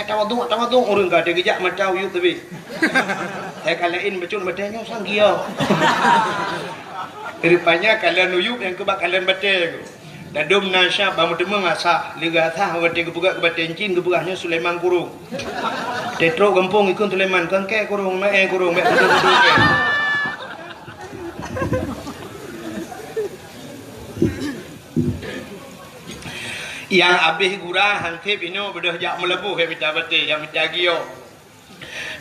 tawaduk orang gak ada gejak macam you tapi. Saya kalain bacun batanya sang dia. Rupanya kalian uyup yang kebak kalian baca. Dadum nasya bamu demeng asa liga tha wate gebuga kebaten cin gebugahnya Sulaiman kurung. Tetro gempung ikun Sulaiman kan ke kurung kurung me duduk ke. Yang habis gurah hangkep ino bedah jak melebuh ke pita bate yang pita gio.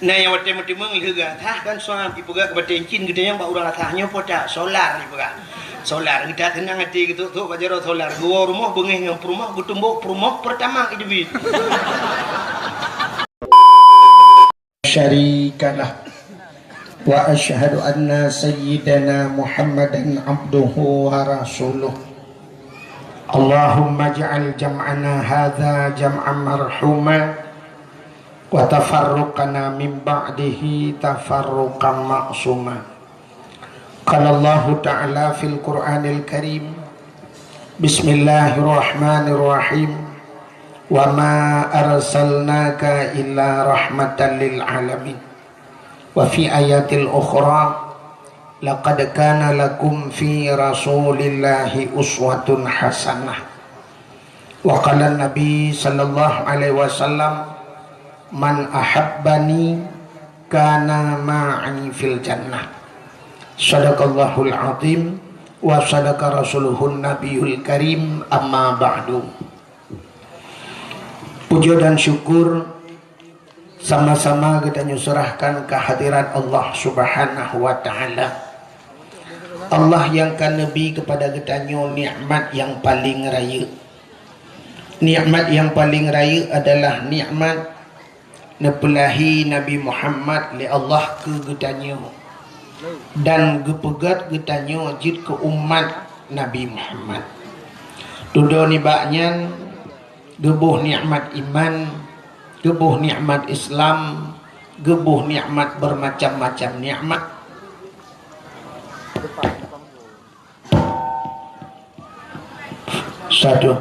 Nah yang wate demeng liga tha kan soal ibuga kebaten cin gede yang ba urang athahnya poda solar ibuga. Solar kita tenang hati gitu tuh bajaro solar gua rumah bengih yang rumah gutumbuk rumah pertama itu syarikalah wa asyhadu anna sayyidana Muhammadan abduhu wa rasuluh. Allahumma ja'al jam'ana hadza jam'an marhuma wa tafarruqana min ba'dihi tafarruqan ma'suma. Qala Allah Ta'ala fil Qur'anil Karim Bismillahirrahmanirrahim wa ma arsalnaka illa rahmatan lil alamin wa fi ayatil ukhra laqad kana lakum fi rasulillahi uswatun hasanah wa qala Nabi sallallahu alaihi wasallam man ahabbani kana ma'i fil jannah. Sadaqallahul azim wa sadaqa rasuluhun nabiyul karim amma ba'du. Puja dan syukur sama-sama kita nyusurahkan kehadiran Allah subhanahu wa ta'ala. Allah yang kan Nabi kepada kita nikmat yang paling raya. Nikmat yang paling raya adalah nikmat nepelahi Nabi Muhammad li Allah ke getanya dan gepegat getanya jid ke umat Nabi Muhammad. Dudo ni baknya gebuh nikmat iman, gebuh nikmat Islam, gebuh nikmat bermacam-macam nikmat. Satu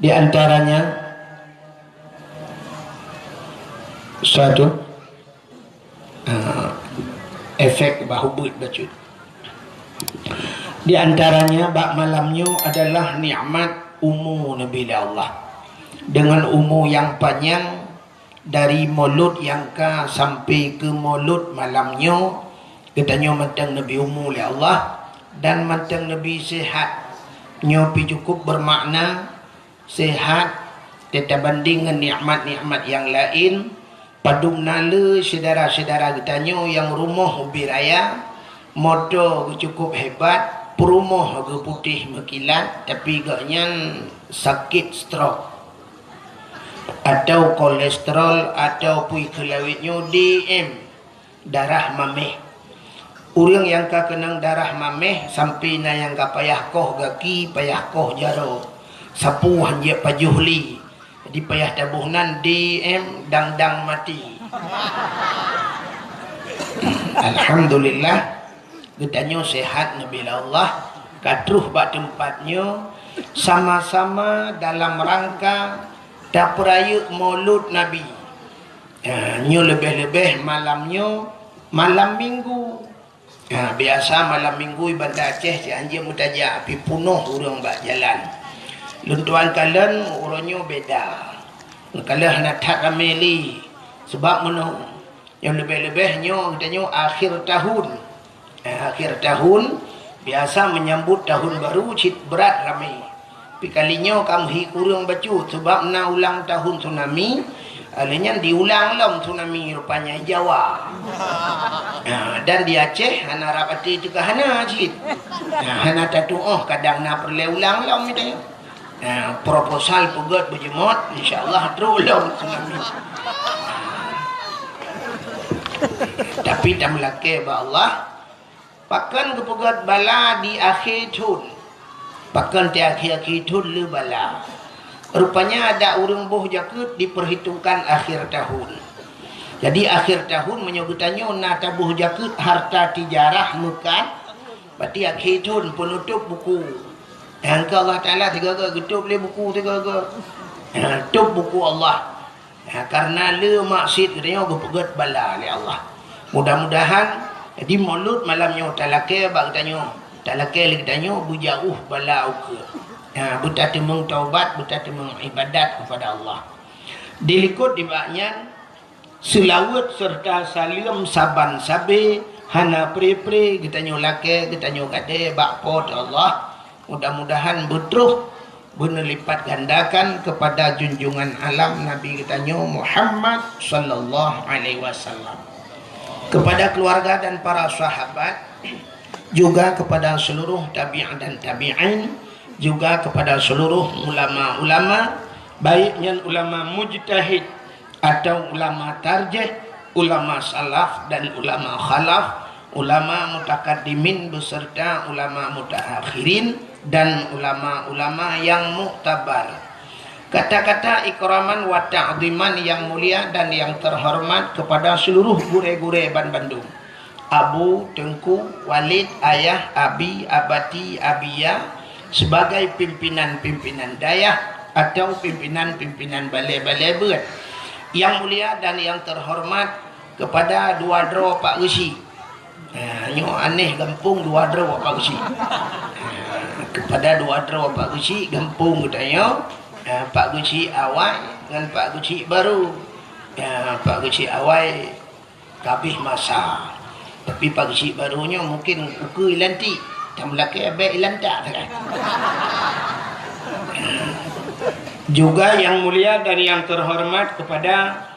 di antaranya efek bahubut bacut. Di antaranya bak malamnya adalah nikmat umur Nabi Allah. Dengan umur yang panjang dari mulut yang ka sampai ke mulut malamnya, katanya matang Nabi umur Allah dan matang Nabi sehat. Nyopi cukup bermakna sehat tetap banding dengan nikmat-nikmat yang lain. Padung nala saudara-saudara kitanya yang rumah ubi raya, motor cukup hebat, perumah ke putih mekilat, tapi gaknya sakit stroke atau kolesterol atau pui kelawitnya DM, darah mameh. Orang yang ka kenang darah mameh sampai na yang ka payah koh gaki, payah koh jaro, sapu hanya pajuhli. Di payah tabuhnan DM dang-dang mati. Alhamdulillah getanya sehat Nabi Allah katruh bak tempatnya sama-sama dalam rangka tak peraya maulud Nabi. Nyo lebih-lebih malamnya malam minggu. Biasa malam minggu Bandar Aceh si anjir mutajak api punuh orang bak jalan. Luntuan kalian orangnya beda. Kalian nak tak rameli sebab mana yang lebih-lebihnya katanya akhir tahun. Akhir tahun biasa menyambut tahun baru cit berat ramai. Tapi kalinya kamu kurang bacu sebab nak ulang tahun tsunami. Alanya diulang lah tsunami rupanya Jawa. Dan di Aceh hana rapati juga hana cit. Hana tatu kadang nak perlu ulang lah mitanya. Proposal pegat berjemot insyaallah terulang tsunami. Tapi tak melake ba Allah pakan kepegat bala di akhir tahun, pakan di akhir tahun le bala. Rupanya ada orang boh jakut diperhitungkan akhir tahun. Jadi akhir tahun menyogutannya na tabuh jakut harta tijarah mekat. Berarti akhir tahun penutup buku. Yang ke Allah Ta'ala tiga-tiga getup boleh buku tiga-tiga. Tup buku Allah. Karena le maksud katanya gepeget bala oleh Allah. Mudah-mudahan jadi maulud malamnya talake bak katanya talake le katanya bujauh bala uke. Buta temung taubat, buta temung ibadat kepada Allah. Dilikut di baknya selawat serta salim saban sabe hana pre-pre katanya lake katanya kade bak pot Allah. Mudah-mudahan betruh benar lipat gandakan kepada junjungan alam Nabi kitanya Muhammad sallallahu alaihi wasallam, kepada keluarga dan para sahabat, juga kepada seluruh tabi'in dan tabi'in, juga kepada seluruh ulama-ulama, baiknya ulama mujtahid atau ulama tarjih, ulama salaf dan ulama khalaf, ulama mutakaddimin beserta ulama mutaakhirin dan ulama-ulama yang muktabar. Kata-kata ikraman wa ta'ziman yang mulia dan yang terhormat kepada seluruh gure-gure Ban Bandung. Abu, Tengku, Walid, Ayah, Abi, Abati, Abia sebagai pimpinan-pimpinan dayah atau pimpinan-pimpinan balai-balai berat. Yang mulia dan yang terhormat kepada dua dro Pak Gesi. Nyo aneh gampung dua dro Pak Gesi. Kepada dua dro Pak Guci gampung katanya Pak Guci awal dengan Pak Guci baru. Pak Guci awal kabih masa, tapi Pak Guci barunya mungkin uku ilanti tamlake abe ilanta kan. Juga yang mulia dan yang terhormat kepada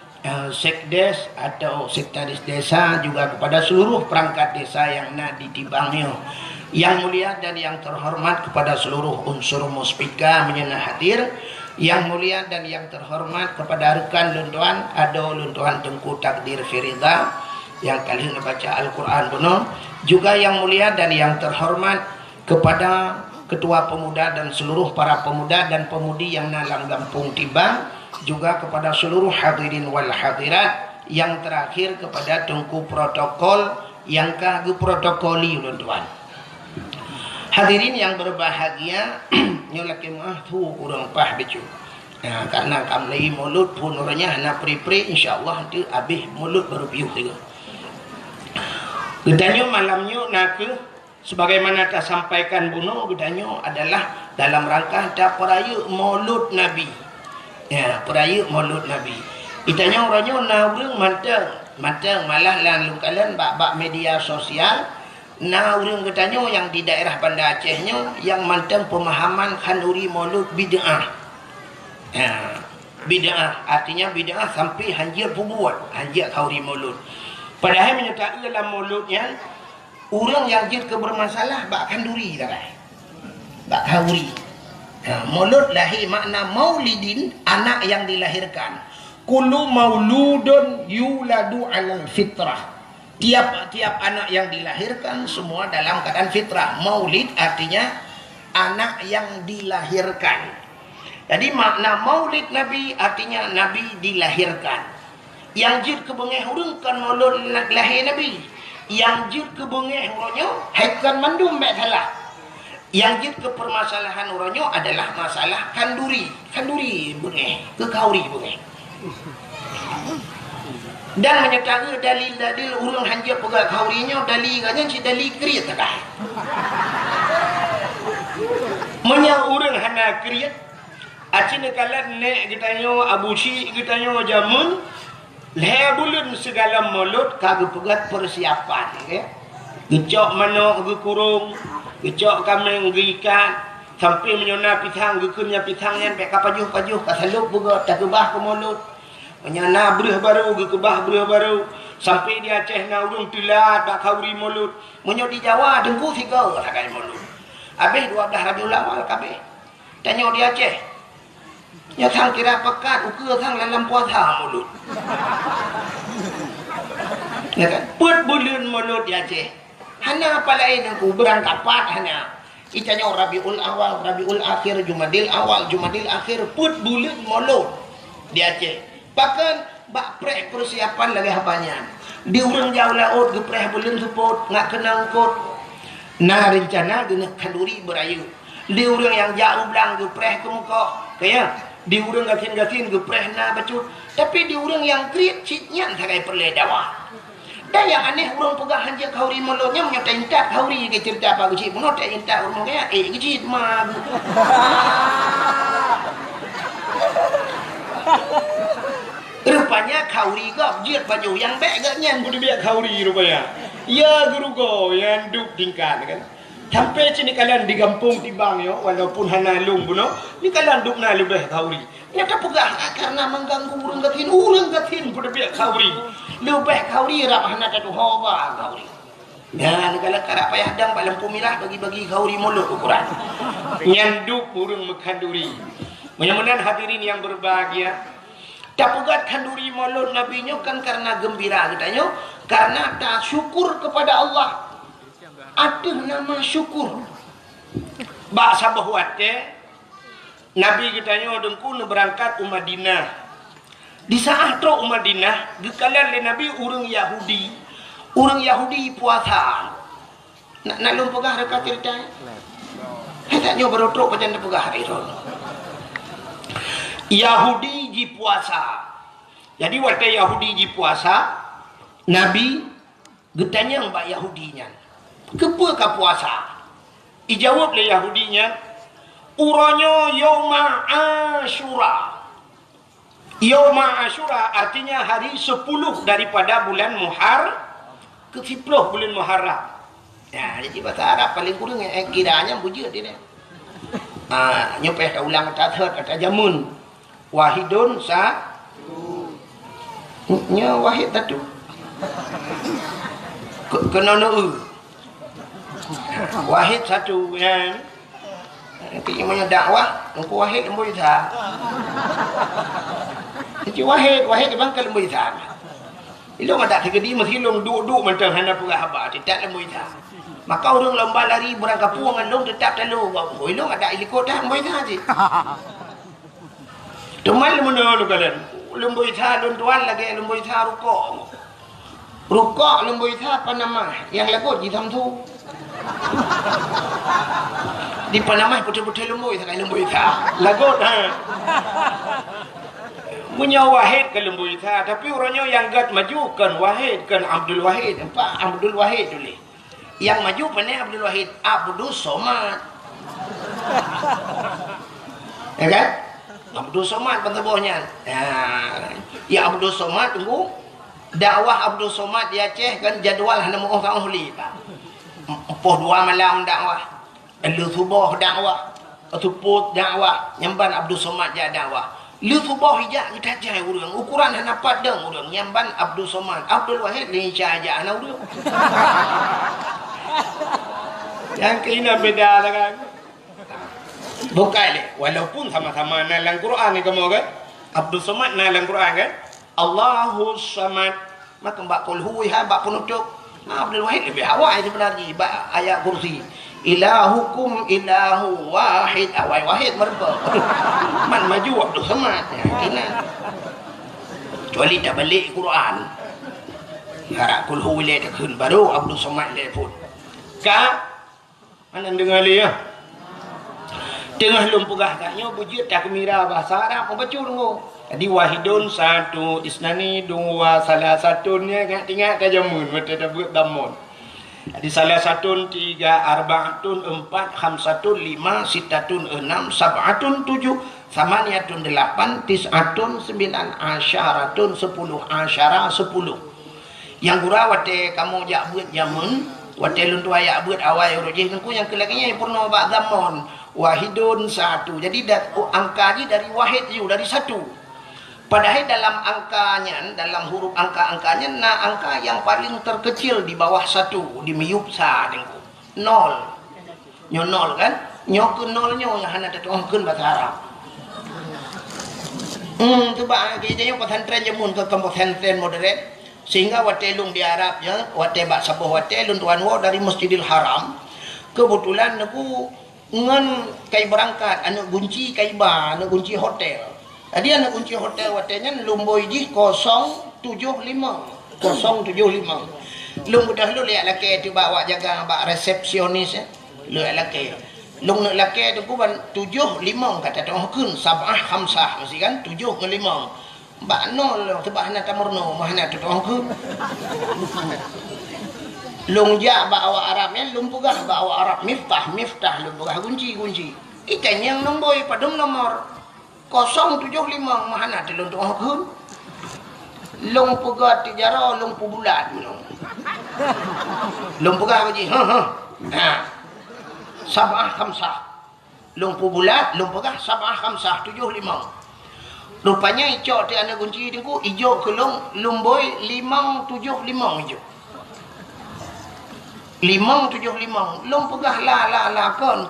sekdes atau sekretaris desa, juga kepada seluruh perangkat desa yang nak ditibangnya. Yang mulia dan yang terhormat kepada seluruh unsur muspika menyena hadir. Yang mulia dan yang terhormat kepada rekan luntuan Ado Luntuan Tengku Takdir Firida yang kali ini baca Al-Quran penuh. Juga yang mulia dan yang terhormat kepada ketua pemuda dan seluruh para pemuda dan pemudi yang nalang gampung tiba. Juga kepada seluruh hadirin wal hadirat. Yang terakhir kepada Tengku protokol yang kagak protokoli luntuan. Hadirin yang berbahagia, nyolak tu kurang pah becu. Karena kami lagi mulut pun orangnya hana pri-pri, insyaallah nanti habis mulut baru piuh juga. Gedanya malamnya nak sebagaimana kita sampaikan bunuh, gedanya adalah dalam rangka ada peraya maulud Nabi. Peraya maulud Nabi. Itanya orangnya naurung manteng malah lalu kalian bak media sosial. Nah, orang katanya yang di daerah Banda Acehnya yang manteng pemahaman khanduri maulud bid'ah. Bid'ah artinya bid'ah sampai hanjir buat hanjir khanduri maulud. Padahal menyatakan dalam mauludnya orang yang jid kebermasalah bak khanduri tak kan? Bak khanduri. Maulud lahir makna maulidin, anak yang dilahirkan. Kullu mauludun yuladu 'alal fitrah. Tiap-tiap anak yang dilahirkan semua dalam keadaan fitrah. Maulid artinya anak yang dilahirkan. Jadi makna maulid Nabi artinya Nabi dilahirkan. Yang jid kebengeh urang kan maulud lahir Nabi. Yang jid kebengeh urangnya haikan mandum mek salah. Yang jid kepermasalahan urangnya adalah masalah kanduri. Kanduri bengeh, kekauri bengeh. Dan menyatakan dalil-dalil urang hanjir pegang kaurinya dalilnya si dalil kriat tak. Menya urang hana kriat acina kalan nek gitanyo abusi gitanyo jamun lebulun segala mulut kagak pegat persiapan ke. Gecok manok ge kurung, gecok kambing ge ikan sampai menyona pitang ge kunya pitangnya pek kapajuh-pajuh kasalup buga tak gebah ke mulut. Menyana berah baru, gekebah berah baru. Sampai di Aceh na urung tilat, tak kauri mulut. Menyo di Jawa, dengku tiga rakai mulut. Habis 12 Rabiul Awal kabeh. Tanya di Aceh. Nyatang kira pekat, uke kang dalam puasa mulut. Ya kan? Put bulan mulut di Aceh. Hana apa lain aku berangkapat hana. Itanya Rabiul Awal, Rabiul Akhir, Jumadil Awal, Jumadil Akhir. Put bulan mulut di Aceh. Bahkan bak preh persiapan lagi apanya. Di urang jauh laut gepreh bulan support ngak kenal kot. Nah rencana guna kanduri berayu. Di urang yang jauh belang gepreh ke muka. Kaya Di urang gatin-gatin geprehna bacut. Tapi di urang yang kriat citnya sakai perledawa. Dan yang aneh urang pegah hanja kauri molotnya menyata intak kauri ke cerita apa gecit. Menota intak urang kaya gecit mah. Rupanya kauri gak jiat baju yang baik gak nyan kudu biak kauri rupanya. Ya guru go yang duk tingkat kan. Sampai sini kalian di kampung tibang yo walaupun hanalung buno ni kalian duk na lebih kauri. Nyata pegah karena mengganggu urang gatin kudu biak kauri. Lebih kauri rap hana tatu hawa kauri. Dan kalau karak payah dang pak lampu milah bagi-bagi kauri mulut ukuran. Nyanduk urang mekanduri. Mudah-mudahan hadirin yang berbahagia. Tapugat kanduri mulut nabinya kan karena gembira katanya, karena tak syukur kepada Allah. Ada nama syukur. Bahasa bahwate Nabi katanya dengku berangkat ke Madinah. Di saat tu Madinah, gekalan le Nabi orang Yahudi. Orang Yahudi puasa. Nak lum pegah dekat cerita. Hetanya berotrok macam pegah hari tu. Yahudi ji puasa. Jadi waktu Yahudi ji puasa, Nabi getanya mbak Yahudinya. Kepa ka puasa? Ijawab le Yahudinya, uranya Yauma Asyura. Yauma Asyura artinya hari 10 daripada bulan ke-10 bulan Muharram. Ya, jadi bahasa Arab paling kurang kiranya bujur dia. Nyopeh ulang tathat kata jamun. Wahidun nya wahid satu. Kena wahid satu kan. Nanti namanya dakwah, engkau wahid lembu isa. Jadi wahid bangkal lembu isa. Ilung ada tegedi mesti long duk macam hana pura haba tidak lembu isa. Maka orang lomba lari berangkat puangan long tetap lalu. Ilung ada ilikot dah lembu isa je. Teman lembu kalian. Lembu isa tuan lagi lembu isa rukuk. Rukuk lembu isa apa nama? Yang lagut di samsu. Di Panama putih-putih lembu isa kan lembu isa. Lagut ha. Punya Wahid ke lembu isa, tapi orangnya yang gat maju kan Wahid kan Abdul Wahid. Apa Abdul Wahid dulu. Yang maju pandai Abdul Wahid, Abdul Somad. Ya kan? Abdul Somad pentebahnya. Ya Abdul Somad tunggu. Dakwah Abdul Somad di Aceh kan jadual hana mau orang ahli pak. Poh 2 malam dakwah. Lu subuh dakwah. Tuput dakwah. Nyamban Abdul Somad ja dakwah. Lu subuh hijak kita jai urang. Ukuran hana padang urang. Nyamban Abdul Somad. Abdul Wahid ni aja ana urang. Yang kena beda kan. Bukan le, walaupun sama-sama nalang Quran ni kamu kan? Abdul Somad nalang Quran kan? Allahus Samad. Maka mbak qul huwa mbak penutup. Abdul Wahid lebih awal sebenarnya ayat kursi. Ilahukum ilahu wahid. Awal wahid merba. Man maju Abdul Samad. Ya, kena. Kecuali tak balik Quran. Harap qul huwa le takun baru Abdul Samad le pun. Ka mana dengar le ya? Tengah lumpugah katnya bujut tak mira bahasa Arab apa baca dulu. Jadi wahidun satu, isnani dua, salah satunya ingat ingat ke jamun betul dah buat damun. Jadi salah satu 3, arba'atun 4, khamsatun 5, sittatun 6, sab'atun 7, samaniyatun 8, tis'atun 9, asyaratun 10, asyara 10. Yang gura wate kamu jak buat jamun, wate luntu ayak buat awal rojih nengku yang kelakinya purna bak damun. Wahidun satu. Jadi angkanya dari wahid ju dari satu. Padahal dalam angkanya, dalam huruf angka-angkanya, angka yang paling terkecil di bawah satu di miyupsa dengku. 0. Nyo 0 kan? Nyo ke 0 nyo yang hana tetongkeun bahasa Arab. Tu ba kayaknya pesantren jamun ke pesantren modern sehingga watelung di Arab ya, wate bak sabuh watelun tuan wo dari Masjidil Haram. Kebetulan aku ngan kai berangkat anu kunci kai ba anu kunci hotel. Tadi anu kunci hotel watenya lumboi di 075. Lum dah lu lihat laki tu bawa jaga bak resepsionis ya. Lu laki. Long nak laki tu ban 7 5 kata tong kun sab'ah khamsah mesti kan 7 ke 5. Mbak nol sebab hana tamurno mahna tu tong kun. Long ja ba awak Arab ya long pugah ba awak Arab miftah long pugah kunci. Ikan yang nombor padum nomor 075 mahna tu long tong kun. Long pugah tijara long pu bulan. Long pugah haji ha. Sab'ah khamsah. Lumpu bulat, lumpu gah sab'ah khamsah 75. Rupanya icok ti ana kunci tengku ijo ke lumboi 575 ijo. 575 lumpu gah la kon.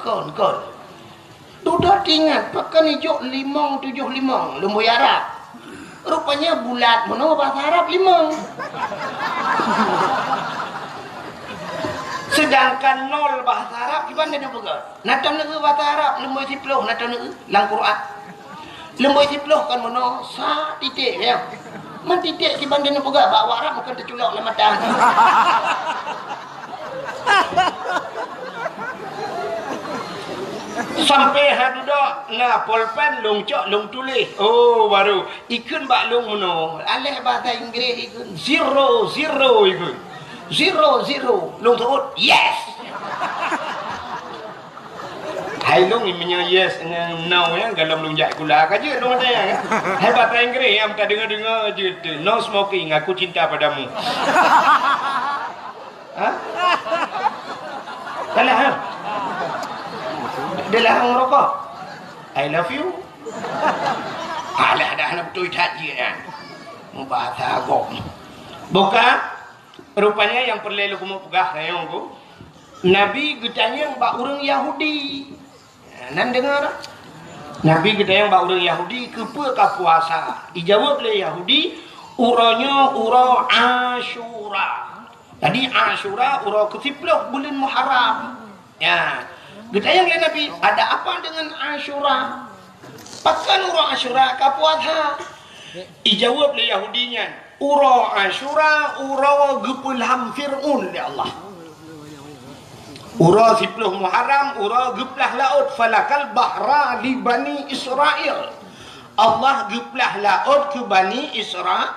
Dudah tingat pakan ijo 575 lumboi Arab. Rupanya bulat mono bahasa Arab 5. Sedangkan 0 bahasa Arab gimana dia pegang? Natam negeri bahasa Arab lemoi 10 natam negeri lang Quran. Lemoi 10 kan mono sa titik ya. Man titik di bandar pegang bawa Arab bukan terculok dalam mata. Sampai hadudak na pulpen long cok long tulis. Oh baru ikun bak long mono. Alih bahasa Inggeris ikun 0 ikun. 0 long turut yes. Hai long imnya yes dengan no ya dalam long jak kula kaje long ada ya. Hai bahasa Inggeris yang tak dengar je tu. No smoking aku cinta padamu. Ha? Kalah ha? Dia larang merokok. I love you. Alah dah nak betul tak je kan. Bahasa agak. Bukan rupanya yang perlu lu mau pegah sayang ku. Nabi getanya bak orang Yahudi. Nan dengar? Nabi getanya bak orang Yahudi kepa ka puasa. Ijawab le Yahudi uranya ura Asyura. Tadi Asyura ura ke-10 bulan Muharram. Ya. Getanya le Nabi ada apa dengan Asyura? Pakan ura Asyura ka puasa. Ijawab le Yahudinya ura Asyura ura gepulham Fir'un li Allah. Ura 10 Muharram ura geplah laut falakal bahra li Bani Israel. Allah geplah laut ke Bani Israel.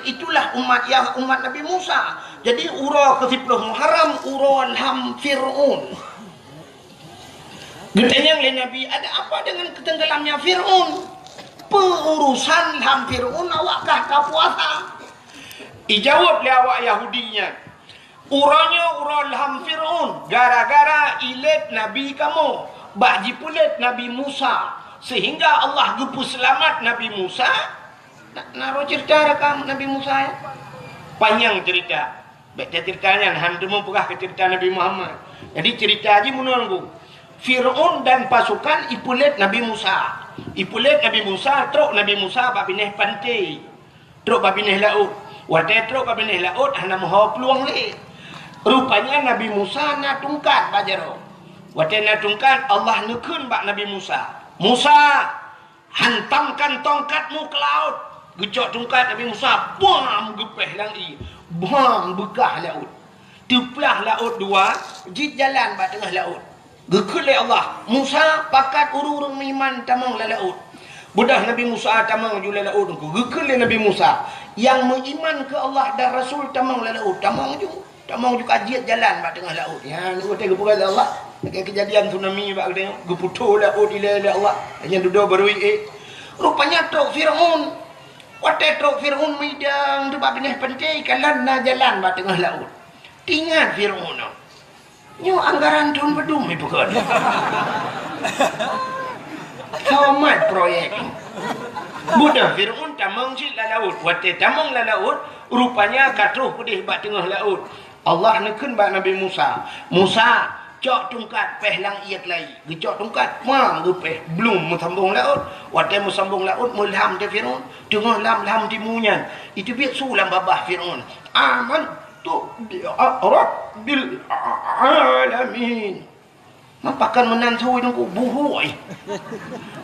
Itulah umat Nabi Musa. Jadi ura ke 10 Muharram ura ham Fir'un. Getanya oleh Nabi ada apa dengan ketenggelamnya Fir'un? Perurusan hampir awakkah ka puasa? Ijawab le awak Yahudinya. Uranya ural hampirun gara-gara ilet Nabi kamu, bak jipulet Nabi Musa sehingga Allah gepu selamat Nabi Musa. Naro cerita rekam Nabi Musa ya. Panjang cerita. Baca ceritanya hantu mau pegah ke cerita Nabi Muhammad. Jadi cerita aja menunggu. Fir'un dan pasukan ipulet Nabi Musa. Ipulet Nabi Musa, truk Nabi Musa babineh pantai. Truk babineh laut. Wadah truk babineh laut hana mahu peluang le. Rupanya Nabi Musa na tungkat bajaro. Wadah na tungkat Allah nekun bak Nabi Musa. Musa, hantamkan tongkatmu ke laut. Gecok tungkat Nabi Musa, bam gepeh langi. Bam begah laut. Teplah laut dua, jid jalan bak tengah laut. Gekul Allah. Musa pakat urung-urung iman tamang la laut. Budah Nabi Musa tamang jula laut. Gekul Nabi Musa yang mengiman ke Allah dan Rasul tamang la laut. Tamang juga ajiat jalan bak tengah laut. Ya ni kita gepukan Allah. Kejadian tsunami bak dia geputu laut ila Allah. Hanya duduk baru rupanya truk Fir'un. Watai truk Fir'un midang tu bak bineh pentai kalan na jalan bak tengah laut. Ingat Fir'un. Nyo anggaran tahun bedum ni bukan. Tamat proyek. Budak Fir'un tamang si laut. Watai tamang laut, rupanya katuh putih bak tengah laut. Allah nekun bak Nabi Musa. Musa cok tungkat peh lang iat lai. Gecok tungkat mang gepeh belum mesambung laut. Watai mesambung laut mulham te Fir'un. Tengah lam timunyan. Itu biar sulam babah Fir'un. Aman Rabbil alamin. Mapakan menantui nunggu buhui.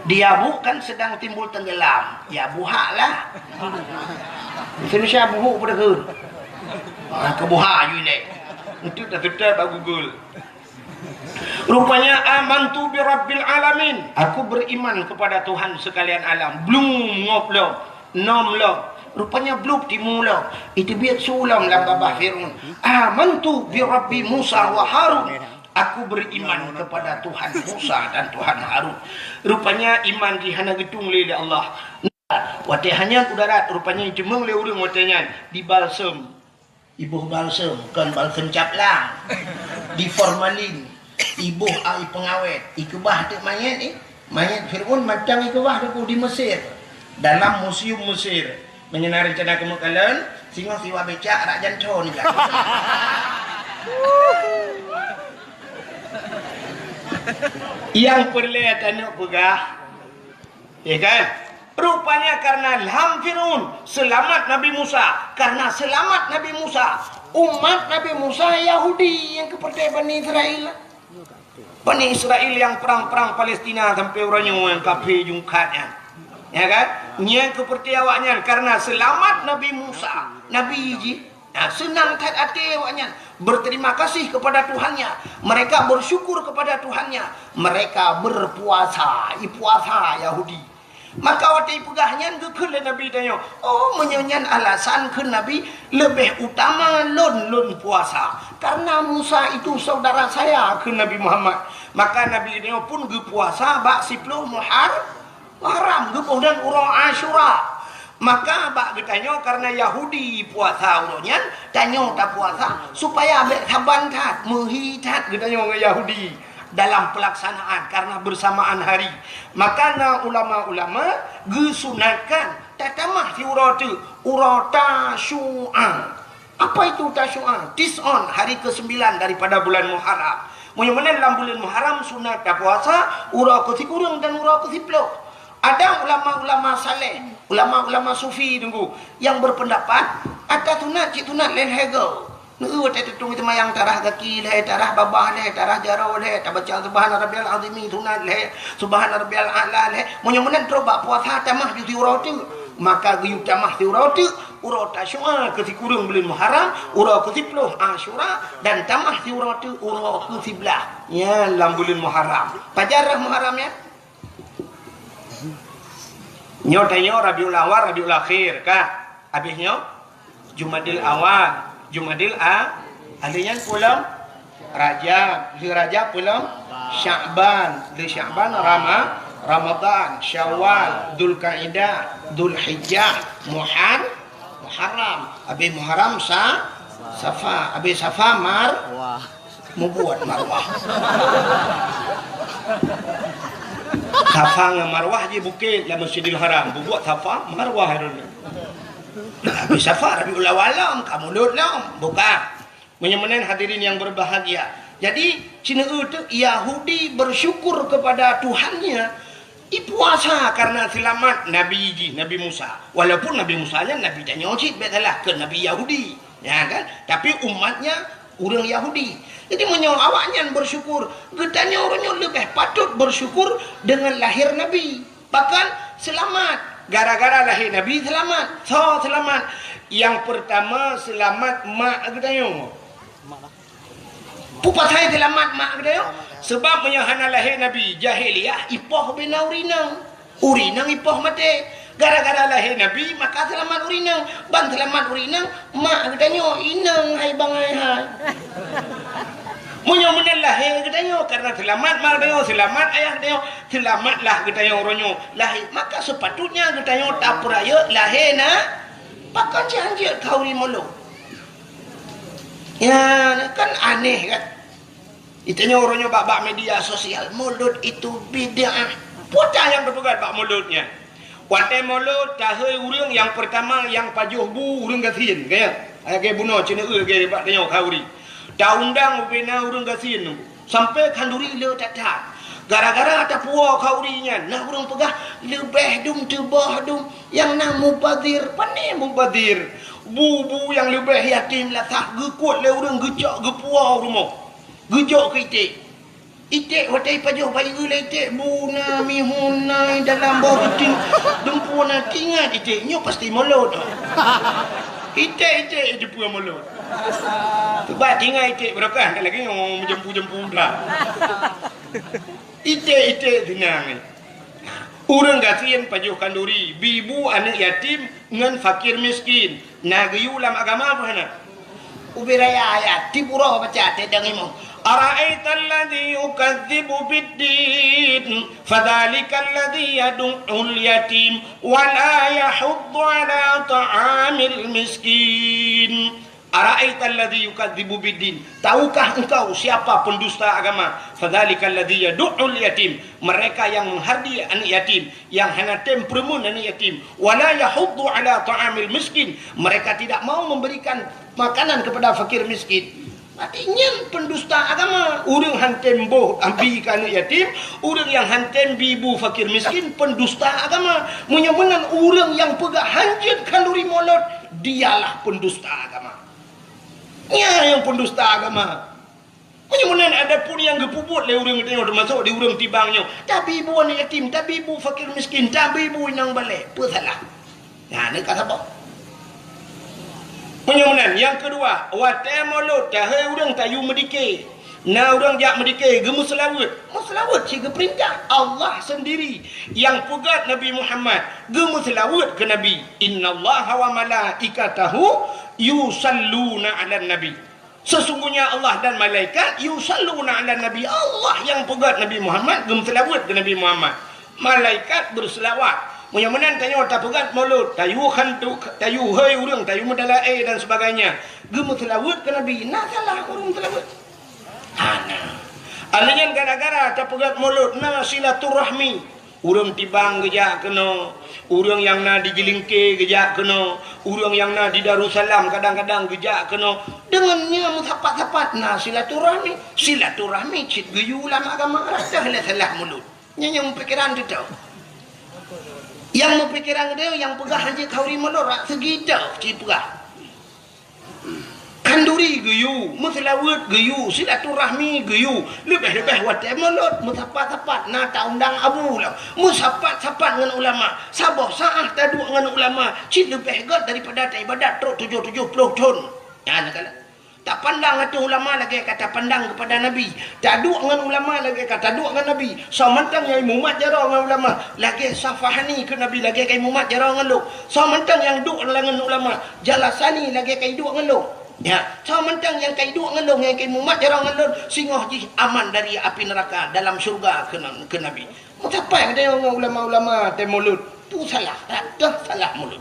Dia bukan sedang timbul tenggelam. Ya buhak lah. Indonesia buhuk pada ke. Kebuhak you ni. Itu dah tetap Google. Rupanya amantu bi rabbil alamin. Aku beriman kepada Tuhan sekalian alam. Belum ngoblok, nomlok. Rupanya belum dimula. Itu biar sulam dalam babah Fir'aun. Amantu bi rabbi Musa wa Harun. Aku beriman kepada Tuhan Musa dan Tuhan Harun. Rupanya iman dihana gedung oleh Allah. Watai hanya udara rupanya jemeng le urang watainya di balsam. Ibu balsam kan balsam caplang. Di formalin. Ibu ai pengawet. Ikebah tu mayat ni. Mayat Fir'aun macam ikebah tu di Mesir. Dalam museum Mesir. Menyenari rencana kemekalan singa siwa becak rak jancon juga. Yang perlihat anak pegah. Ya kan? Rupanya karena ilham Fir'aun selamat Nabi Musa. Karena selamat Nabi Musa, umat Nabi Musa Yahudi yang kepercayaan Bani Israel. Bani Israel yang perang-perang Palestina sampai orangnya yang kafir jungkatnya. Ya kan? Yang kepercayaannya karena selamat Nabi Musa, Nabi Iji. Nah, senang kat hati awaknya berterima kasih kepada Tuhannya. Mereka bersyukur kepada Tuhannya. Mereka berpuasa, puasa Yahudi. Maka waktu pegahnya ke Nabi tanya, oh menyanyian alasan ke Nabi lebih utama lon puasa. Karena Musa itu saudara saya ke Nabi Muhammad. Maka Nabi tanya pun ke puasa bak 10 Muharram ke dan urang Asyura. Maka bak bertanya karena Yahudi puasa urangnya, tanya tak puasa supaya abek saban tat, menghitat bertanya orang Yahudi dalam pelaksanaan karena bersamaan hari. Maka ulama-ulama gesunatkan tatamah si uratu urata syu'a. Apa itu tasyu'a? Tis'on, hari ke-9 daripada bulan Muharram. Mudah-mudahan dalam bulan Muharram sunat tak puasa urau ke-10 dan urau ke-10. Ada ulama-ulama saleh, ulama-ulama sufi tunggu yang berpendapat ada tunat cik tunat lain hegel. Nuh tak tutung itu mayang tarah kaki leh, tarah babah leh, tarah jarau leh, tak baca subhana rabbiyal azimi tunat leh, subhana rabbiyal a'la leh. Mudah-mudahan terobak puasa tamah di urau tu. Maka giyu tamah di urau tu, urau tasyu'a ke-10 bulan Muharram, urau ke-10 Asyura dan tamah di urau tu urau ke-11 ya dalam bulan Muharram. Pajarah Muharram ya. Nyotanya Rabiul Awal, Rabiul Akhir kah? Habisnya Jumadil Awal, Jumadil Alinya pulang Rajab, di Rajab pulang Sya'ban, di Sya'ban Ramadan, Syawal, Dzulqa'dah, Dzulhijjah, Muharram, habis Muharram Safa, habis Safa membuat Marwah. Safa dengan Marwah je bukit dalam Masjidil Haram. Buat Safa, Marwah harun. Habis Safa, Rabiul Awal, kamu lam. Bukan. Menyemenen hadirin yang berbahagia. Jadi, Cina itu Yahudi bersyukur kepada Tuhannya. Puasa karena selamat Nabi Musa. Walaupun Nabi Musa nya Nabi tak nyocit betalah ke Nabi Yahudi. Ya kan? Tapi umatnya orang Yahudi. Jadi menyong awaknya bersyukur. Getanya orangnya lebih patut bersyukur dengan lahir Nabi. Bahkan selamat. Gara-gara lahir Nabi selamat. So selamat. Yang pertama selamat mak getanya. Pupa saya selamat mak getanya. Sebab menyahana lahir Nabi jahiliyah ipoh bina urinang. Urinang ipoh mati. Gara-gara lahir Nabi maka selamat urinang. Ban selamat urinang mak getanya inang hai bangai hai. Munya-munya lahir getanya karena selamat mak getanya, selamat ayah getanya, selamatlah getanya orangnya lahir. Maka sepatutnya getanya tak peraya lahir na pakai janjir kau ni mulu. Ya kan aneh kan. Itanya orangnya bak media sosial mulut itu bid'ah. Putar yang berpegat bak mulutnya. Watai mulut tahai urang yang pertama yang pajuh bu urang gasin kaya. Ayah bunuh cina gaya bak tanya kauri. Dah undang bina urang gasin sampai kanduri le tak. Gara-gara ada puak kaurinya, nah urang pegah lebih dum tebah dum yang nak mubadir, pandai mubadir. Bu yang lebih yatim lah tak gekut le urang gejak gepuah rumah. Gejak ke itik. Itik watai pajuh bayi gula itik buna mihunai dalam bawah keting. Dempuna tingat itiknya pasti mulut. Itik jepur mulut. Sebab tinggal itik berakah tak lagi orang jempu-jempu dah. Itik tenang ni. Urang gasian pajuh kanduri, bibu anak yatim ngan fakir miskin. Nah geyu lam agama apa hana? Ubiraya ayat di pura baca tedang imu. Ara'aita alladhi yukadzibu biddin fadhalika alladhi yadu'ul yatim wa la yahuddu ala ta'amil miskin. Ara'aita alladhi yukadzibu biddin, tahukah engkau siapa pendusta agama? Fadhalika alladhi yadu'ul yatim, mereka yang menghardi anak yatim, yang hana tempermun anak yatim. Wa la yahuddu ala ta'amil miskin, mereka tidak mau memberikan makanan kepada fakir miskin. Artinya pendusta agama. Urang hantem boh ambi anak yatim, urang yang hantem bibu fakir miskin, pendusta agama. Menyemenan urang yang pegang hanjit kalori molot, dialah pendusta agama. Ya, yang pendusta agama. Menyemenan ada pun yang gepuput le urang tengok termasuk di urang tibangnya. Tapi ibu anak yatim, tapi ibu fakir miskin, tapi ibu inang balik. Apa salah? Nah, ni kata apa? Penyemenan yang kedua, watai mulut tahai urang tayu medike. Nah urang jak medike gemu selawat. Selawat si perintah Allah sendiri yang pegat Nabi Muhammad gemu selawat ke Nabi. Innallaha wa malaikatahu yusalluna 'alan nabi. Sesungguhnya Allah dan malaikat yusalluna 'alan nabi. Allah yang pegat Nabi Muhammad gemu selawat ke Nabi Muhammad. Malaikat berselawat. Menyemenan tanya tak pegat mulut, tayu hantu, tayu hai urang, tayu medalae dan sebagainya. Gemu selawat ke Nabi. Nah salah urang selawat. Hana. Alinyan gara-gara tak pegat mulut, nah silaturahmi. Urang tibang gejak kena, urang yang na di Jelingke gejak kena, urang yang na di Darussalam kadang-kadang gejak kena. Dengannya mengsapat-sapat, nah silaturahmi. Silaturahmi cit geyu ulama agama dah salah mulut. Yang pikiran tu tau. Yang mempikiran dia yang pegah haji kauri melorak segidau cipegah. Kanduri geyu, muslawat geyu, silaturahmi geyu, lebih-lebih watai melot, musapat-sapat nata undang abu lah. Musapat-sapat dengan ulama, sabah saah taduk dengan ulama, cik lebih hegat daripada ibadat truk 70 tahun. Ya nak kala. Tak pandang hati ulama lagi kata pandang kepada Nabi. Tak duk dengan ulama lagi kata duk dengan Nabi. So mentang yang mumat jarang dengan ulama. Lagi safahani ke Nabi lagi kai mumat jarang dengan lu. So mentang yang duk dengan ulama. Jalasani lagi kai duk dengan lu. Ya. So mentang yang kai duk dengan lu. Yang kai mumat jarang dengan lu. Singoh ji aman dari api neraka dalam syurga ke Nabi. Siapa yang ada ulama-ulama temulut? Tu salah. Tak dah salah mulut.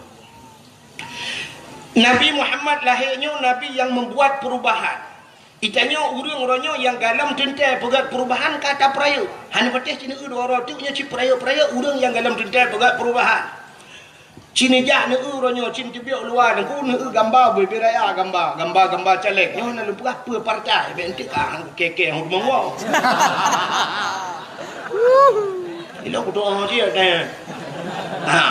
Nabi Muhammad lahirnya Nabi yang membuat perubahan. Itanya urang-urangnya yang galam tentai pegat perubahan kata peraya. Hanya patih cina dua orang tu nya ci peraya-peraya urang yang galam tentai pegat perubahan. Cina jak ne urangnya cin tibiak luar ku ne gambar beraya gambar caleg. Nyo na lupa apa partai ben tik ah keke hang mongwo. Ilo ku doa dia dah. Ha,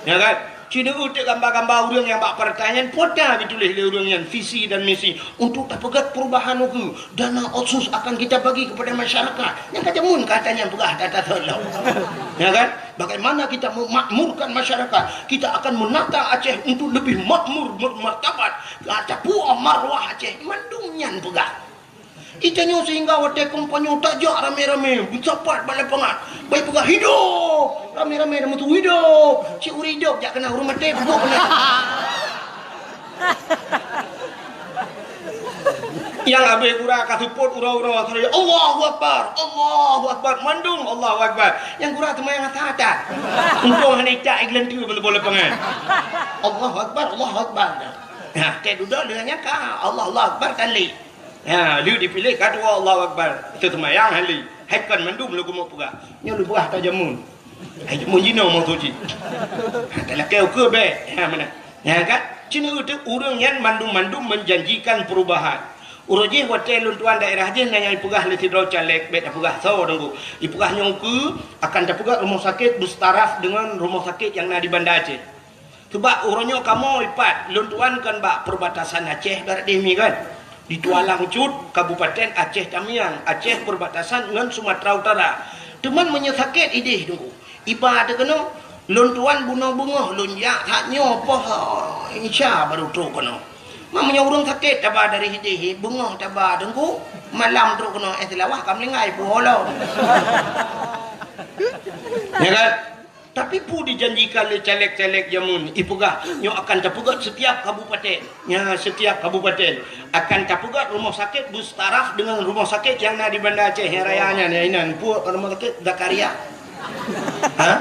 ya kan? Cina utik gambar-gambar urang yang bak pertanyaan poda ditulis oleh urang yang visi dan misi untuk tak pegat perubahan itu. Dana otsus akan kita bagi kepada masyarakat. Yang kata mun katanya pegah data tolong. Ya kan? Bagaimana kita memakmurkan masyarakat? Kita akan menata Aceh untuk lebih makmur, bermartabat. Kata puah marwah Aceh mandumnyan pegah. Itanya sehingga wadah kompanyo tajak rame-rame bercapat balai pengat baik pegah hidup rame-rame dan mutu hidup cik uri hidup jak kena urut mati peguk kena yang habis kurang kasuput ura-ura Allahu Akbar mandung Allahu Akbar yang kurang teman yang atas untuk hanya tak iklan tu boleh pengat Allahu Akbar nah tak duduk dengannya kah Allah Akbar kali. Ya, dia dipilih kata Allahu Akbar. Itu semayang hali. Haikan mandum lu mau pegah. Nya lu pegah ta jamun. Ai jamun jino mau tuji. Dalam kau ke be. Ha mana? Ya kan? Cina itu urang yang mandum-mandum menjanjikan perubahan. Urang je hotel luntuan daerah je nanya pegah le tidro caleg be pegah so dengku. Di pegah nyongku akan pegah rumah sakit bertaraf dengan rumah sakit yang ada di Banda Aceh. Sebab urangnya kamu ipat luntuan kan bak perbatasan Aceh barat demi kan. Di Tualang Cut, Kabupaten Aceh Tamiang, Aceh perbatasan dengan Sumatera Utara. Teman menyesakit ideh dulu. Iba ada kena Lun tuan bunga-bunga lun ya haknya apa insya baru tu kono. Mamanya urang sakit tabah dari hidih bunga tabah dengku malam tu kono selawah kam lengai bola. Ya kan? Tapi pu dijanjikan oleh caleg-caleg jamun ipugah nyo akan terpugat setiap kabupaten. Ya, setiap kabupaten akan terpugat rumah sakit bus taraf dengan rumah sakit yang ada di Banda Aceh yang rayanya ni inan pu rumah sakit Zakaria. Ha?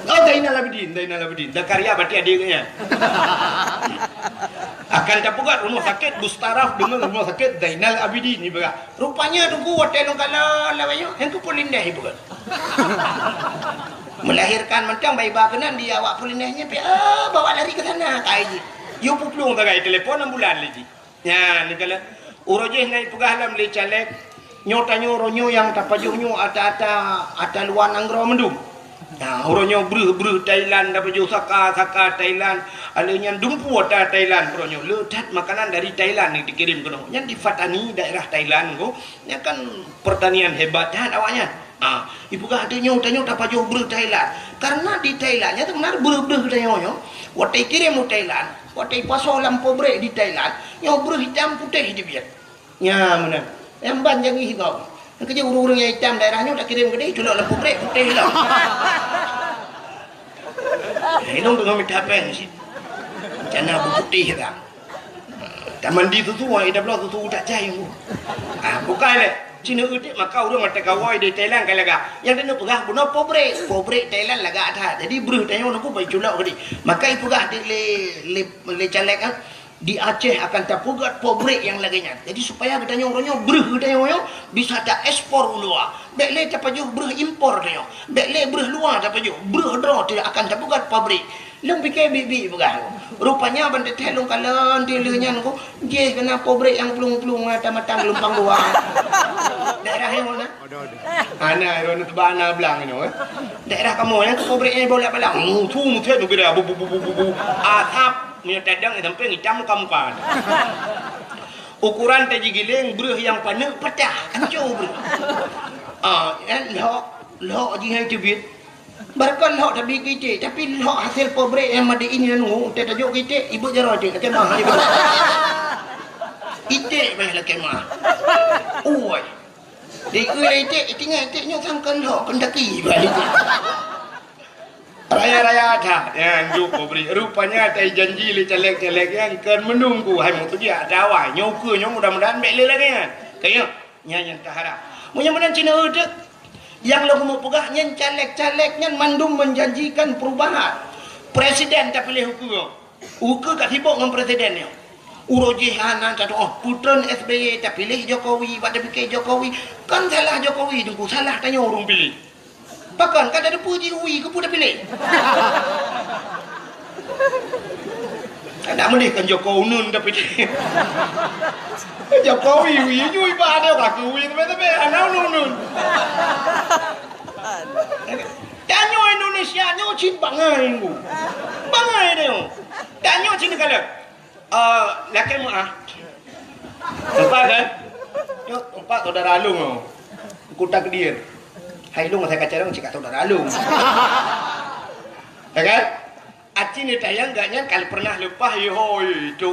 Oh, Zainal Abidin. Zakaria berarti adiknya. Akan terpugat rumah sakit bus taraf dengan rumah sakit Zainal Abidin ni berah. Rupanya tunggu hotel kala lawayo yang ku polindah ibu kan. Melahirkan mentang bayi bakenan dia awak polinahnya bawa lari ke sana kai ji. Yo puplung tagai telefon ambulan lagi. Ya, ni kala urojeh naik pegalam le caleg nyotanyo ronyo yang tapajuhnyo ata luan anggro mendum. Ya, uronyo bruh Thailand dapat saka Thailand, alanya dumpu ada Thailand uronyo letat makanan dari Thailand ni dikirim kono. Yang di Fatani daerah Thailand ko, nya kan pertanian hebat dah awaknya. Ibu kah adanya utanyo dapat bruh Thailand. Karena di Thailandnya tu benar bruh utanyo. Watai kirim Thailand, watai pasal lampu brek di Thailand, yang bruh hitam putih di biar. Ya mana? Yang banjang hitam. Kerja urung-urung yang hitam daerahnya udah kirim ke dia, culak lampu brek putih hilang. Ini untuk minta apa sih? Jangan lampu putih kan? Tak mandi tu ida belah tu udah jahit. Bukan le. Cina udik maka urang mata kawai di Thailand kai laga. Yang dia pegah guna pobrek Thailand laga ada. Jadi bruh tanya orang ku bai culak ke dia. Maka ipegah di le caleg di Aceh akan terpugat pobrek yang laginya. Jadi supaya katanya orangnya bruh katanya orangnya bisa tak ekspor luar. Dek le tapaju bruh impor katanya. Dek le bruh luar tapaju bruh draw tidak akan terpugat pabrik. Lung fikir bibi begah. Rupanya bandet telung kalan dilenya ko je kena pobrek yang pelung-pelung mata-mata lumpang luar. Daerah yang mana? Ana ron tebana belang ini. Daerah kamu yang pobreknya bolak-balik. Tu muthe nu bira bu. Atap punya tadang sampai hitam muka-muka. Ukuran taji giling bruh yang panek pecah hancur bruh. Lok je cubit. Barkan lok tapi kita tapi lok hasil pobrek yang madi ini anu tak tajuk kita ibu jaro je kemah ni. Ite baiklah kemah. Oi. Di ite tinggal ite sangkan lok pendaki balik. Raya-raya ada yang jumpa beri. Rupanya ada janji li caleg-caleg yang kan menunggu hai motu dia dawai nyoku nyong mudah-mudahan bele lagi kan. Kayo nyanyi tahara. Mudah-mudahan Cina udah yang lagu mau pegah nyen caleg-caleg nyen mandum menjanjikan perubahan. Presiden tak pilih hukum. Hukum tak sibuk dengan presidennya. Urojihanan kata putran SBY tak pilih Jokowi, pada fikir Jokowi kan salah Jokowi tunggu salah tanya orang pilih. Bahkan kan ada puji ui ke pun dah pilih. Tak boleh kan Jokowi nun dah pilih. Jokowi ui nyui ba ada ka ui tapi anau nun. Tanya Indonesia nyo cin bangai ku. Bangai dia. Tanya cin kala. Laki mu Empat kan? Yo empat saudara alung. Kutak dia. Hai lu saya kaca dong cik saudara alung. Ya kan? Acin ni tayang gaknya kali pernah lepas hoi tu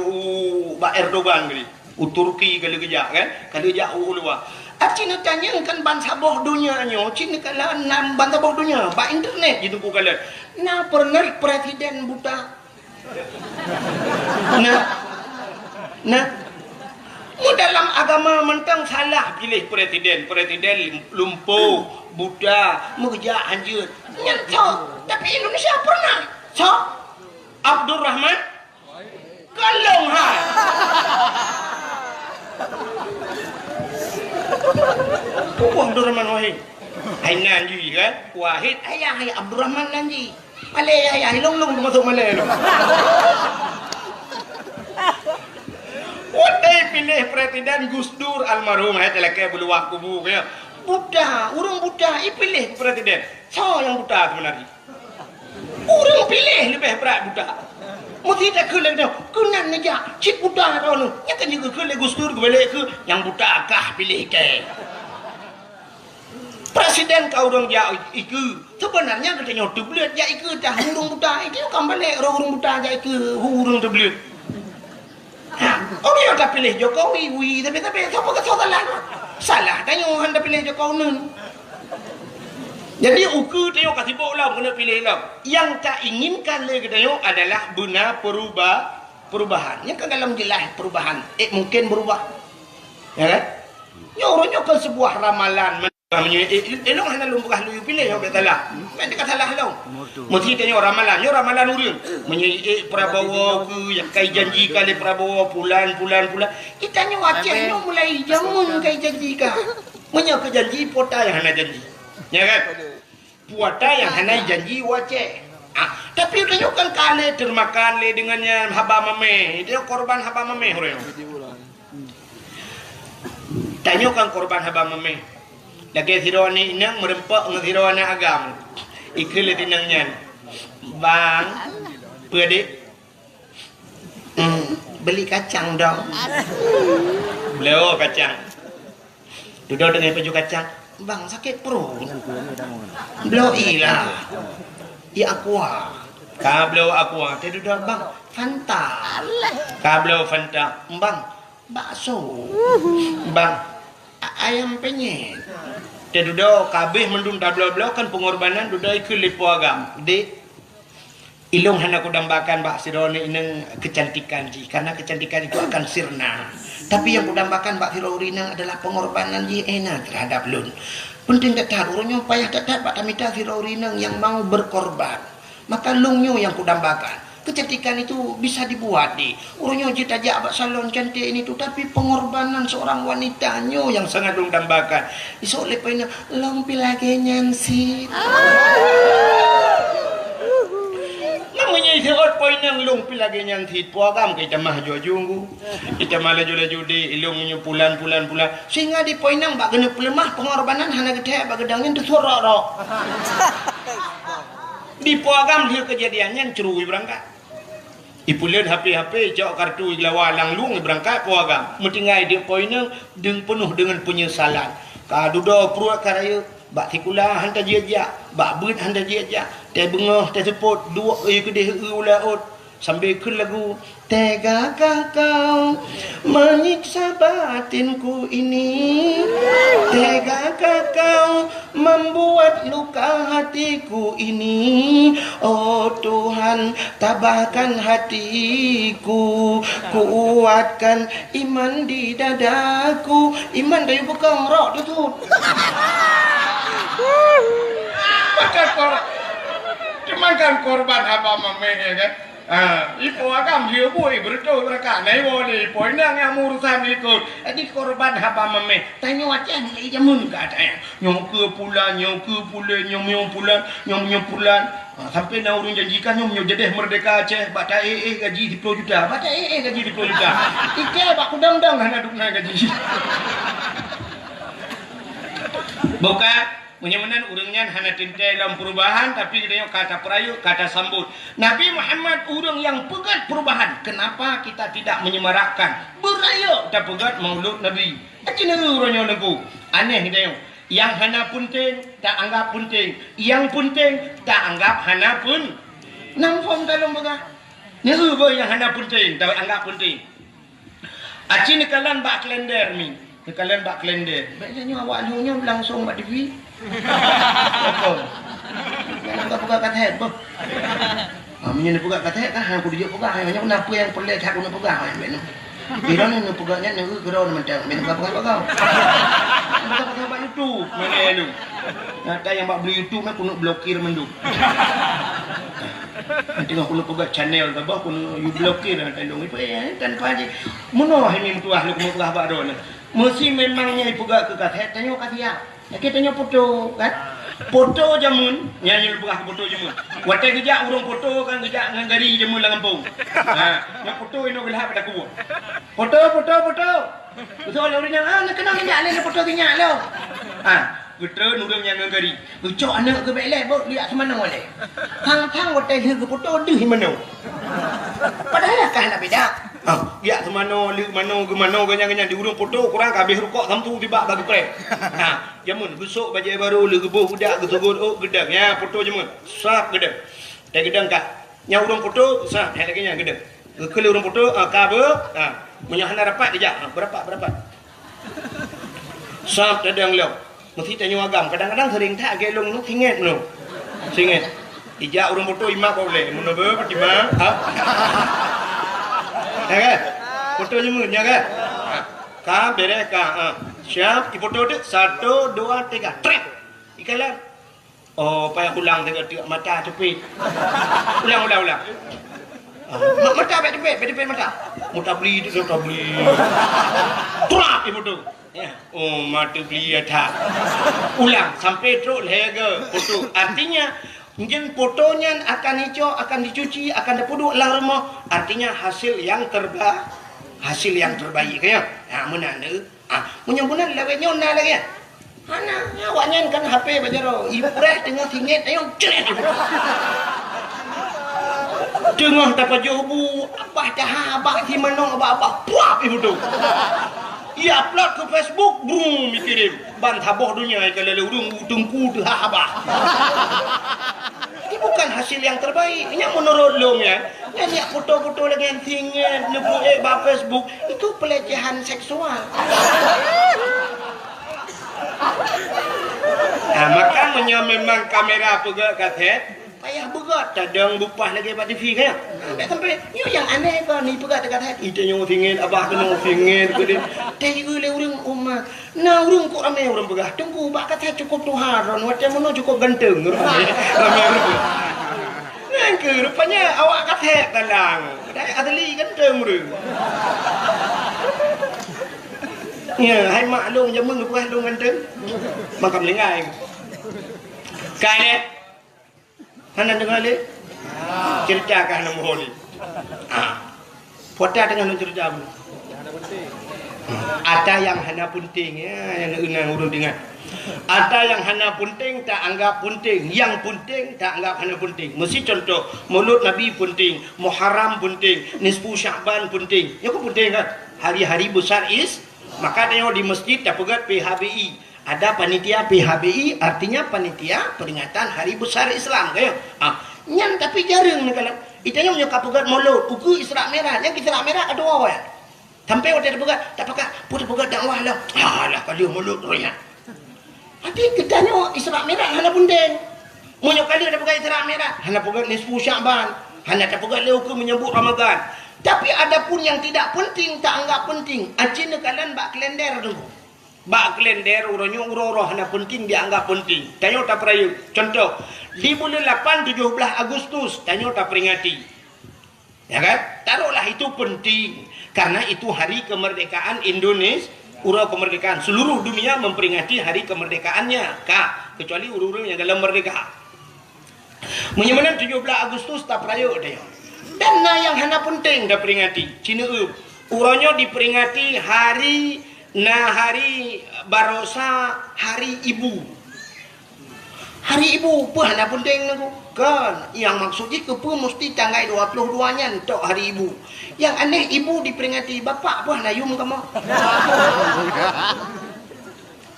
Pak Erdogan gini. Turki kali kejak kan? Kali jauh luar. Acin tanya kan bangsa boh dunia nyo, cin kala enam bangsa boh dunia, ba internet gitu ku kala. Nah pernah presiden buta. Nah mu dalam agama mentang salah pilih presiden lumpuh, buta, muja anjir. Nyanto, tapi Indonesia pernah. So, Abdul Rahman Kalong ha. Abdul Rahman Wahid. Hai nanji kan? Wahid ayah Abdul Rahman nanji. Malay ayah long masuk Malay lu. Watai pilih presiden Gus Dur almarhum hai telaka buluak kubu ya. Buddha, urang Buddha pilih presiden. So yang Buddha sebenarnya. Urang pilih lebih berat Buddha. Mesti tak ke lagi kenan aja cik Buddha kau nu. Ya kan juga ke Gus Dur balik ke yang Buddha kah pilih ke. Presiden kau orang ja iku sebenarnya katanya tu belut ja iku dah hurung buta itu kan balik hurung buta ja iku hurung tu belut. Oh dia dah pilih Jokowi tapi siapa kata salah tanya anda pilih Jokowi nun. Jadi uku tengok kasih bola kena pilih lah. Yang tak inginkan lagi tengok adalah guna perubahan. Yang kan dalam jelas perubahan. Mungkin berubah. Ya kan? Ya orangnya kan sebuah ramalan. Elok hanya lumpukah lu pilih yang salah. Mereka kata salah lah. Mesti tengok ramalan. Ya ramalan urun. Prabowo ke yang kai janji kali Prabowo bulan. Kita ni Aceh ni mulai jamun kai janji ka. Menyak ke janji pota yang hana janji. Ya kan? Puata yang hana janji Aceh. Tapi tengok kan kali termakan le dengannya haba mame. Dia korban haba mame orang. Tengok kan korban haba mame. Lagi sironi inang merempak dengan sirona agam. Ikil tinangnya. Bang, pedik. Beli kacang dong. Beliau kacang. Duduk dengan baju kacang. Bang, sakit perut. Beliau ilah. Ya aqua. Ka beliau aqua. Dia duduk bang, Fanta. Ka beliau Fanta. Bang, bakso. Bang, ayam penyet. Dia duduk kabeh mendung tablo-blo kan pengorbanan duduk ikut lipu agam. Dek ilung hana ku dambakan bak sirone ineng kecantikan ji karena kecantikan itu akan sirna. Tapi yang ku dambakan bak sirorina adalah pengorbanan ji enak terhadap lun. Penting tak urunyo payah tak bak tamita sirorina yang mau berkorban. Maka lungnya yang ku dambakan. Kecantikan itu bisa dibuat di orangnya kita ajak abak salon cantik ini tu tapi pengorbanan seorang wanitanya yang sangat dong dambakan iso lepainya long pilage nyansi namanya isot poin yang long pilage nyansi puagam kita mah jujunggu kita malah laju di ilungnya pulan sehingga di poin yang bak kena pelemah pengorbanan hana gede bak gedangin tu sorok di puagam dia kejadiannya cerui berangkat ipulian HP cok kartu lawalang lung berangkat puagam mentingai dia poinnya deng penuh dengan penyesalan ka dudo pruak karaya bak tikula hantar dia bak beut hantar dia teh bengah teh sepot dua kedeh ulaut sambil ke lagu tegakah kau menyiksa batinku ini tegakah kau membuat luka hatiku ini oh Tuhan tabahkan hatiku kuatkan iman di dadaku iman dari bukan rok tu kan korban apa mamanya kan ipo agam dia boy berdoa mereka naik boleh poin yang urusan ikut di korban haba mame tanya Aceh ni jamun ke ada nyom ke pulan nyom pulan sampai na urun janjikan nyom jedeh merdeka Aceh bata gaji 10 juta bata gaji 10 juta ike bak kudang-dang hana dukna gaji bukan menyamanan urangnya hana tintai dalam perubahan tapi kita kata perayu kata sambut Nabi Muhammad urang yang pegat perubahan kenapa kita tidak menyemarakkan berayu tak pegat maulud Nabi acina urangnya lagu aneh kita yang hana penting tak anggap penting yang penting tak anggap hana pun nampak dalam begah ni yang hana penting tak anggap penting acina kalan bak kalender mi kalian bak kalender biasanya awak lunya langsung bak TV apa nak buka kata head bah minyak nak buka kata head kan aku dia buka hanya kenapa yang pelik aku nak buka minum kira ni nak bukanya ni kira nak mentang minum buka kau buka bak YouTube mana lu ada yang bak beli YouTube nak kena blokir menduk nanti aku nak buka channel ke bah kena you blokir nanti dong itu tanpa aja mana ini mutuah lu kena buka bak dona mesti memangnya ibuga ke kat tanya kasih ya kita tanya foto kan foto jamun nyanyi buka foto jamun watai kerja urang foto kan kerja dengan gari jamun lah kampung yang foto ini gelap pada kubu foto betul orangnya nak kenal minyak lain foto minyak lo betul urang yang dengan gari ucok anak ke belai bo lihat semana boleh hang watai ke foto deh mana padahal kan nak beda ya semana mana ganya di urung foto kurang habis rukuk sampu tiba bagi pre. Ha, jamun besok baju baru le gebuh budak gesugut gedang ya foto jamun. Sap gedang. Dah gedang kak. Nya urung foto sap hak lagi nya gedang. Ke urung foto ka be. Ha, menyahana rapat dia. Ha, berapa. Sap dadang leu. Mesti tanya agam kadang-kadang sering tak gelong nu singet nu. Singet. Ijak urung foto imak boleh. Mun be pertimang. Ha. Ya kan? Foto jamun ya kan? Ka beres ka. Siap di foto tu 1 2 3 trek. Ikalah. Oh, payah ulang tengok mata cepit. Ulang. Mata cepit mata. Mata beli tu mata beli. Trap di foto. Ya. Oh, mata beli ada. Ulang sampai terus lega foto. Artinya mungkin fotonya akan hijau, akan dicuci, akan dipuduk lang rumah. Artinya hasil yang terbaik kaya. Ha menanda. Munyan-munyan lawe nyona lagi ya. Ana awaknya kan HP bajaro. Ibu reh tengah singit ayo cret. Tengah dapat jobu abah dah abah di manong abah puap ibu tu. Ia upload ke Facebook, brum dikirim. Ban taboh dunia kalau urung tungku tu abah. Ini bukan hasil yang terbaik. Ini menurut lo ya. Ini foto-foto lagi yang tinggi, nebuk ba Facebook itu pelecehan seksual. Nah, maka memang kamera pegak katet, payah begat cadang bupah lagi pada TV kan. Tak sampai ni yang aneh kan ni pegak dekat katet. Itu yang tinggi abah kena tinggi ke. Tadi le urang umat. Nah urang kok ramai urang pegah. Tunggu bak katet cukup tuharon, macam mana cukup ganteng ramai urang. Ke rupanya awak katet talang. Dah adli ganteng urang. Ya, hai maklum jamun pegah dong ganteng. Makam lengai. Kaya Hana dengar le? Ceritakan nombor ni. Foto dengan cerita pun. Ada yang hana punting ya, yang unang urun dengar. Ada yang hana punting tak anggap punting, yang punting tak anggap hana punting. Mesti contoh Maulud Nabi punting, Muharram punting, Nisfu Sya'ban punting. Ya kok punting kan? Hari-hari besar maka tengok di masjid dah pegat PHBI. Ada panitia PHBI, artinya panitia peringatan Hari Besar Islam kaya. Nyan tapi jarang ni kalau. Itanya punya kapugat Maulud, uku Isra Merah, yang Isra Merah ada awak. Sampai waktu ada pegat, tak pakat, pun pegat dakwah lah. Alah kalau Maulud royak. Hati ketanya Isra Merah hana punting. Munyo kali ada pegat Isra Merah, hana pegat Nisfu Sya'ban, hana ada pegat leuku menyebut Ramadan. Tapi ada pun yang tidak penting, tak anggap penting. Acina kalian bak kalender tu. Bak kalender urangnya urang-urang hana penting dianggap penting. Tanya tak perayu. Contoh, di bulan 8 17 Agustus tanya tak peringati. Ya kan? Taruhlah itu penting karena itu hari kemerdekaan Indonesia. Urang kemerdekaan seluruh dunia memperingati hari kemerdekaannya. Kak, kecuali urang-urang yang dalam merdeka. Menyamanan 17 Agustus tak perayu dia. Dan yang hana penting dah peringati. Cina urangnya diperingati hari Barosa, hari ibu. Hari ibu apa hana penting aku? Kan yang maksudnya ke apa mesti tanggal 22 nya untuk hari ibu. Yang aneh ibu diperingati bapak apa hana yum kamu.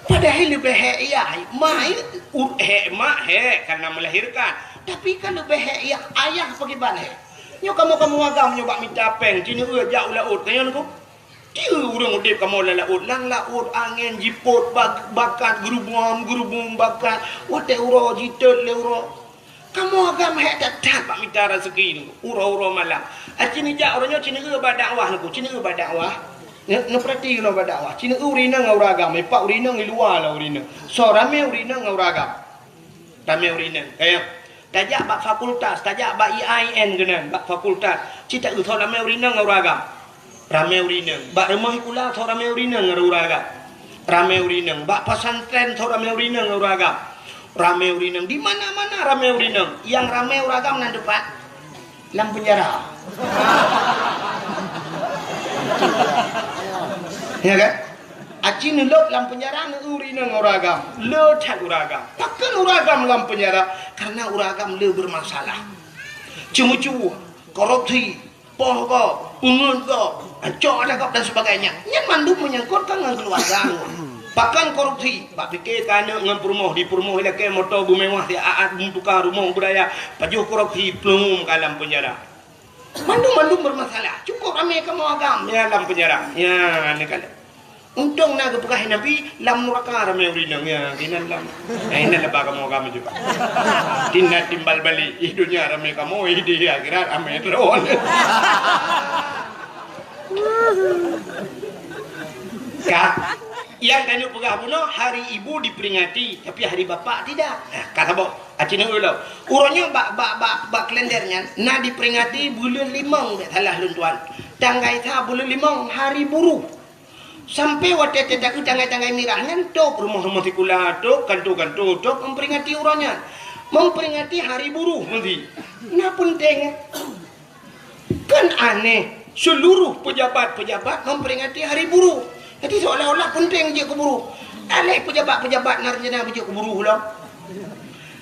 Padahal lebih ya, mak karena melahirkan. Tapi kan lebih ya ayah bagaimana? Nyo kamu agam nyoba minta peng, cina jauh laut kaya aku. Dia urang udip kamu laut, lang laut angin jiput bakat gerubung bakat. Wate uro jitet le uro. Kamu agam hek tak pak minta rezeki ni. Uro malam. Cina jak orangnya cina berdakwah aku, cina berdakwah. Ngeperhati kalau berdakwah. Cina urina ngau ragam, pak urina ngi luar lah urina. So rame urina ngau ragam. Rame urina. Kaya tajak bak fakultas, tajak bak IAIN kena, bak fakultas. Cita tu rame urina ngau ragam. Rame urina. Bak rumah kula so rame urina ngau ragam. Rame urina. Bak pesantren so rame urina ngau ragam. Rame urina. Di mana-mana rame urina. Yang rame uragam nan depan lam penjara. Ya kan? Aci nulok lam penjara nu urina nguragam. Le tak uragam. Takkan uragam lam penjara karena uragam le bermasalah. Cemu-cemu, korupsi, poh ko, ungun ko, acok dah kau dan sebagainya. Yang mandum menyangkutkan dengan keluarga. Bahkan korupsi, pak fikir tanya dengan perumah di perumah lagi motor mewah dia aat tukar rumah budaya, pajuh korupsi pelum dalam penjara. Mandum bermasalah. Cukup ramai kamu agam ya dalam penjara. Ya, ni kan. Untung nak kepegah Nabi lam neraka ramai urinang ya kinan lam. Ini lepas kamu agam juga. Tindak timbal balik hidupnya ramai kamu di akhirat ramai terus. Kak, yang tanya pegah bunuh hari ibu diperingati tapi hari bapa tidak. Kata bok, acina ulo. Urangnya bak kalendernya nak diperingati bulan 5 dak salah luntuan. Tanggai ta bulan 5 hari buruh. Sampai waktu tidak tanggai mirahnya tok rumah-rumah sekolah tok kantor-kantor tok memperingati urangnya. Memperingati hari buruh nanti. Nah penting. Kan aneh seluruh pejabat-pejabat memperingati hari buruh. Jadi seolah-olah penting je ke buruh. Alih pejabat-pejabat narjana je ke buruh lah.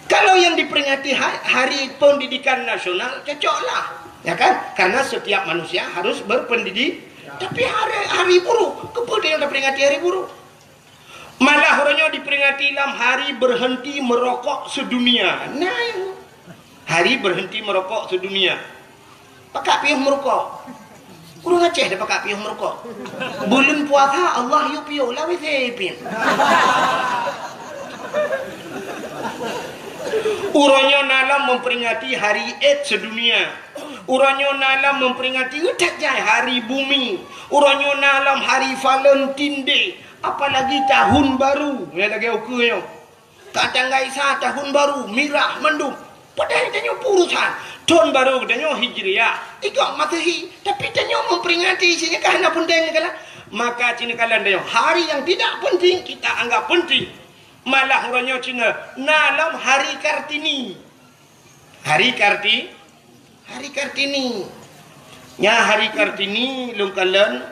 Kalau yang diperingati hari pendidikan nasional, cocoklah. Ya kan? Karena setiap manusia harus berpendidik. Tapi hari buruh, kepada yang diperingati hari buruh. Malah orangnya diperingati dalam hari berhenti merokok sedunia. Nah, hari berhenti merokok sedunia. Pakak piuh merokok. Kurang Aceh dah pakai piuh merokok. Bulan puasa Allah yu piuh lah wesepin. Urangnya nalam memperingati hari AIDS sedunia. Urangnya nalam memperingati utajai hari bumi. Urangnya nalam hari Valentine Day. Apalagi tahun baru. Ya lagi okeynya. Kadang gaisa tahun baru mirah mendung. Padahal tanya urusan tahun baru katanya Hijriah. Ikut Masehi. Tapi tanya memperingati isinya kerana penting kala. Maka Cina kalian tanya hari yang tidak penting kita anggap penting. Malah orangnya Cina nalam hari Kartini. Hari Kartini. Nya hari Kartini lungkalan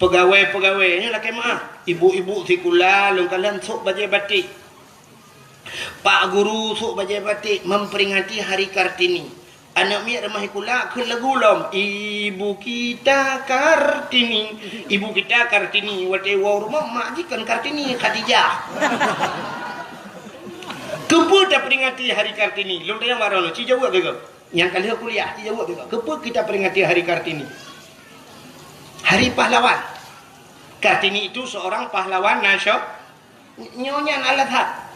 pegawai-pegawainya laki maaf. Ibu-ibu sekolah lungkalan sok baju batik. Pak guru sok baju batik memperingati hari Kartini. Anak miak remah kula ke lagu lom. Ibu kita Kartini. Ibu kita Kartini. Wate wow rumah mak jikan Kartini Khadijah. Kepa dah peringati hari Kartini. Long tayang warna ci jawab ke? Yang kali kuliah ci jawab ke? Kepa kita peringati hari Kartini? Hari pahlawan. Kartini itu seorang pahlawan nasional. Nyonyan Alathan.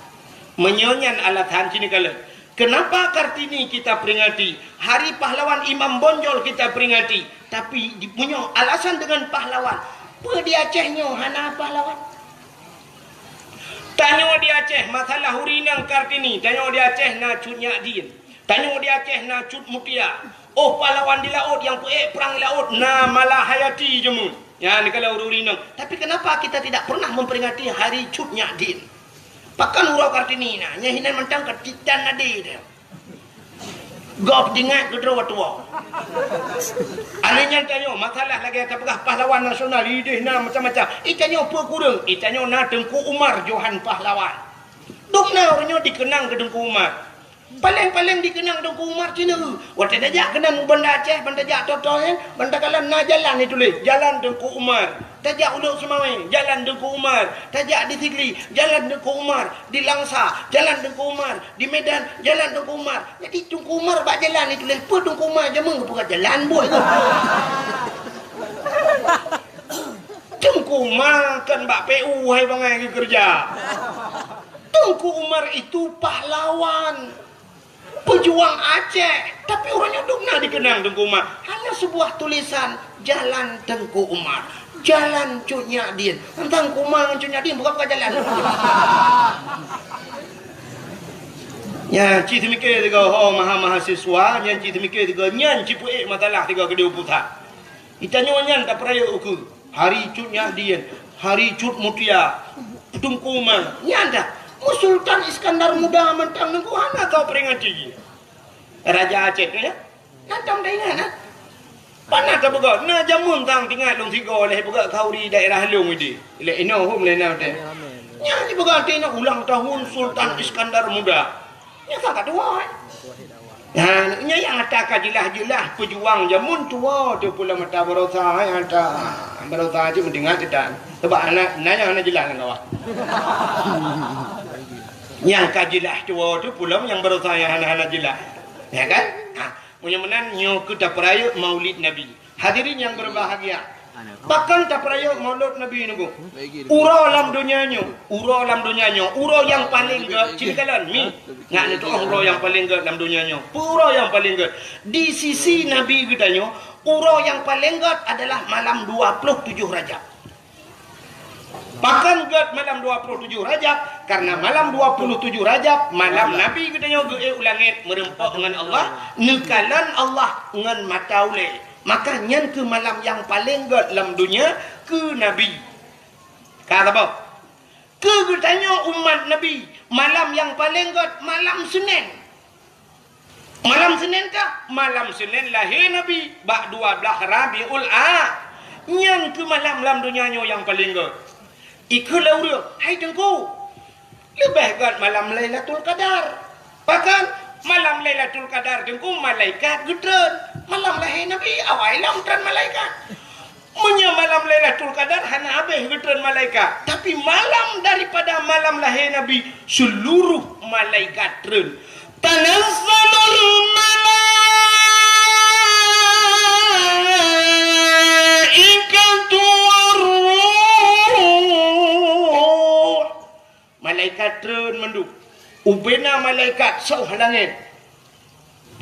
Menyonyan Alathan sini kala. Kenapa Kartini kita peringati? Hari pahlawan Imam Bonjol kita peringati. Tapi punya alasan dengan pahlawan. Apa di Acehnya hana pahlawan? Tanya di Aceh masalah hurinang Kartini. Tanya di Aceh na cut Nyadin. Tanya di Aceh na cut Mutia. Oh pahlawan di laut yang perang laut. Na malah hayati jemun. Ya ni kalau hurinang. Tapi kenapa kita tidak pernah memperingati hari cut Nyadin? Pakan urau Kartini na nyahinan mentang ketitan nadi dia. Gop dingat kedua tua. Alenya tanya masalah lagi kapagah pahlawan nasional ideh na macam-macam. Itanya apa kurang? Itanya na Tengku Umar Johan pahlawan. Dukna orangnya dikenang ke Tengku Umar. Paling-paling dikenang Tengku Umar Cina. Waktu dajak kenang benda Aceh, benda jak totohen, benda kalan na jalan itu tulis. Jalan Tengku Umar. Tajak Uluk Semawai, Jalan Tengku Umar. Tajak di Sigli, Jalan Tengku Umar. Di Langsa, Jalan Tengku Umar. Di Medan, Jalan Tengku Umar. Jadi Tengku Umar bak jalan itu tulis. Apa Tengku Umar je bukan jalan buat itu. Tengku Umar kan bak PU hai bangai kerja. Tengku Umar itu pahlawan. Pejuang Aceh. Tapi orangnya dukna dikenang Tengku Umar. Hanya sebuah tulisan Jalan Tengku Umar. Jalan Cut Nyadin. Tentang Kumang Cut Nyadin bukan jalan. Ya, cik semikir tiga mahasiswa, yang cik semikir tiga nyan cik puik matalah tiga kedua pusat. Itanya nyan tak peraya uku. Hari Cut Nyadin, hari Cut Mutia, Tengku Umar. Nyan dah. Sultan Iskandar Muda mentang nengku hana kau peringati. Raja Aceh tu ya. Nantam dah ingat nah. Panah tak begat. Nah jamun tang tinggal long tiga oleh begat kauri daerah Halong ini. Ile ino hum le nah teh. Nya ni begat nak ulang tahun Sultan Iskandar Muda. Nya tak dua. Nya yang ada kajilah-jilah pejuang jamun tua tu pula mata berosa yang ada berosa je mendengar tidak. Sebab anak nanya anak jelas dengan awak. Yang kajilah tua tu pula yang berosa yang anak-anak jelas. Ya kan? Mudah-mudahan nyo kita peraya Maulid Nabi. Hadirin yang berbahagia. Bahkan tak peraya Maulid Nabi ni. Ura alam dunianya, ura yang paling cinkalan mi. Ngak ni tu ura yang paling dalam dunianya. Ura yang paling di sisi Nabi kitanya, ura yang paling adalah malam 27 Rajab. Bahkan malam 27 Rajab, karena malam 27 Rajab malam Nabi kitanya ge ulangit merempak dengan Allah, nekalan Allah dengan mata ulai. Maka nyan ke malam yang paling dalam dunia ke Nabi. Kata apa? Ke tanya umat Nabi, malam yang paling malam Senin. Malam Senin kah? Malam Senin lahir Nabi. Bak 12 Rabiul Nyan ke malam dalam dunia yang paling ikulah dia. Hai tengku. Lebih malam Lailatul Qadar. Bahkan malam Lailatul Qadar tengku malaikat gedren. Malam lahir Nabi awal lamtran malaikat. Munya malam Lailatul Qadar hana habis gedren malaikat. Tapi malam daripada malam lahir Nabi seluruh malaikat tren. Tanazzalul malaikatu warruh. Malaikat tren menduk. Ubena malaikat sauh langit.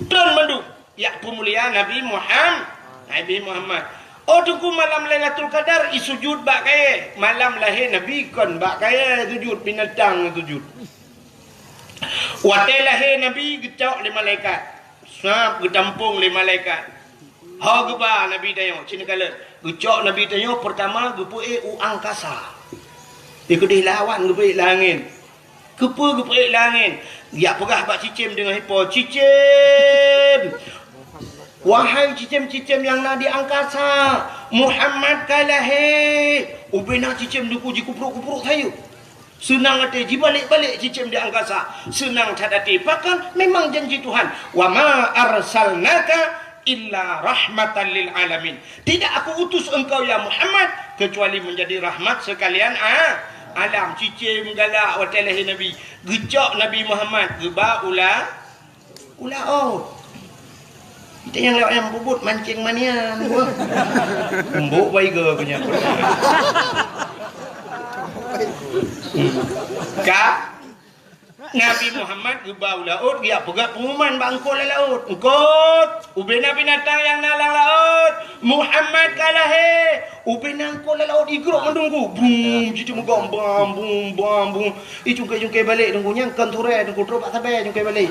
Tren menduk. Ya pemulia Nabi Muhammad. Oh tunggu malam Lailatul Qadar isujud bak kaya. Malam lahir Nabi kon bak kaya sujud binatang sujud. Watai lahir Nabi gecok le malaikat. Sap getampung le malaikat. Ha geba Nabi dayo cina kala. Gecok Nabi dayo pertama gepue u angkasa. Ikudih lawan gepue langit. Gepue langit. Ya pegah bak cicim dengan hipo cicim. Wahai cicim-cicim yang nak di angkasa, Muhammad kalahe. Ubena cicim duku kupruk-kupruk sayu. Senang hati balik-balik cicim di angkasa. Senang hati. Bahkan memang janji Tuhan. Wa ma arsalnaka illa rahmatan lil alamin. Tidak aku utus engkau ya Muhammad kecuali menjadi rahmat sekalian alam. Cicim galak watalah Nabi. Gecok Nabi Muhammad geba ula kita yang lewat yang bubut mancing manian. Umbuk baik ke punya. Kak Nabi Muhammad gebau laut dia pegat pengumuman bangkol laut. Engkot ubena binatang yang nalang laut. Muhammad kalahe. Ubena engkol laut igrok mendunggu. Bum jitu megam bam bum. Jungkai balik dunggunya kan sore dunggu drop sampai jungkai balik.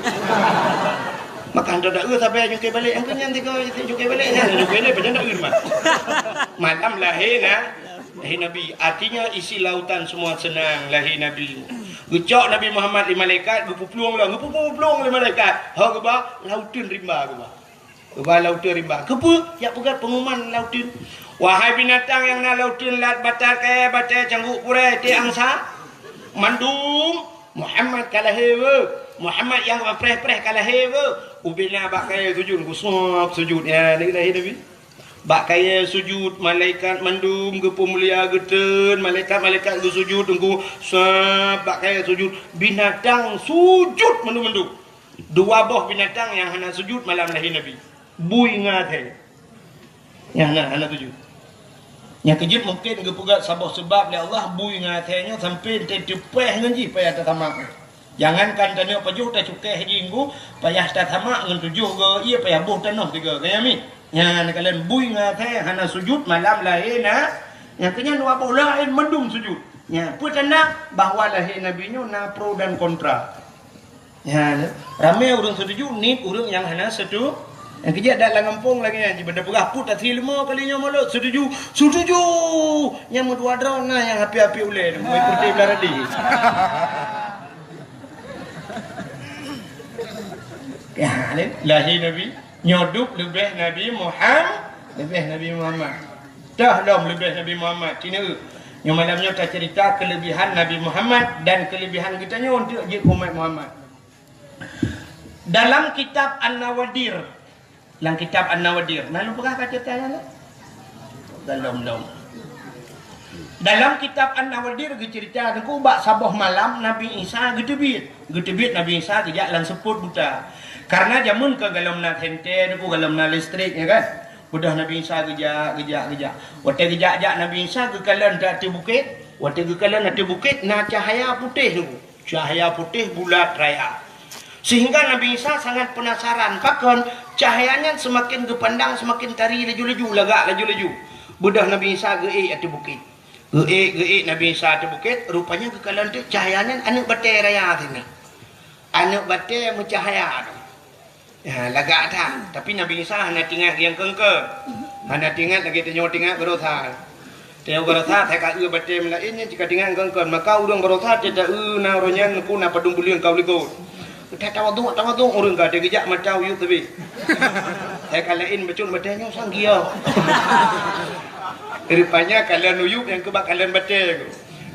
Makan dah sampai jungkai balik. Engkau yang tiga jungkai balik. Jungkai balik macam dah mah. Malam lahir Nabi. Artinya isi lautan semua senang lahir Nabi. Gecok Nabi Muhammad di malaikat, gepupluang lah, gepupluang di malaikat. Ha geba lautan rimba geba. Geba lautan rimba. Kepa ya pegat pengumuman lautan. Wahai binatang yang nak lautan lat batal kaya batal cangguk purai ti angsa. Mandum Muhammad kalahewe. Muhammad yang preh-preh kalahewe. Ubina bak kaya sujud kusop sujud ya Nabi. Bak kaya sujud malaikat mandum ke pemulia geten malaikat ke sujud tunggu bak kaya sujud binatang sujud mandum dua boh binatang yang hana sujud malam lahir Nabi bui ngathe yang hana sujud yang kejut mungkin ke pegat sebab le Allah bui ngathenya sampai tepeh nganji payah tamak. Jangankan tanya pajuh tak cukai jinggu payah tak tamak ngan tujuh ke ia payah buh tanah tiga kaya mi. Yang kalian bui ngathe hana sujud malam lahir yang kenya dua boh lain mendung sujud. Ya, pun tanda bahawa lahir Nabi nya na pro dan kontra. Ya, ramai orang setuju ni orang yang hana setuju. Yang kerja dalam kampung lagi yang benda perah put tak 5 kalinya mulut setuju. Yang dua drone yang api-api ulai mai putih belaradi. Ya, lahir Nabi nyoduk lebih Nabi Muhammad. Dah lebih Nabi Muhammad. Tina yang malamnya kita cerita kelebihan Nabi Muhammad dan kelebihan kita nya untuk umat Muhammad. Dalam kitab An-Nawadir. Dalam kitab An-Nawadir. Nah, lu pernah baca tanya? Dalam. Dalam kitab An-Nawadir cerita aku bak sabah malam Nabi Isa getebit Nabi Isa kejak lang seput buta. Karena jamun ke galam na hente deku galam na listrik ya kan. Budah Nabi Isa gejak. Wate gejak Nabi Isa ke kalan ati bukit. Wate ke kalan ati bukit na cahaya putih tu. Cahaya putih bulat raya. Sehingga Nabi Isa sangat penasaran. Pakon cahayanya semakin kepandang semakin tari laju-laju lagak laju-laju. Budah Nabi Isa geik ati bukit. Geik Nabi Isa ati bukit, rupanya kekalan tu cahayanya anak batai raya tina. Anak batai mencahaya tu. Ya, lagak dah. Tapi Nabi Isa hanya tinggal yang kengke. Hanya tinggal lagi tinggal berotha. Tengok berotha tak kau batai melainnya jika tinggal kengke maka urang berotha tidak na ronya ku na padung bulian kau ligo. Tak tahu orang kau ada gejak macam you tapi. Tak kalain becun batainya sanggia. Rupanya kalian uyup yang kebak kalian batai.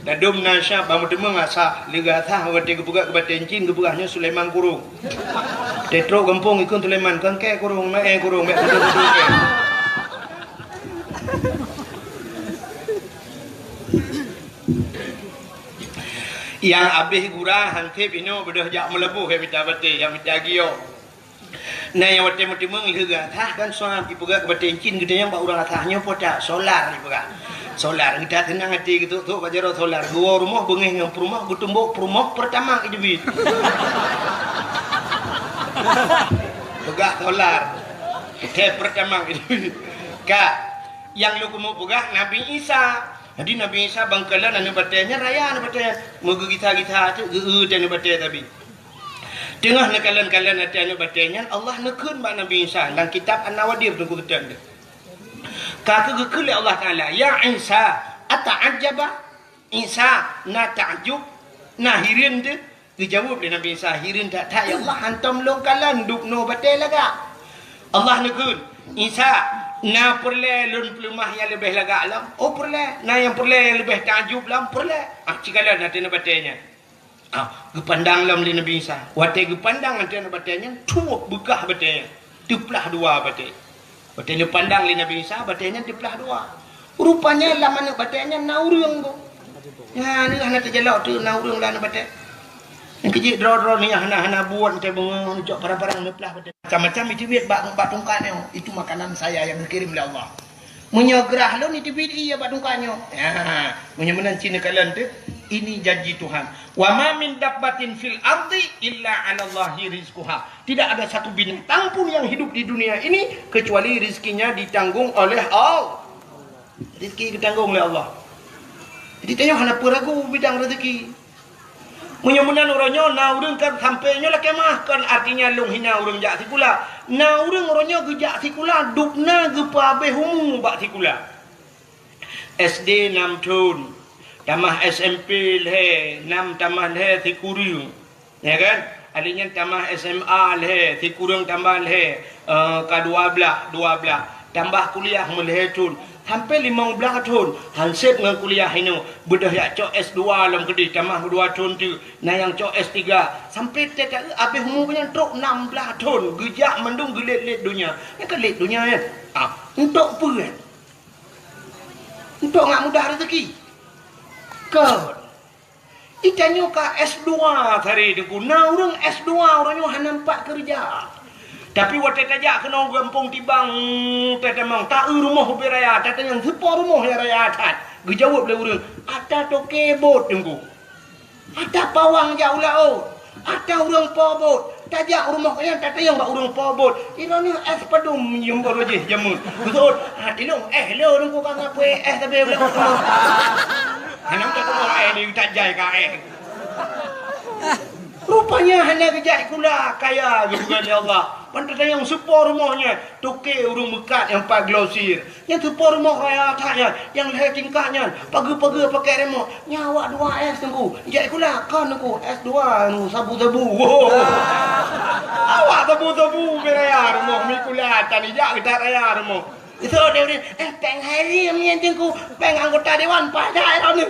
Dadum nasya bamu demeng asa liga tha wate kebuka ke batai cin kebukahnya Sulaiman kurung. Tetro gempung ikun Sulaiman kengke kurung mae kurung mek duduk ke. Yang abih gurah hantip ino bedah jak melebuh ke bita batai yang bita gio. Nah yang wate mutimeng liga tha kan soal dibuka ke batai cin gede yang bak urang athahnya poda solar dibuka. Solar kita tenang hati gitu tu bajaro solar gua rumah bengih dengan rumah gutumbuk rumah pertama idebit. Pegah solar. Kita pertama idebit. Kak yang lu mau pegah Nabi Isa. Jadi Nabi Isa bangkalan anu batainya raya anu batainya. Moga kita tu anu batai tapi. Tengah nakalan-kalan hati anu batainya Allah nekeun ba Nabi Isa dalam kitab An-Nawadir tu ketan dia. Kata gekul Allah Ta'ala, ya Isa, ata'ajaba? Isa, na ta'ajub? Na hirin tu? Dijawab oleh Nabi Isa, hirin tak tak, ya Allah, hantam longkalan, duk no batai laga. Allah nekun, Isa, na perle lun pelumah yang lebih laga alam? Oh perle, na yang perle yang lebih ta'ajub lam? Perle. Cikalah nanti na batainya. Gepandang lam oleh Nabi Isa. Watai gepandang nanti na batainya, tuak bekah batainya. Tuplah dua batai. Batainya pandang li Nabi Isa, batainya dipelah dua. Rupanya lah mana batainya naurung tu. Ya ni hana terjelak tu naurung lah batai. Yang kecil draw ni hana buat nanti bengong jok parang-parang dipelah batai. Macam-macam itu biat bak tungkatnya. Itu makanan saya yang dikirim oleh Allah. Menyegerah lo ni tibit iya bak tungkatnya. Ya, menyemenan Cina kalian tu. Ini janji Tuhan. Wa ma min dabbatin fil ardi illa 'ala Allahi rizquha. Tidak ada satu binatang pun yang hidup di dunia ini kecuali rezekinya ditanggung oleh Allah. Rezeki ditanggung oleh Allah. Jadi tanya hana peragu bidang rezeki. Menyemunan orangnya na urang kan sampainya lah kemah kan artinya long hina urang jak sikula. Na urang orangnya gejak sikula dukna gepa behumu bak sikula. SD 6 tahun. Tamah SMP le 6 tamah le tikuri. Ya kan? Adanya tamah SMA le tikurung tambah le ke-12 tambah kuliah melhetun sampai 15 tahun hansip dengan kuliah ini bedah yak cok S2 dalam kedih tamah 2 tahun tu nah yang cok S3 sampai tak habis umurnya truk 16 tahun gejak mendung gelit-lit dunia ni kan lit dunia kan untuk apa kan untuk ngak mudah rezeki kan itanya ka S2 tadi deku nah orang S2 orangnya han nampak kerja tapi waktu tajak kena gampung tibang tetemang tak rumah beraya tatanya sepo rumah raya tat gejawab le urang ada toke bot deku ada pawang jauh lao ada urang pobot tajak rumah yang tatanya bak urang pobot ini es padum nyum roje jamun betul tilong lo deku kan apa tapi boleh hanam tak tahu ni tak jai ka rupanya hanya kejak kula kaya juga ni Allah pantas yang sepor rumahnya toke urung mekat yang pak glosir yang sepor rumah raya taknya yang leher tingkahnya pagi-pagi pakai remote nyawa 2 S tunggu jai kula kan aku S2 nu sabu-sabu awak sabu-sabu beraya rumah mi kula tani jak kita raya rumah itu dia peng hari yang tengku peng anggota dewan pada ni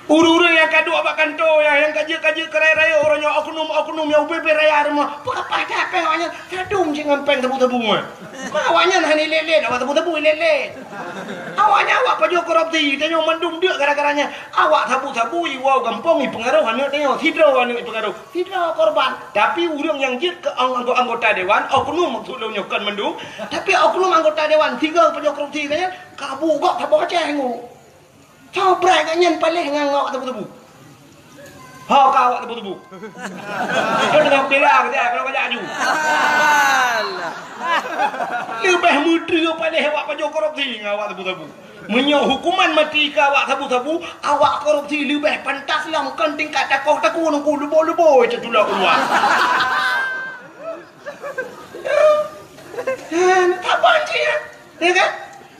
Uru-uru yang kaduk abak kantor yang kaji-kaji kerai raya orangnya oknum yang UBB raya rumah. Apa dah pengawanya sadum jangan peng tebu-tebu mah. Awaknya nah ni lele awak tebu-tebu lele. Awaknya awak paju korupsi tanya mendung dia gara-garanya. Awak tabu-tabu wow gampang i pengaruh anu tanya tidak anu pengaruh. Tidak korban. Tapi urang yang jit ke anggota dewan oknum maksudnya kan mendung. Tapi oknum anggota dewan tiga paju korupsi tanya kabu gok tabu aceh ngo. Coba kanyan paling ngangok tebu-tebu. Ha kau tebu-tebu. Kau dengan bilang dia kalau kau aju. Lebih mudah pada awak pajak korupsi ngawak tebu-tebu. Menyo hukuman mati ke awak tebu-tebu, awak korupsi lebih pantas lah kan tingkat takoh taku nunggu lubo-lubo cetula keluar. Tak banci ya kan?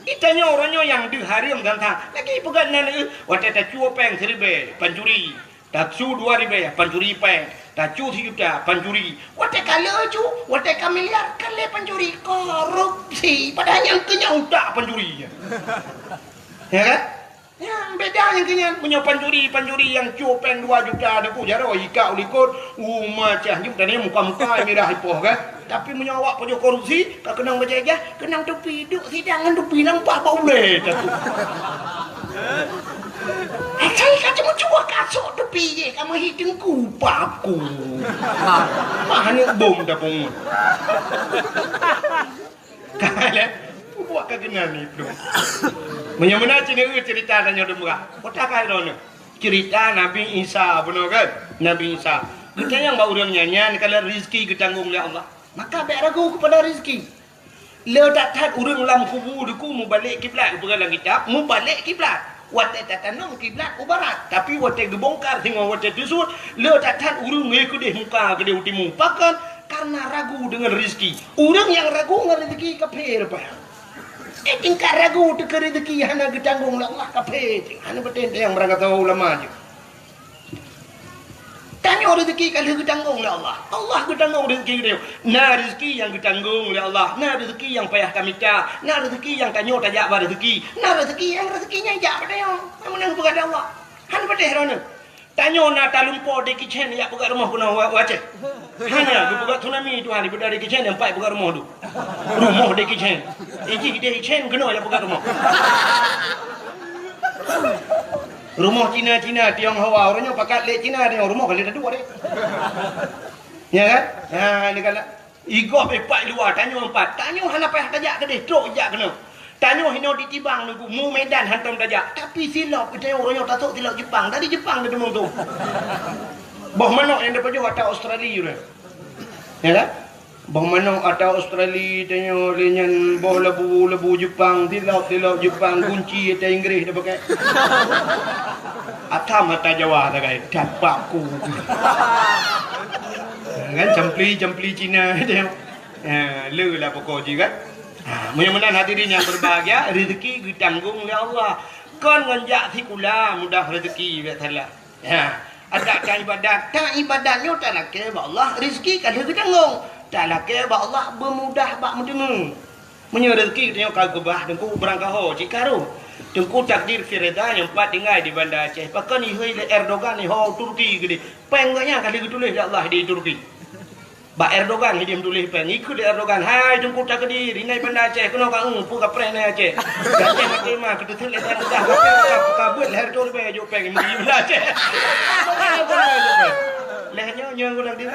Itanya orangnya yang diharim dan tang lagi pegang nana waktu tak cuo peng seribe pancuri tak cu 2 ribu pancuri peng tak cu 3 juta pancuri waktu kalau cu waktu miliar kali pancuri korupsi padahal yang kenyang tak pancuri ya kan yang beda yang kenyang punya pancuri yang cu peng 2 juta ada ku jaro ika ulikot macam jum tadi muka-muka merah ipoh kan tapi menyawak pajak korupsi tak kenang berjaya kenang tepi duk sidangan tepi nampak bau le tu saya kan cuma cuak kasut tepi je kamu hitung kupaku mana bom dah pun kala buat kagenan itu menyamana cerita tanya demura otak kai dono cerita Nabi Isa benar kan Nabi Isa kita yang bawa orang nyanyian kalau rezeki ditanggung oleh Allah maka tak ragu kepada rezeki. Le tak urang lam kubu deku mu balik kiblat kepada kitab, mu balik kiblat. Wate tatanong kiblat ke barat, tapi wate gebongkar tengok wate tusut, le tak urang ngikut muka ke dia utimu. Bahkan karena ragu dengan rezeki. Urang yang ragu dengan rezeki kafir apa? Tingkat ragu dengan rezeki hana ditanggung oleh Allah kafir. Hana betul yang berangkat tahu ulama je. Tanya rezeki kalau ditanggung oleh Allah. Allah ditanggung rezeki dia. Nah rezeki yang ditanggung oleh Allah. Nah rezeki yang payah kami cak. Nah rezeki yang tanya tajak pada rezeki. Nah rezeki yang rezekinya jak pada yang menang kepada Allah. Han pada herana. Tanya nak talumpo de kitchen ya buka rumah kuna wajah. Hanya buka tsunami tu hari pada de kitchen yang pai buka rumah tu. Rumah de kitchen. Iki de kitchen kena ya buka rumah. Rumah Cina Tionghoa orangnya pakai lek Cina dia rumah kali dah dua deh. Ya kan? Ha ni kala igok pepak luar tanya 4. Tanya hana payah tajak ke deh, trok jak kena. Tanya hino ditibang nunggu mu Medan hantam tajak. Tapi silap kita orangnya tasuk silap Jepang. Tadi Jepang dia demung tu. Bah manok yang depan juga atau Australia tu. Ya kan? Bah manok atau Australia tanya lenyan bah lebu Jepang, silap Jepang kunci atau Inggeris dia pakai. Atau mata Jawa tak kaya dapakku kan campli Cina dia lu lah pokok je kan mudah-mudahan hadirin yang berbahagia rezeki ditanggung oleh Allah kan nganjak sikula mudah rezeki biar salah ada tak ibadahnya tak nak kira Allah rezeki kan ditanggung tak nak kira Allah bermudah bak mendengar punya rezeki dia kalau kebah dan ku berangkat ho cikaru tengku takdir Firda yang 4 tinggal di Bandar Aceh. Pakai ni Erdogan ni ho Turki gede. Pengnya kali tulis Allah di Turki. Ba Erdogan dia tulis peng ikut Erdogan. Hai tengku takdir ini Bandar Aceh kena ka pu ka pren Aceh. Aceh mati mah kita tulis dah ka buat leher tu be jo peng di Bandar Aceh. Lehernya nyong ulang dia.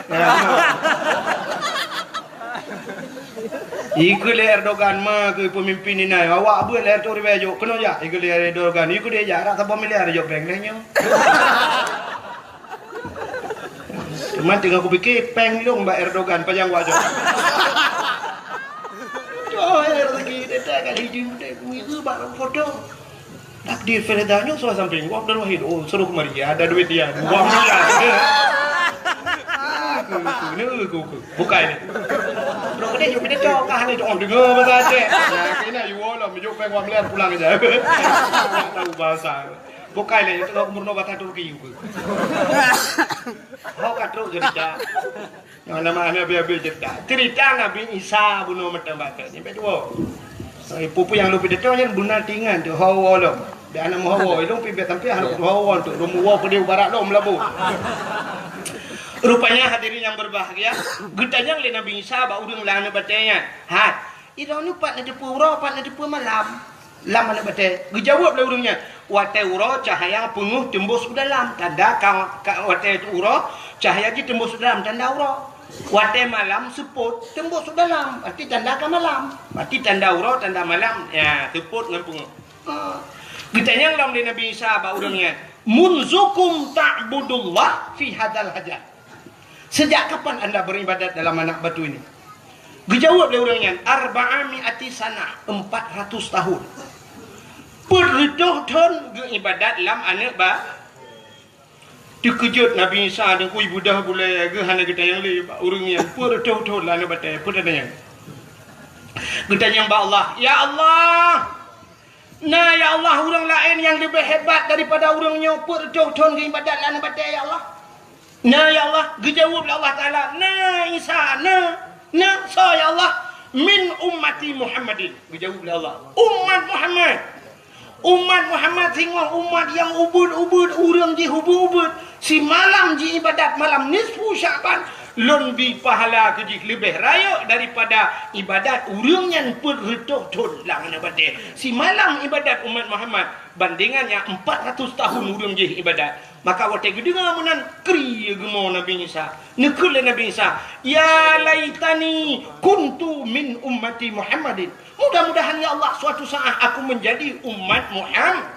Ikut Erdogan mah ke pemimpin ini awak buat leher tu ribejo kena ja ikut Erdogan ikut dia ja rasa pemilihan jo peng lehnya cuman tinggal aku fikir peng long Mbak Erdogan panjang wajah oh rezeki dia kali hidup dia itu barang foto takdir Ferdanya sudah sampai wak dan wahid oh suruh kemari ada duit dia 2 miliar buka ini bro dia juga dia cok kah ni cok dengar bahasa Aceh nah kena you lah menjuk peng 2 miliar pulang aja tahu bahasa buka ini itu umurno bahasa Turki juga kau katruk cerita yang nama biar cerita Nabi Isa bunuh mata baca sampai tu pupu yang lu pidatonya benar tingan tu hau Allah Dia anak muhawa itu pibet tampi anak muhawa untuk rumuwa ke dia barat lo melabu. Rupanya hadirin yang berbahagia, gedanyang le Nabi Isa ba udang lang na batenya. Hat, iraw ni pat na depu ura, pat na depu malam. Lam na bate. Gejawab le udangnya. Wate ura cahaya penguh tembus ke dalam. Tanda wate ura cahaya ji tembus ke dalam tanda ura. Wate malam seput tembus ke dalam. Berarti tanda ke malam. Berarti tanda ura tanda malam. Ya, seput dengan penguh. Gedanyang lam le Nabi Isa ba udangnya. Munzukum ta'budullah fi hadal hajat. Sejak kapan anda beribadat dalam anak batu ini? Dijawab oleh orangnya, arba'ami'ati sana, 400 tahun. Berdoh tahun beribadat dalam anak ba. Dikejut Nabi Isa dan kui budah boleh ke hana kita yang le orangnya berdoh tahun lah anak batai. Perdana yang. Kita yang ba Allah, ya Allah. Nah ya Allah, orang lain yang lebih hebat daripada orangnya berdoh tahun beribadat dalam anak batai ya Allah. Nah ya Allah, dijawab oleh Allah Ta'ala. Nah Isa, nah so ya Allah. Min ummati Muhammadin. Dijawab oleh Allah. Umat Muhammad. Umat Muhammad sehingga umat yang ubud-ubud. Orang ji ubud-ubud. Si malam ji ibadat malam nisfu Syaban. Lebih pahala kejik lebih raya daripada ibadat orang yang berretuh tun lang nabade. Si malam ibadat umat Muhammad bandingannya 400 tahun orang je ibadat. Maka waktu dengar menan kri gemo Nabi Isa. Nekul Nabi Isa, ya laitani kuntu min ummati Muhammadin. Mudah-mudahan ya Allah suatu saat aku menjadi umat Muhammad.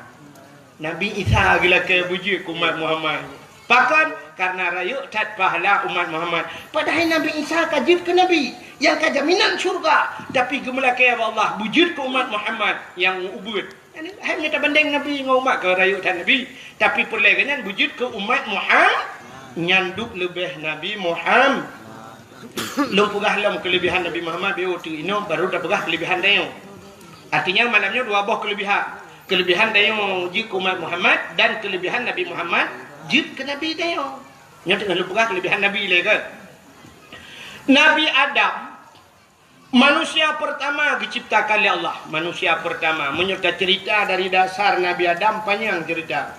Nabi Isa gila ke bujuk umat Muhammad. Bahkan karena rayuk tat pahala umat Muhammad. Padahal Nabi Isa kajib ke Nabi yang kajaminan syurga. Tapi gemelakai Allah wujud ke umat Muhammad yang ubud. Hanya tak banding Nabi dengan umat ke rayuk tat Nabi. Tapi perlagannya wujud ke umat Muhammad. Nyanduk lebih Nabi Muhammad. Belum pegah lam kelebihan Nabi Muhammad. Biar tu ini baru dah pegah kelebihan dia. Artinya malamnya dua buah kelebihan. Kelebihan dia wujud ke umat Muhammad. Dan kelebihan Nabi Muhammad jid ke Nabi dia. Yang tengah lupa kelebihan Nabi le ke. Nabi Adam manusia pertama diciptakan oleh Allah. Manusia pertama menyerta cerita dari dasar Nabi Adam panjang cerita.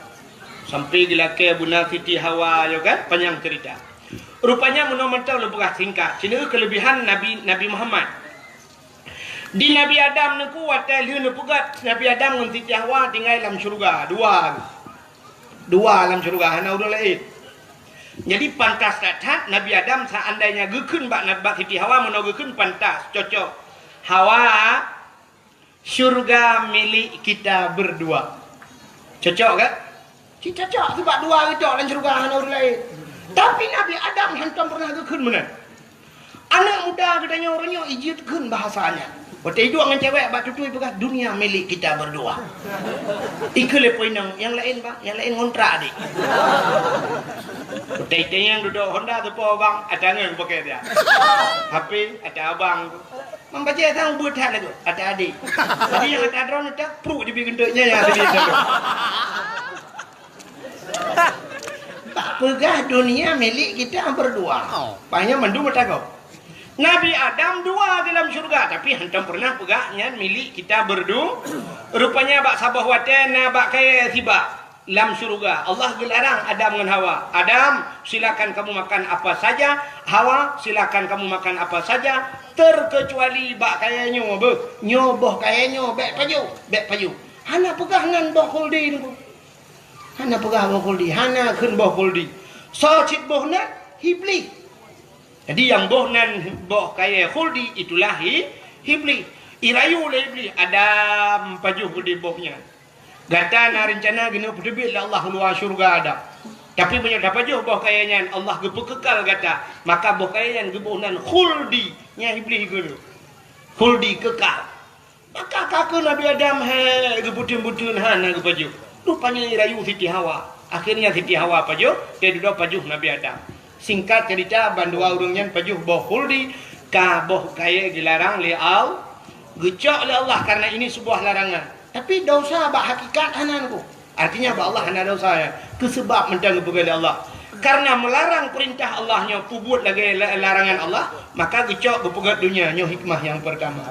Sampai dilake Bunda Siti Hawa yo kan panjang cerita. Rupanya menurut lupa singkat. Sini kelebihan Nabi Muhammad. Di Nabi Adam niku watel lieu pugat Nabi Adam dengan Siti Hawa tinggal dalam syurga dua alam syurga hana urang lain. Jadi pantas tak Nabi Adam seandainya gekeun bak Siti Hawa menogekeun pantas cocok. Hawa syurga milik kita berdua. Cocok kan? Cocok sebab dua itu dalam syurga hana urang lain. Tapi Nabi Adam hantam pernah gekeun mana? Anak muda katanya orangnya ijitkeun bahasanya. Waktu itu dengan cewek bak tutui bekas dunia milik kita berdua. Iku le poinang yang lain bang, yang lain ngontrak adik. Waktu itu yang duduk Honda tu po bang, ada ngan pakai dia. HP ada abang. Membaca tang buat hal itu, ada adik. Jadi yang ada drone itu pro dibikin gendeknya yang ada di sana. Tak pegah dunia milik kita berdua. Banyak mandu mata kau. Nabi Adam dua dalam syurga tapi hantam pernah pegahnya milik kita berdua. Rupanya bak sabah waten bak kaya tiba dalam syurga. Allah gelarang Adam dengan Hawa. Adam silakan kamu makan apa saja. Hawa silakan kamu makan apa saja terkecuali bak kaya nyoboh kaya bek payu. Hana pegah nan boh kuldi niku. Hana pegah boh kuldi, hana keun boh kuldi. So cit boh nan hibli. Jadi yang boh nan boh kaya khuldi itulah hibli. Irayu oleh hibli ada pajuh di bohnya. Gata na rencana gini berdebit lah Allah luar syurga ada. Tapi banyak dapat pajuh boh kayanya Allah kekal gata. Maka boh kayanya boh nan khuldi nya hibli guru. Khuldi kekal. Maka kakak Nabi Adam gebutun-butun hana pajuh. Rupanya irayu Siti Hawa. Akhirnya Siti Hawa pajuh, dia duduk pajuh Nabi Adam. Singkat cerita bandua urungnya pajuh boh khuldi ka boh kaya dilarang li al gecok oleh Allah karena ini sebuah larangan. Tapi dosa bak hakikat hananku. Artinya bak Allah hana dosa ya. Kesebab mentang kepada Allah. Karena melarang perintah Allahnya pubut lagi larangan Allah, maka gecok bepegat dunia nyo hikmah yang pertama.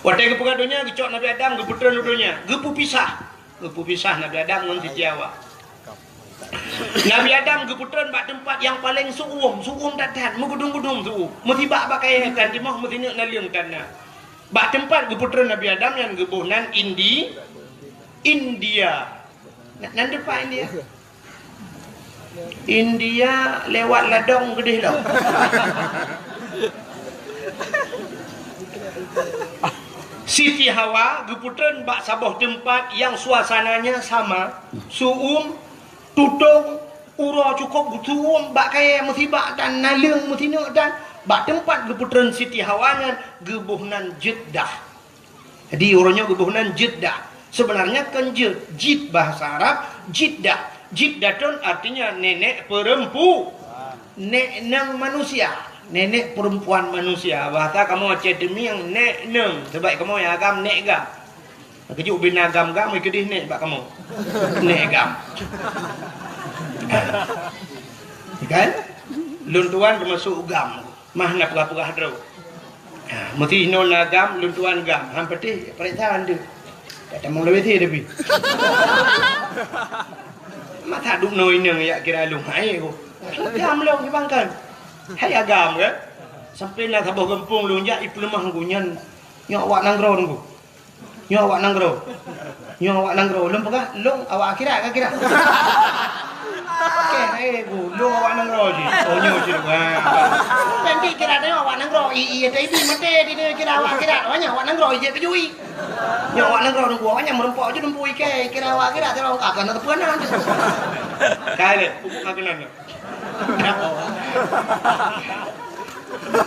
Waktu gepegat dunia gecok Nabi Adam geputan dunia, gepu pisah. Pisah Nabi Adam dengan Siti Hawa. Nabi Adam keputusan bak tempat yang paling suum tak tahan, megudung-gudung suum. Mesti bak pakai kan timah mesti nak naliung tanah. Bak tempat keputusan Nabi Adam yang gebuhnan India. Nan depan India. India lewat ladang gede dah. Siti Hawa keputusan bak sabah tempat yang suasananya sama, suum, tutung, ura cukup suum, bak kaya mesti bak dan naliung mesti nak dan bak tempat keputusan Siti Hawa nya gebuhnan Jeddah. Jadi orangnya gebuhnan Jeddah. Sebenarnya kan Jid bahasa Arab, Jeddah. Jiddatun artinya nenek perempuan, nenek manusia, nenek perempuan manusia. Bahasa kamu Aceh demi yang nek neng, sebab kamu yang agam nek gam. Kejuk bin agam gam, kedih nek bak kamu, nek gam. Kan? Luntuan termasuk gam, mah nak pegah-pegah dro. Mesti non agam, luntuan gam. Hampir perintah anda. Kata mau lebih sih tapi. Mata duk noi neng ya kira lu hai aku. Gam long dibangkan. Hai agam ke? Sampai nak sabah gempung lu ya ipu lemah gunyan. Nyok awak nanggro nunggu. Nyok awak nanggro. Nyok awak nanggro. Lum pegah, long awak akhirat ke kira. Okey, bu, lu awak nanggro je. Oh nyok je. Nanti kira dia awak nanggro. Iya tadi mate dia kira awak akhirat. Banyak awak nanggro je kejui. Nyok awak nanggro nunggu awaknya merempok je nunggu ikai. Kira awak akhirat terus akan ada penan je. Kale, pupuk kagenan.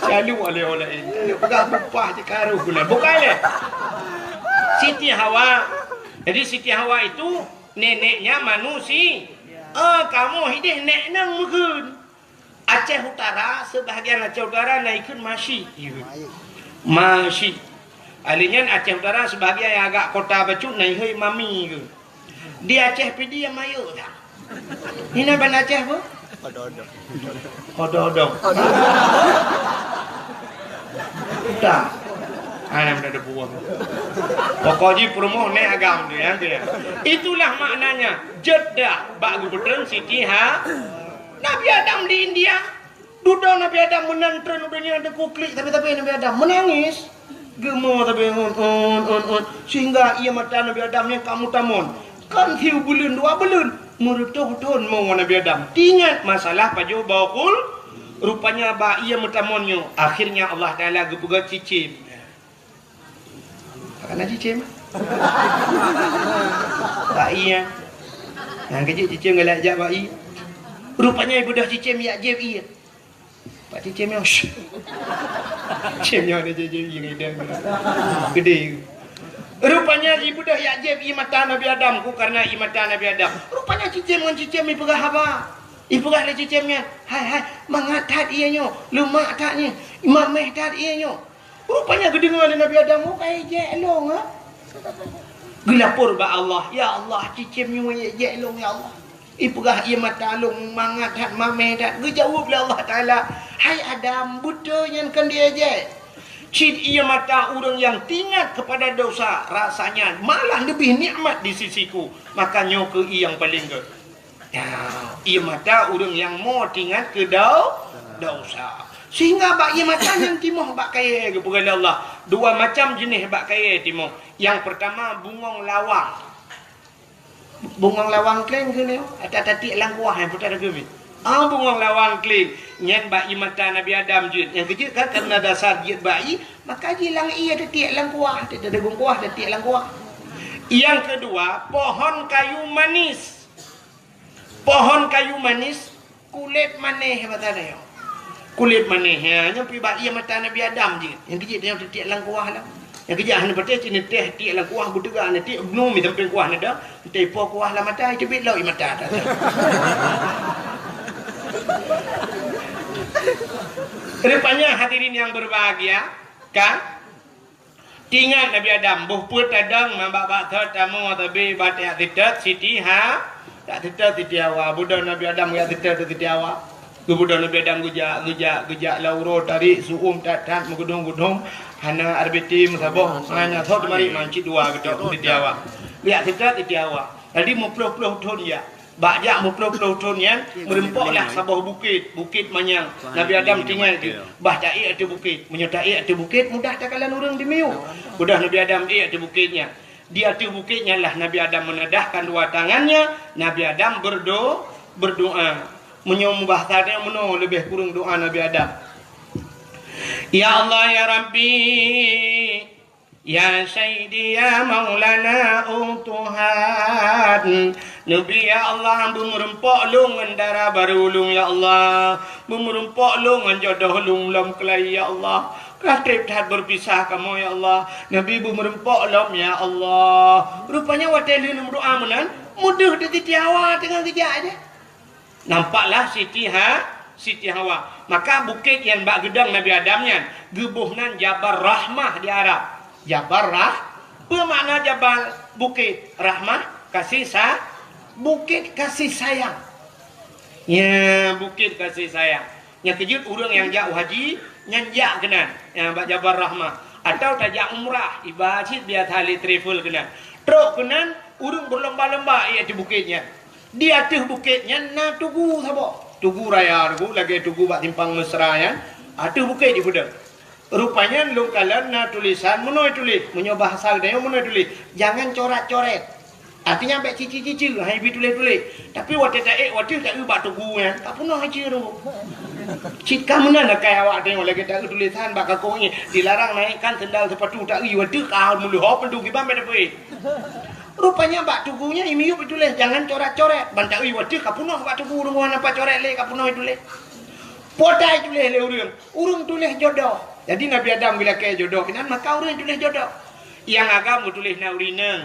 Lalu oleh ini. Pegang bupah je karu gula. Bukan le. Siti Hawa. Jadi Siti Hawa itu neneknya manusia. Kamu hidup nek nang mungkin. Aceh Utara, sebahagian Aceh Utara naikkan masih. Masih. Alinya Aceh Utara sebahagian yang agak kota Bacut naik mami ke. Di Aceh pedi yang mayu tak. Ini ban Aceh apa? Ododong. Dah. Ana ada buang. Pokoknya promo nek agam dia. Itulah maknanya Jeddah bak gubernur Siti Hawa. Nabi Adam di India. Duduk Nabi Adam menantren udahnya ada kuklik tapi Nabi Adam menangis. Gemo tapi sehingga ia mata Nabi Adamnya kamu tamun. Kan hiu bulan 2 bulan. Merutuh-tuh mau Nabi Adam. Ingat masalah paju bakul. Rupanya ba ia matamunnya. Akhirnya Allah Taala gebugat cicim. Karena cicim. Ba iya. Nah kejut cicim galak jak ba iya. Rupanya ibu dah cicim ya jeb iya. Pak cicim yang cicimnya ada jeb iya gede. Rupanya ibu dah ya jeb i mata Nabi Adam ku karena i mata Nabi Adam. Rupanya cicim dengan cicim i pegah apa? I pegah le cicimnya. Hai mangatat ianyo, lumak taknya. Imam meh tat ianyo. Rupanya kedengar Nabi Adam oh kayak jelong ah. Gelapur ba Allah. Ya Allah cicimnya jelong ya Allah. Ipegah ia mata long mangatat mameh tat. Gejawab lah Allah Taala. Hai Adam buta yang kan dia je. Cid ia mata orang yang tingat kepada dosa rasanya malah lebih nikmat di sisiku. Makanya ke yang paling ke. Ya, ia mata orang yang mau tingat ke dosa. Sehingga bak ia mata yang timoh bak kaya kepada Allah. 2 macam jenis bak kaya timoh. Yang pertama bungong lawang. Bungong lawang kleng ke ni? Ada tatik langkuah yang pertama ke ni. Bungong lawang kleng. Yang bak ia mata Nabi Adam je. Yang kecil kan karena dasar jid bayi. Maka jilang ia tatik langkuah. Ada gungkuah tatik langkuah. Yang kedua pohon kayu manis. Pohon kayu manis. Kulit manis batanya. Kulit manis ya. Yang pergi ia mata Nabi Adam je. Yang kecil yang tatik langkuah lah. Yang kerja hanya betul sini teh tiak lah kuah butuga nanti belum mi tempat kuah nada teh po kuah lah mata itu bit lau i mata dah. Rupanya hadirin yang berbahagia kan tingat Nabi Adam buh put tadang mambak thot tamu tabi batik titat Siti Hawa tak titat Siti Hawa budak Nabi Adam ya titat Siti Hawa budak Nabi Adam gujak lauro tarik suum tat mengudung hana arbiti musabah hanya thot mari manci 2 betul Siti Hawa Biar kita awak. Jadi muploh-ploh ton ya. Bajak muploh-ploh ton ya. Merempoklah sabah bukit. Bukit manyang. Nabi Adam tinggal tu. Bah cai atu bukit. Menyertai atu bukit. Mudah tak kalian orang di miu. Mudah Nabi Adam atu bukitnya. Di atu bukitnya lah Nabi Adam menadahkan dua tangannya. Nabi Adam berdoa. Menyembah tadi meno lebih kurang doa Nabi Adam. Ya Allah ya Rabbi. Ya Sayyidi ya Maulana Tuhan Nabi ya Allah Merempok lung Andara baru lung ya Allah Merempok lung Anjodoh lung lam kelai ya Allah Katib tak berpisah kamu ya Allah Nabi merempok lum ya Allah Rupanya wadah lung doa menan Mudah di Hawa tengah kejap aja Nampaklah Siti Hawa Maka bukit yang bak gedang Nabi Adamnya Gebuhnan Jabal Rahmah di Arab Jabal apa makna Jabal bukit rahmah kasih bukit kasih sayang ya bukit kasih sayang yang kejut orang yang jauh haji nyanjak kenan yang Jabal rahmah atau tajak umrah ibadat biar tali travel kenan truk kenan orang berlomba-lomba ia di bukitnya di atas bukitnya na tugu sabo tugu raya tugu lagi tugu bak timpang mesra ya atas bukit di budang rupanya lu kalian na tulisan menoi tulis menyo bahasa dia menoi tulis jangan coret-coret artinya sampai cici-cici hai bi tulis tapi waktu tak ubah tugu ya tak pernah haji tu cika mana nak kaya awak tengok lagi tak tulisan bakal kau ni dilarang naikkan sendal sepatu tak waktu kau mulu hop pendu gimana depe rupanya bak tugunya imiu tulis jangan coret-coret bantak waktu kau pernah bak tugu dengan apa coret le kau pernah tulis podai tulis le urung tulis jodoh. Jadi Nabi Adam bila kaya jodoh kan maka orang tulis jodoh. Yang agam tulis na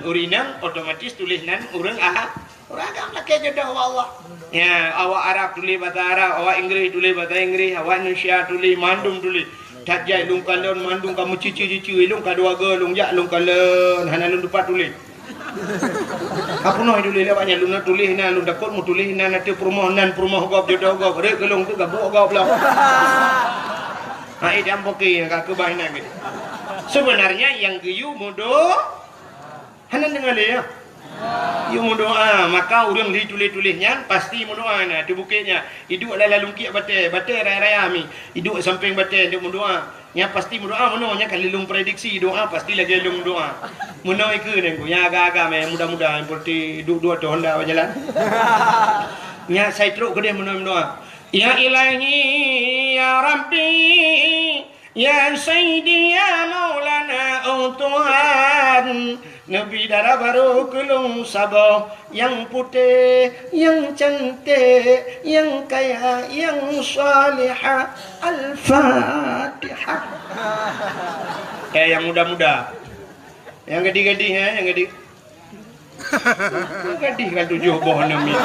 urinang otomatis tulis nan orang agam lah kaya jodoh Allah. Ya, awak Arab tulis bahasa Arab, awak Inggeris tulis bahasa Inggeris, awak Indonesia tulis mandum tulis. Tak jai lung kalon mandum kamu cici lung kaduaga lung jak lung kalon hana lung dupat tulis. Apa noh tulis lewatnya lung tulis na lung dakot mu tulis na nanti permohonan gop jodoh gop rek kelung tu gabuk gop lah. Hai jam poki kak kebahinan gitu. Sebenarnya yang geyu mudo hana dengar dia. You doa maka orang tulis-tulisnya pasti doa nah di bukitnya. Hidup dalam lungkit batai raya-raya mi. Hidup samping batai dia doa. Nya pasti doa nya kali lung prediksi doa pasti lagi lung doa. Mono iku nengku nya agak-agak me mudah-mudahan seperti dua tahun dah berjalan. Nya saya teruk ke dia mono doa. Ya Ilahi ya Rabbi ya Sayyidi ya Maulana Tuhan Nabi darah baru kelung sabah yang putih yang cantik yang kaya yang salihah Al-Fatihah yang muda-muda yang gadis-gadis yang gadis gadis kan 7 boh nami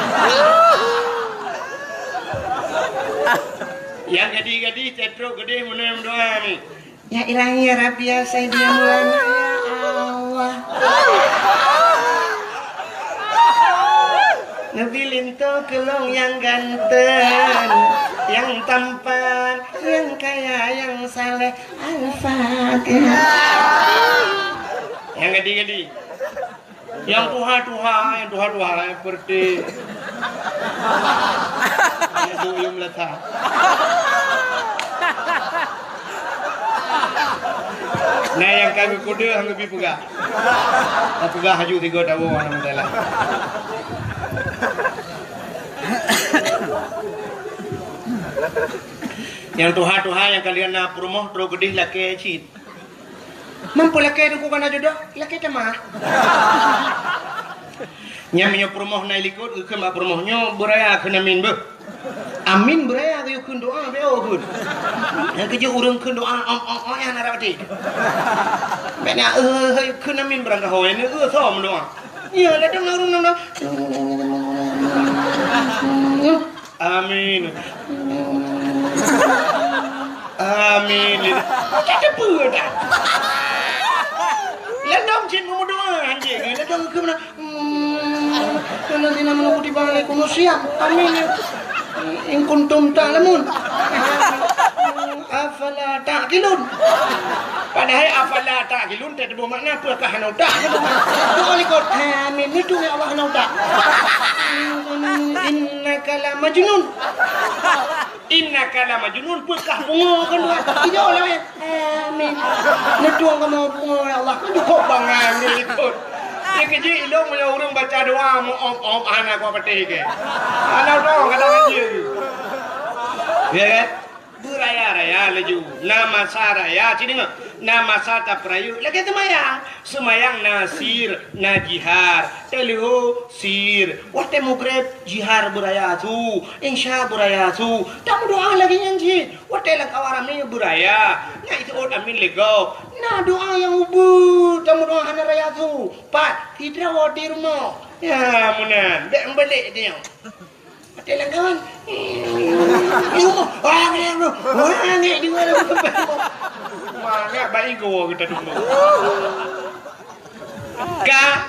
yang gadis-gadis cetruk gede mana doa ni ya Ilahi ya Rabbi ya Sayyidi ya Maulana ya Allah Nabi linto kelong yang ganteng yang tampan yang kaya yang saleh Al-Fatihah yang gadis-gadis yang tuha-tuha seperti yang duyung letak nah yang kami kuda hangga pi pegah pegah haju 3 tahun alhamdulillah yang tuha-tuha yang kalian nak promoh terus gedih laki cit mampu laki tu bukan jodoh laki cemah nyamnya promoh na likut ke mak promohnya beraya kena min be amin beraya ke yukun doa be okun yang kerja urang keun doa yang narati bena yukun amin berangka hoy ni som doa ya ladang urang amin amin kita puda ladang cin mu doa anjing ladang ke mana nanti nama aku dibalik kuno siap amin in kuntum ta'lamun afala ta'qilun Padahal apalah tak gilun tak ada makna apa kah hanau tak. Doa likut amin itu ya Allah hanau tak. Innaka la majnun. Innaka la majnun pekah bunga kan doa. Tidak lah ya. Amin. Netuang kamu bunga ya Allah. Cukup bang amin ikut. Dia kerja ilmu punya orang baca doa mu om anak kau petik ke. Hanau dong kata kerja. Ya kan? Beraya-raya laju. Nama saraya cini ngah. Nama sata perayu lagi semayang nasir najihar teliho sir wate mugreb jihar buraya tu insya buraya tu tamu doa lagi nyanyi wate lang kawaram ni buraya nya itu od amin lego na doa yang ubu tamu doa hana raya tu pat hidra wadir mo ya munan dek balik dia wate lang kawan orang ni di mana mana baik gua kita dulu. Ka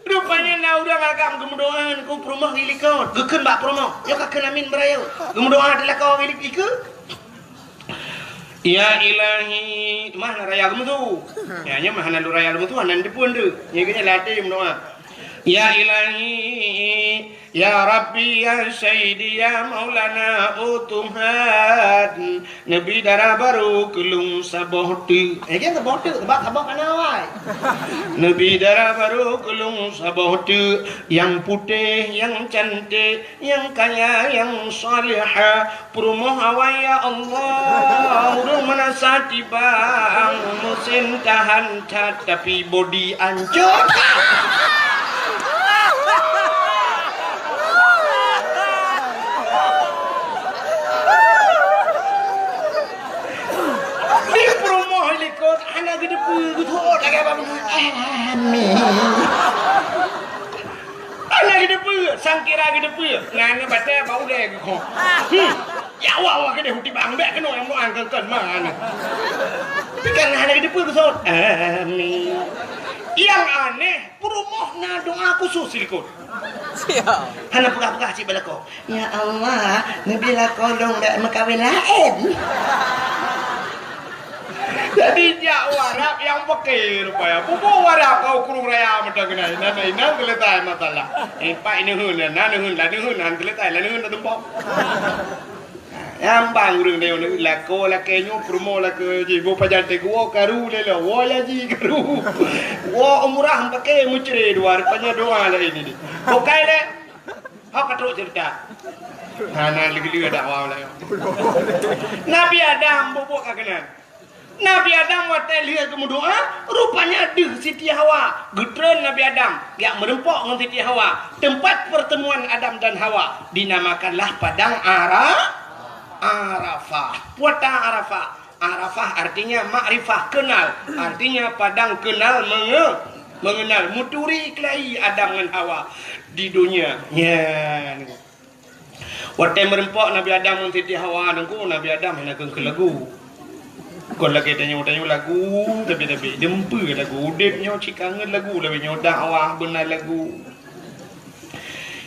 rupanya na udah ngagam gemudoan ku promah gilikon. Gekeun bak promah. Yo kakeun amin berayo. Gemudoan adalah kau gilik iku. Ya ilahi, mana raya gemu tu? Ya nya mah hanan raya gemu tu hanan dipun tu. Nya geunya latih mendoa. Ya ilahi, ya Rabbi, ya Sayyidi, ya Maulana, o Tuhan, Nabi darah baru kelung sabohtu. Kan sabohtu, sabah kanawai. Nabi darah baru kelung sabohtu, yang putih, yang cantik, yang kaya, yang salihah, perumoh awai ya Allah, urung menasati bang, musim tahan tapi body ancur. Anak gede pugu lagi apa amin. Anak gede pugu, sangkira gede pugu. Ngana baca bau deh kok. Ya wah gede huti bang bek keno yang mau angkat mana. Ikan anak gede pugu sot. Amin. Yang aneh, perumohna doa khusus ikut. Siap. Hana buka-buka cik balako. Ya Allah, nabila kolong dak makawin lain. Jadi dia warap yang pakai rupanya. Buku warap kau kurung raya macam ni. Nana keletai masalah. Pak ini hun, nana hun, lani hun, nana keletai, lani hun tumpah. Yang bang urang dia ni lako lakenyo promo lako jibo pajan teguo karu lelo. Wala ji karu. Wo umrah pakai mucre dua rupanya doa lah ini. Bukai le. Hak katruk cerita. Nana lagi ada awal lah. Nabi Adam bubuk kakenan. Nabi Adam watai lihat kemudoa, rupanya di Siti Hawa. Getron Nabi Adam yang merempok dengan Siti Hawa. Tempat pertemuan Adam dan Hawa dinamakanlah Padang Arafah. Padang Arafah. Arafah artinya makrifah, kenal. Artinya padang kenal mengenal. Muturi kelahi Adam dan Hawa di dunia. Ya. Watai merempok Nabi Adam dengan Siti Hawa, Nabi Adam hendak ke lagu. Kau lagi tanya lagu tapi dempu lagu udipnya cikangan lagu lebih nyodak awak benar lagu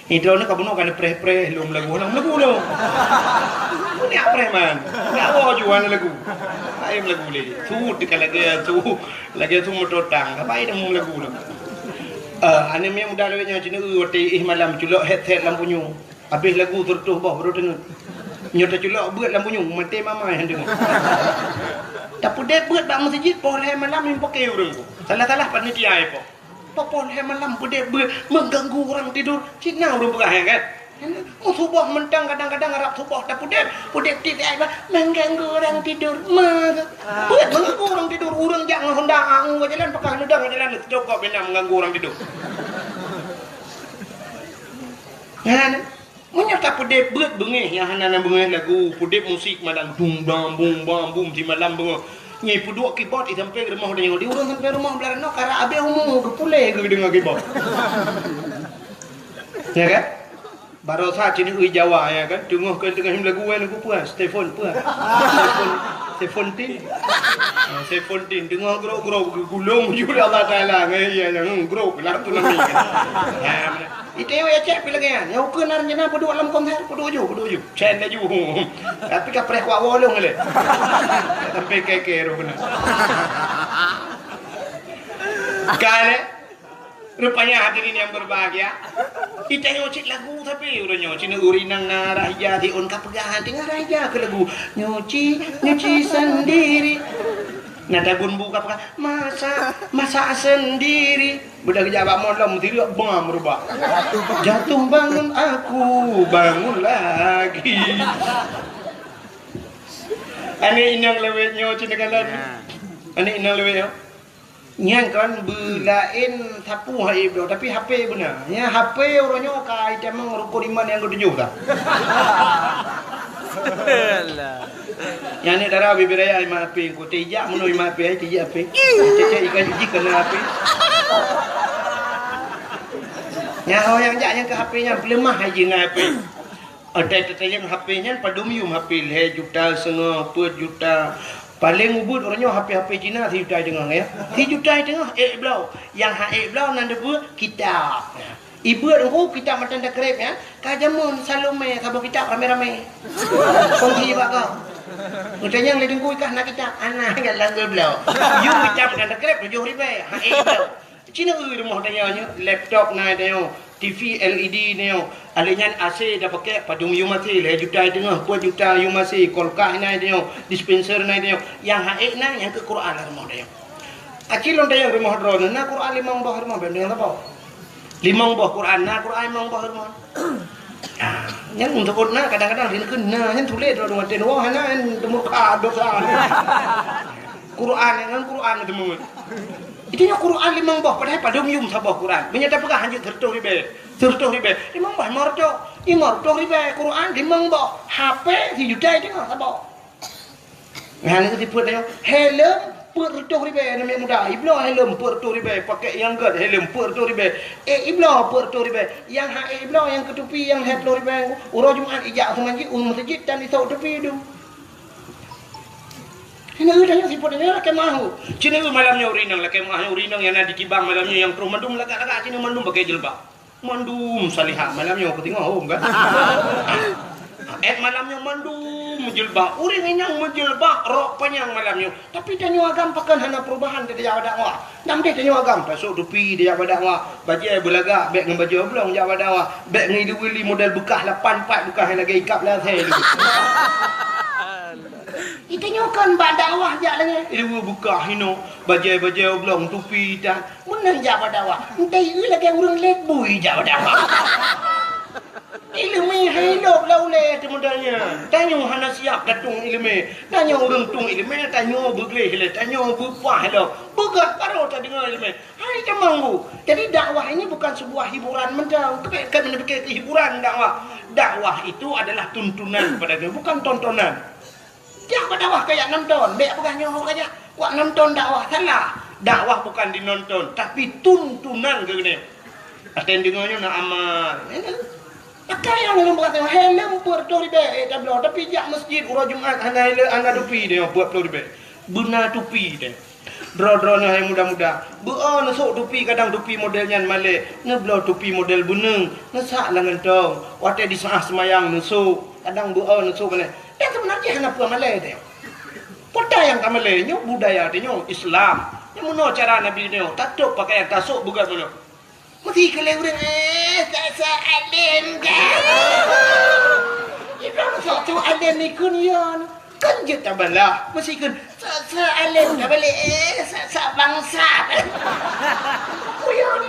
itu nak kamu nak preh lom lagu lo ni apa man nak awak jual lagu ayam lagu le tu dekat lagi tu motor tang apa itu lagu lo ane memang muda lewatnya cina wati malam culok head lampunya habis lagu tertuh bawah baru dengar nyota culok buat lampunya mati mama yang dengar. Tapi dia buat bang masjid boleh malam yang pakai orang tu. Salah panitia apa? Boleh malam dia buat mengganggu orang tidur. Cina orang bukan kan? Subuh mentang kadang-kadang Arab subuh tapi dia tidak mengganggu orang tidur. Buat mengganggu orang tidur. Orang jangan hendak jalan pakai hendak jalan cukup benar mengganggu orang tidur. Kan? Menyata pedep buat bengeh yang hana bengeh lagu pedep musik malam bum bum di malam bengeh nyai peduk keyboard sampai ke rumah dia di urang sampai rumah belar no kara abe umum ke pule ke dengar keyboard ya kan baru saat ini Jawa ya kan tengah lagu lagu puas telefon Sefontin. Sefontin dengar grok-grok gulung juga Allah Taala ngaya yang grok lah tu nami. Itu ya cek bila kan. Yang ke narjana peduk dalam konser peduk ju. Chen dah ju. Tapi kapreh kuat wolong le. Sampai keke ro benar. Kale rupanya hadirin yang berbahagia. Kita nyocik lagu tapi udah nyocik urinang naraja di on kapegahan dengar aja ke lagu nyuci sendiri. Nada gun buka pakai masak sendiri. Budak jawab malam tidak bang berubah. Jatuh bangun aku bangun lagi. Ane inang lewet nyocik dengan lagu. Ane inang lewet. Yang kan belain sapu hai bro tapi HP benar. Ya HP orangnya kai temang rukun iman yang ketujuh dah. Yang ni darah bibiraya imam HP ko tijak meno imam HP tijak HP. Cecek ikan jiji kena HP. Yang orang yang ke HP-nya lemah aja dengan HP. Ada yang HP-nya padumium HP le juta setengah per juta. Paling ubud orangnya HP Cina 3 juta dengar ya. 3 juta dengar belau. Yang belau nanda bu kitab. Ibu aku kitab macam dah kerep ya. Kajamun Salome sabuk kitab rame-rame. Kongsi bak kau. Utanya yang ledengku ikah nak kitab. Anak enggak langgar belau. You kitab macam dah kerep 7 ribu. Belau. Cina rumah tanya laptop naik tanya. TV LED ni alihnya AC dah pakai padung you masih le juta tengah 4 juta you masih kolkah ni dia dispenser ni dia yang haik na yang ke Quran rumah dia acil on dia rumah drone na Quran 5 buah rumah benda apa 5 buah Quran na Quran 5 buah rumah yang untuk na kadang-kadang dia kena yang tulis dalam rumah tenwah na temu ka dosa Quran dengan Quran temu itunya Quran 5 buah padahal pada umum sabah Quran. Menyata pegah hanya 30 ribu. 30 ribu. 5 buah marjo. 50 ribu Quran 5 buah. HP 1 juta tengok sabah. Nah ni tipu dia. Helm 40 ribu nama muda. Ibnu helm 40 ribu pakai yang gad helm 40 ribu. Ibnu 40 ribu. Yang ibnu yang ketupi yang 10 ribu. Urang Jumaat ijak masjid masjid dan di tepi tu. Ini udah yang siput ini lah kemahu. Cina tu malamnya urinang lah kemahu urinang yang ada di kibang malamnya yang terus mandum lagak-lagak cina mandum pakai jilbab. Mandum salihah malamnya aku tengok home kan. Malamnya mandum jilbab. Uring yang menjilbab rok panjang malamnya. Tapi tanya agam pakan hana perubahan dia dakwah. Nam dia tanya agam pasuk tupi dia dakwah. Baju belagak beg dengan baju oblong dia dakwah. Beg dengan wili model bekah 84 bekah yang lagi ikap lah saya. Kita nyokan bak dakwah je lagi. Ibu buka hino baju oblong tupi dah. Menang je bak dakwah. Entai lagi orang lekbui je bak dakwah. Ilmu hidup lah oleh temudannya. Tanya hana siap datung ilmu. Tanya orang tung ilmu. Tanya bergelih lah. Tanya berpuah lah. Begat baru tak dengar ilmu. Hai temanggu. Jadi dakwah ini bukan sebuah hiburan mentang. Kan menepikir hiburan dakwah. Dakwah itu adalah tuntunan kepada dia. Bukan tontonan. Jangan dakwah kayak nonton. Biar bukan nyawa kayak. Wak nonton dakwah. Salah. Dakwah bukan dinonton. Tapi tuntunan ke ni. Aten dengarnya nak amal. Pakai yang dalam berkata. Helm 40 ribu. Tablo. Tapi jak masjid. Urang Jumaat. Anak tupi dia. 40 ribu. Benar tupi dia. Dro-dro ni yang muda-muda. Beah nasuk tupi. Kadang tupi modelnya malik. Ngeblo tupi model buneng. Nasak lah ngentong. Waktu di saat semayang nasuk. Kadang beah nasuk mana. Dan sebenarnya kenapa Malay dia? Poda yang tak Malay ni budaya dia Islam. Yang mana cara Nabi dia? Tatuk pakaian tasuk bukan mana? Mesti kalau orang tak alim kan. Ibrahim sok alim ni kunyan. Kan je tak balah. Mesti kan alim tak balik sak bangsa. Kuyan.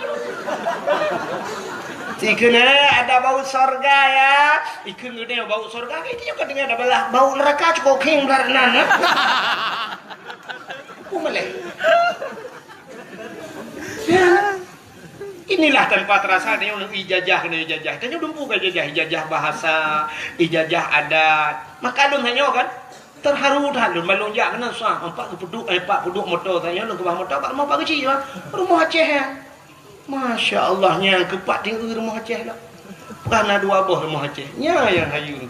Ikan ada bau sorga ya. Ikan ada bau sorga. Itu juga dengan ada belah bau neraka cukup king beranan. Pumalai. Inilah tempat terasa dia untuk ijazah kena ijazah. Tanya dumpu ke ijazah bahasa, ijazah adat. Maka dong hanya kan terharu dah malung jak kena sah 40 motor tanya lu ke bawah motor 4 kecil lah. Rumah Aceh ya. Masya Allah yang kepat tinggal rumah Aceh lah. Bukan ada 2 buah rumah Aceh. Nya yang hayu.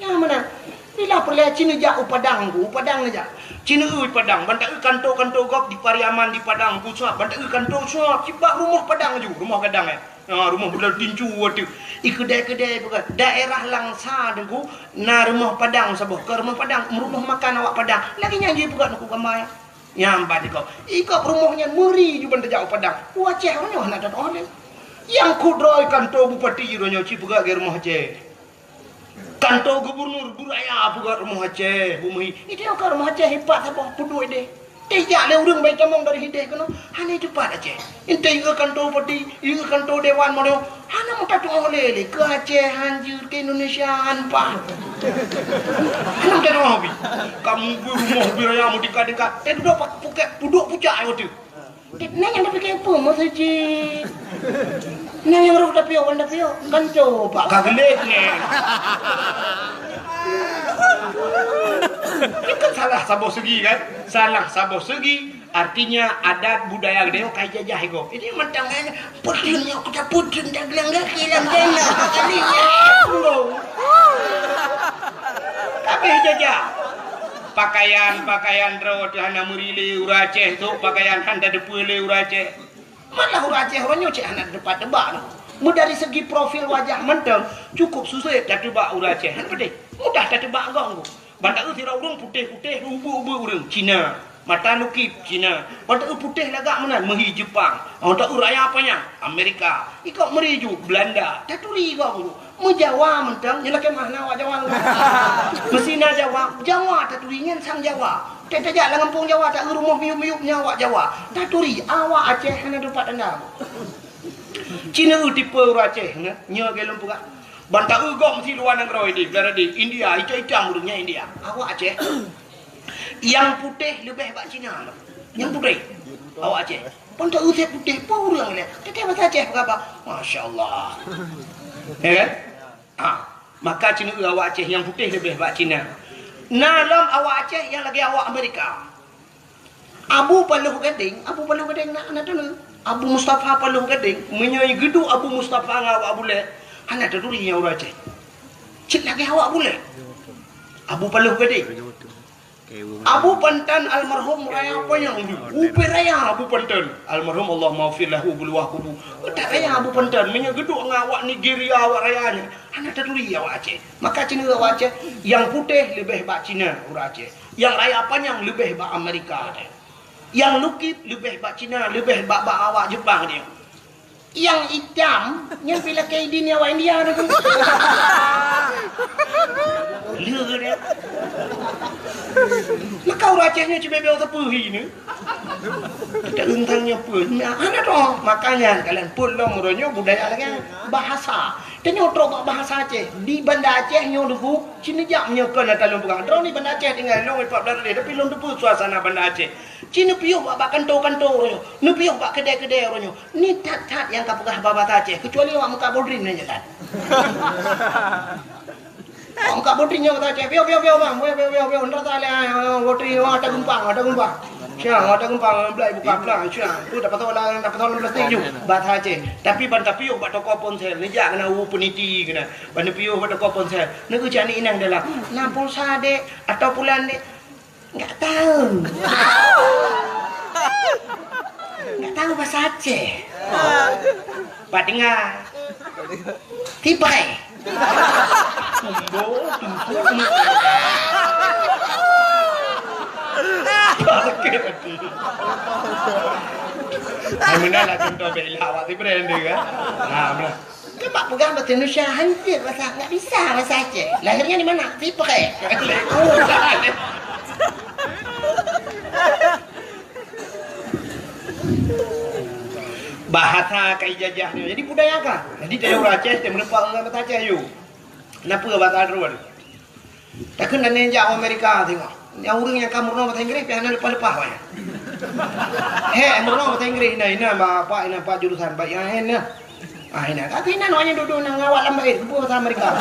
Yang mana? Ila perle Cina jak Padang ku, Padang aja. Cina Padang, bantak kantor-kantor gop di Pariaman di Padang ku suap, bantak kantor suap, cibak rumah Padang aju, rumah kadang rumah bedal tinju tu. Kedai-kedai bukan daerah Langsa deku, na rumah Padang saboh, ke rumah Padang, rumah makan awak Padang. Lagi nyanyi bukan aku gambar. Nyambat kau. Ikut rumahnya meri ju bantak jak Padang. Waceh ronyo nak dat oleh. Yang kudroi kantor bupati ronyo cibuga ke rumah Aceh. Kantor gubernur buraya buka rumah Aceh bumi itu yang ke rumah Aceh hebat apa puduk ide tidak le urang baik camong dari hideh kono hanya cepat Aceh ente ke kantor pati ke kantor dewan mono hanya muta tu oleh ke Aceh hanjur ke Indonesia hanpa hanya muta tu hobi kamu rumah buraya mu dekat-dekat duduk puduk pucak ayo tu nang yang tapi kepo masjid nang yang ruk tapi awan tapi kan coba kagelet ni itu kan salah saboh segi kan salah saboh segi artinya adat budaya gede kayak jajah ego ini mentangnya putihnya kita putih dah gelang hilang jana kalinya tapi jajah pakaian ro hana murile Aceh tu pakaian handa depule Aceh malah Aceh ronyo cek anak depan tebak mu dari segi profil wajah menteng cukup susah dak tebak Aceh han pedih mudah dak tebak gong bantak tira urang putih-putih ubu-ubu urang Cina mata nukip Cina bantak putih lagak menan mehi Jepang bantak raya apanya Amerika ikut meriju Belanda taturi gong mu Jawa mentang nyela ke mahna wa Jawa mesina Jawa taturingan sang Jawa tete jak lang kampung Jawa tak rumah miup-miup nyawa Jawa taturi awak Aceh hana dapat anda Cina tipe Aceh nya ke lumpuh bantak gom si luar negara ini berada di India hitam urangnya India awak Aceh yang putih lebih bak Cina yang putih awak Aceh bantak usep putih pun urang ni tete bahasa Aceh apa masya-Allah ya kan? Maka Cina awak Aceh yang putih lebih bak Cina. Nalam awak Aceh yang lagi awak Amerika. Abu Paluh Gading nak dulu. Abu Mustafa Paluh Gading menyai gedung Abu Mustafa ngawak bule. Hana taduri yang orang Aceh. Cik lagi awak bule. Abu Paluh Gading. Abu Pantan almarhum raya apa yang upi raya Abu Pantan almarhum Allah maafir lahu buluah kubu tak raya Abu Pantan menyai gedung ngawak Nigeria awak rayanya. Hana taduri awak Aceh. Maka Cina awak Aceh yang putih lebih bak Cina orang Aceh. Yang raya panjang lebih bak Amerika. Yang lukip lebih bak Cina, lebih bak awak Jepang dia. Yang hitam yang bila ke ini awak India tu. Lur dia. Maka orang Acehnya cuma bel tepuhi ni. Tak untangnya pun. Ana tu makanya kalian pulau muronyo budaya lagi bahasa. Tanya trok bahasa Aceh di Banda Aceh nyo duku Cina jak menyekan atalung bukan. Drone di Banda Aceh tinggal long 14 dia tapi long depu suasana Banda Aceh. Cina piuh bak kantor-kantor ronyo. Nu piuh bak kedai-kedai ronyo. Ni tat-tat yang kapugah bahasa Aceh kecuali awak muka bodrin aja kan. Muka bodrinnya kata Aceh. Piuh bang. Piuh ndra tale bodrin ada gumpang. Siang ada gumpang belai buka pelang. Siang tu dapat tahu plastik ju bahasa Aceh. Tapi banta piuh bak toko ponsel ni jak kena peniti kena. Banta piuh bak toko ponsel. Ni ku cani inang dalam. Na pulsa dek atau bulan dek. Enggak tahu. Enggak tahu bahasa Aceh. Pak dengar. Tibai. Mana lah contoh bela awak tu brand dia kan. Nah, Kebak pegang bahasa Indonesia hancur enggak bisa bahasa Aceh. Lahirnya di mana? Tibai. Bahasa kai jajahnya jadi budaya kah jadi dia orang Aceh dia menempat orang bahasa Aceh you kenapa bahasa Arab takkan dan nenjak Amerika tengok yang orang yang kamu bahasa Inggeris piana lepas-lepas banyak murno bahasa Inggeris ini apa jurusan baik yang ini tapi ini hanya duduk nang awak lambat bahasa Amerika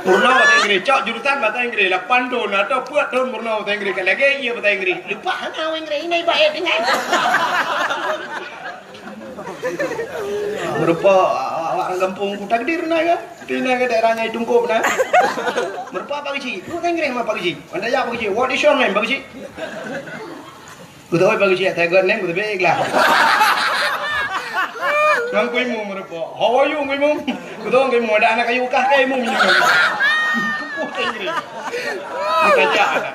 Murna bahasa Inggeris, cak jurusan bahasa Inggeris, 8 tahun atau 4 tahun murna bahasa Inggeris, kalau lagi ia bahasa Inggeris, lupa hana Inggeris ini baik dengan. Berupa awak orang kampung ku takdir na kan. Tina ke daerahnya Tungkup na. Merpa Pak Gici. Ku ngeng ma Pak Gici. Anda ya Pak Gici. What is your name Pak Gici? Ku tahu Pak Gici tak god name ku tapi ikhlas. Nang ku mu merpa. How are you mu? Ku tahu ku mu ada anak kayu kah kai mu. Ku ngeng. Kita jaga.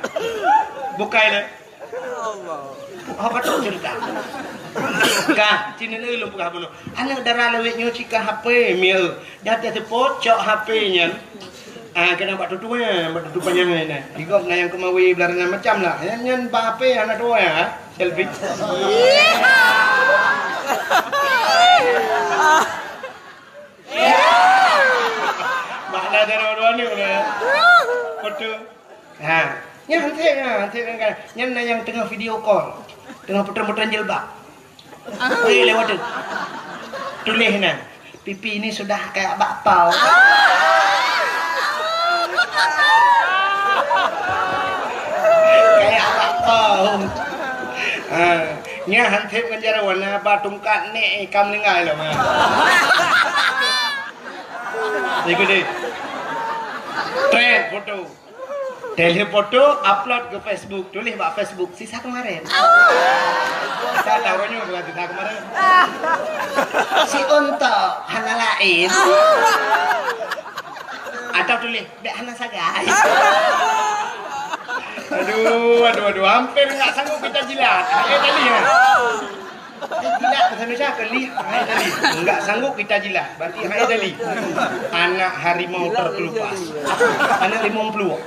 Bukai na. Apa tu cerita? Kah, cina ni lu buka bunuh. Anak darah lewat nyucikan HP mil. Jatuh tepot cok HP-nya. Kena buat tutunya, buat tutupannya ni. Digop na yang kemawi belarang macam lah. Yang HP anak tua ya, selfie. Mana darah dua ni orang. Foto. Yang yang tengah video call, tengah putar-putar jilbab. Boleh lewat tu. Tulis na. Pipi ini sudah kayak bakpao. Kayak bakpao. Nya hantip kan jara warna batungkat ni kam lengai lah mah. Ikut deh. Trend foto. Tele foto upload ke Facebook. Tulis buat Facebook sisa kemarin. Saya taruhnya bukan sisa kemarin. Si untuk hana lain. Atau tulis dek hana sagai. Aduh, hampir nggak sanggup kita jilat. Tadi ya. Jilat bahasa Indonesia kelih tadi. Enggak sanggup kita jilat. Berarti tadi. Anak harimau terkelupas. Anak limau peluk.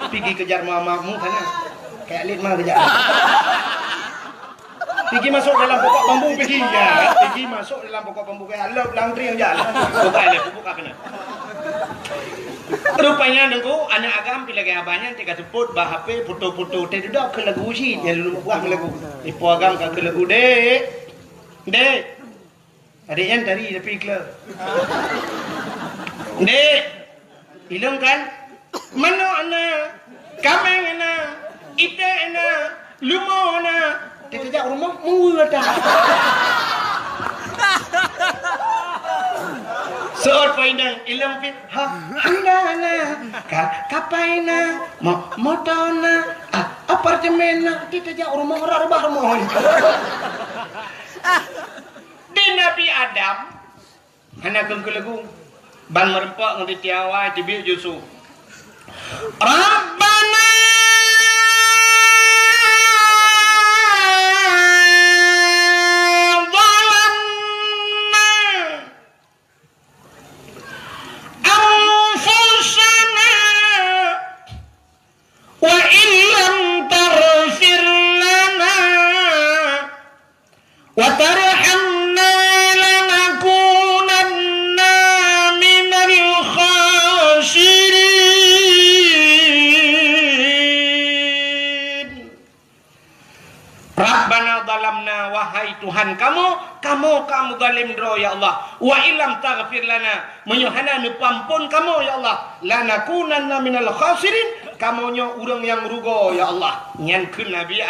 Pergi kejar mamamu sana. Kayak Litma kejar. Pergi masuk dalam pokok bambu pergi ya. Pergi masuk dalam pokok bambu kayak lep langtri yang jalan. Buka kena. Rupanya dengku anak agam pilih gaya banyak tika sebut bah HP foto-foto teh dah ke lagu sih dia dulu buah lagu ipo agam ke lagu dek adik yang tadi tapi klub dek hilang kan mana anak kameng anak ite anak lumo anak tidak rumah mula dah Seorang paindang ilang fit handana kapaina motona apartemena kita jauh rumah rumah di Nabi Adam anak lagu ban merempak ngerti tiawai tibi jusu Rabbana Tuhan kamu zalim dro ya Allah wa illam taghfir lana menyuhana nepampun kamu ya Allah lanakunanna minal khasirin kamunya orang yang rugo ya Allah nyankeun Nabi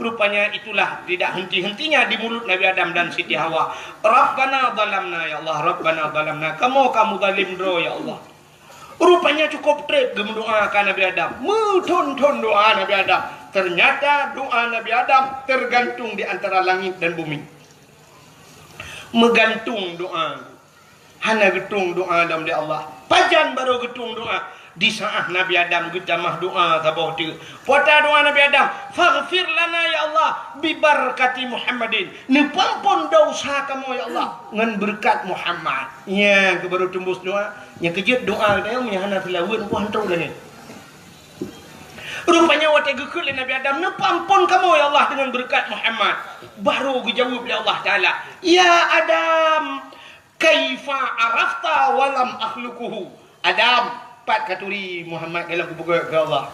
rupanya itulah tidak henti-hentinya di mulut Nabi Adam dan Siti Hawa Rabbana zalamna ya Allah Rabbana zalamna kamu zalim dro ya Allah rupanya cukup trip mendoakan Nabi Adam mutun doa Nabi Adam. Ternyata doa Nabi Adam tergantung di antara langit dan bumi. Megantung doa. Hana getung doa Adam di Allah. Pajan baru getung doa. Di saat Nabi Adam getamah doa tabah tu. Puata doa Nabi Adam. Faghfir lana ya Allah. Bibarakati Muhammadin. Nepampun dosa kamu ya Allah. Ngan berkat Muhammad. Ya, baru tembus doa. Yang kejut doa dia menyahana tilawun puan tahu lagi. Rupanya waktu gekul Nabi Adam nepampun kamu ya Allah dengan berkat Muhammad. Baru dijawab oleh Allah Ta'ala. Ya Adam, kaifa arafta walam akhlukuhu. Adam, pat katuri Muhammad kalau kubuka ke Allah.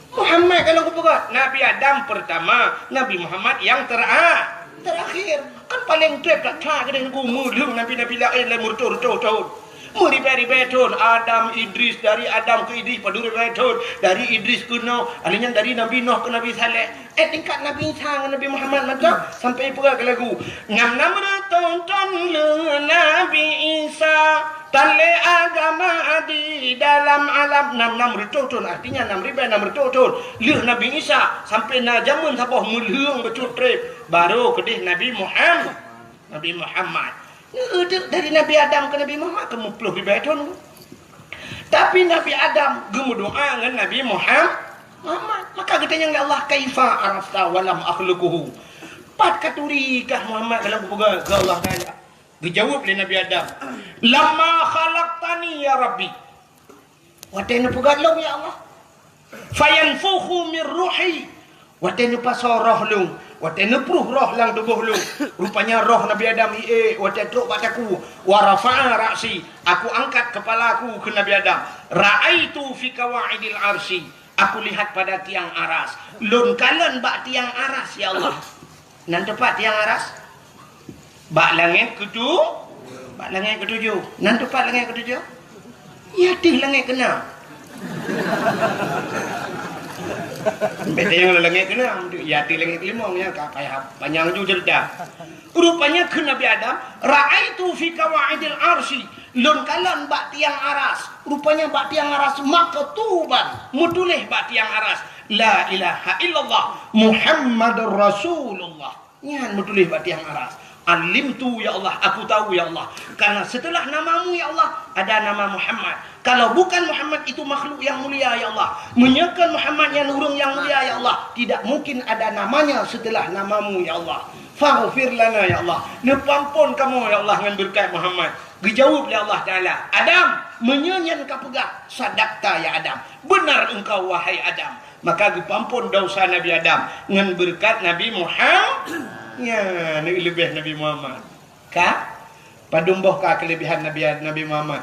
Muhammad kalau kubuka. Nabi Adam pertama, Nabi Muhammad yang terakhir. Kan paling trip tak cak dengan kumu dulu Nabi-Nabi lain lah murtur-tur. Muribe-ribe-tur Adam Idris dari Adam ke Idris paduri ribe-tur dari Idris ke Nuh alinya dari Nabi Nuh ke Nabi Saleh tingkat Nabi Isa dengan Nabi Muhammad macam sampai pula ke lagu ngam tonton le Nabi Isa tale agama di dalam alam 6 retutun artinya 6 retutun le Nabi Isa sampai na jamun sabah mulhung betul trip baru kedih Nabi Muhammad dari Nabi Adam ke Nabi Muhammad ke 10 ribu tahun tapi Nabi Adam gemu doa dengan Nabi Muhammad maka katanya Allah kaifa arafta walam akhluquhu pat katuri kah Muhammad kalau buka ke Allah tanya dijawab oleh Nabi Adam lama khalaqtani ya Rabbi watena pugalong ya Allah fayanfukhu min ruhi watena pasoroh lung watena pruh roh lang tubuh lung rupanya roh Nabi Adam watena truk bataku wa rafa'a ra'si aku angkat kepalaku ke Nabi Adam ra'aitu fi kawaidil arsy aku lihat pada tiang aras lun kalen bak tiang aras ya Allah nan tepat tiang aras bak langit ketujuh nan tepat langit ketujuh ya tih langit kena bete yang langit kena ya tih langit kelima nya kapaya panjang ju cerita rupanya ke Nabi Adam ra'aitu fi kawaidil arsy lun kalan bak tiang aras rupanya bak tiang aras maktuban mutulih bak tiang aras la ilaha illallah Muhammadur Rasulullah nyan mutulih bak tiang aras alimtu ya Allah aku tahu ya Allah karena setelah namamu ya Allah ada nama Muhammad kalau bukan Muhammad itu makhluk yang mulia ya Allah menyekan Muhammad yang urung yang mulia ya Allah tidak mungkin ada namanya setelah namamu ya Allah faghfir lana ya Allah nepampun kamu ya Allah dengan berkat Muhammad dijawab oleh Allah Ta'ala Adam menyenyan kapegah sadakta ya Adam benar engkau wahai Adam maka dipampun dosa Nabi Adam dengan berkat Nabi Muhammad ya lebih Nabi Muhammad ka padumboh ka kelebihan Nabi Muhammad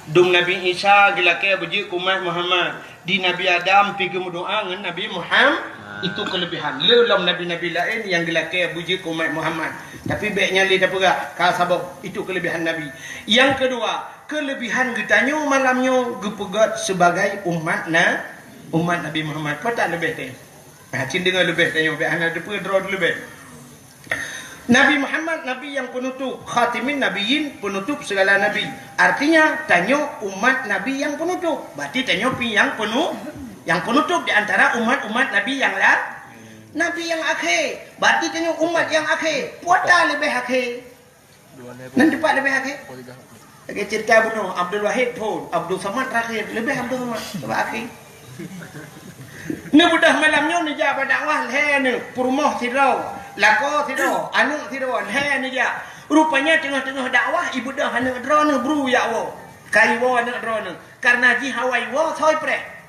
dum Nabi Isa gelake beji umat Muhammad di Nabi Adam pergi berdoa dengan Nabi Muhammad itu kelebihan lelam nabi-nabi lain yang gelake buji umat Muhammad tapi baiknya lidah perak ka sabab itu kelebihan nabi yang kedua kelebihan getanyo malamnya gepegat sebagai umat Nabi Muhammad patah lebih teh cin dengar lebih tanyo be ana depa draw lebih Nabi Muhammad nabi yang penutup khatimin nabiyyin penutup segala nabi artinya tanyo umat nabi yang penutup berarti tanyo yang penutup di antara umat-umat Nabi yang lain Nabi yang akhir berarti tanya umat yang akhir puata lebih akhir nanti pak lebih akhir lagi cerita bunuh Abdul Wahid pun Abdul Samad terakhir lebih Abdul Samad lebih akhir ni budak malamnya ni ja dakwah he ni purmoh tidau lako tidau anu tidau he ni ja rupanya tengah-tengah dakwah ibu dah hana drone bru ya Allah kai wo hana drone karena ji hawai wo thoi pre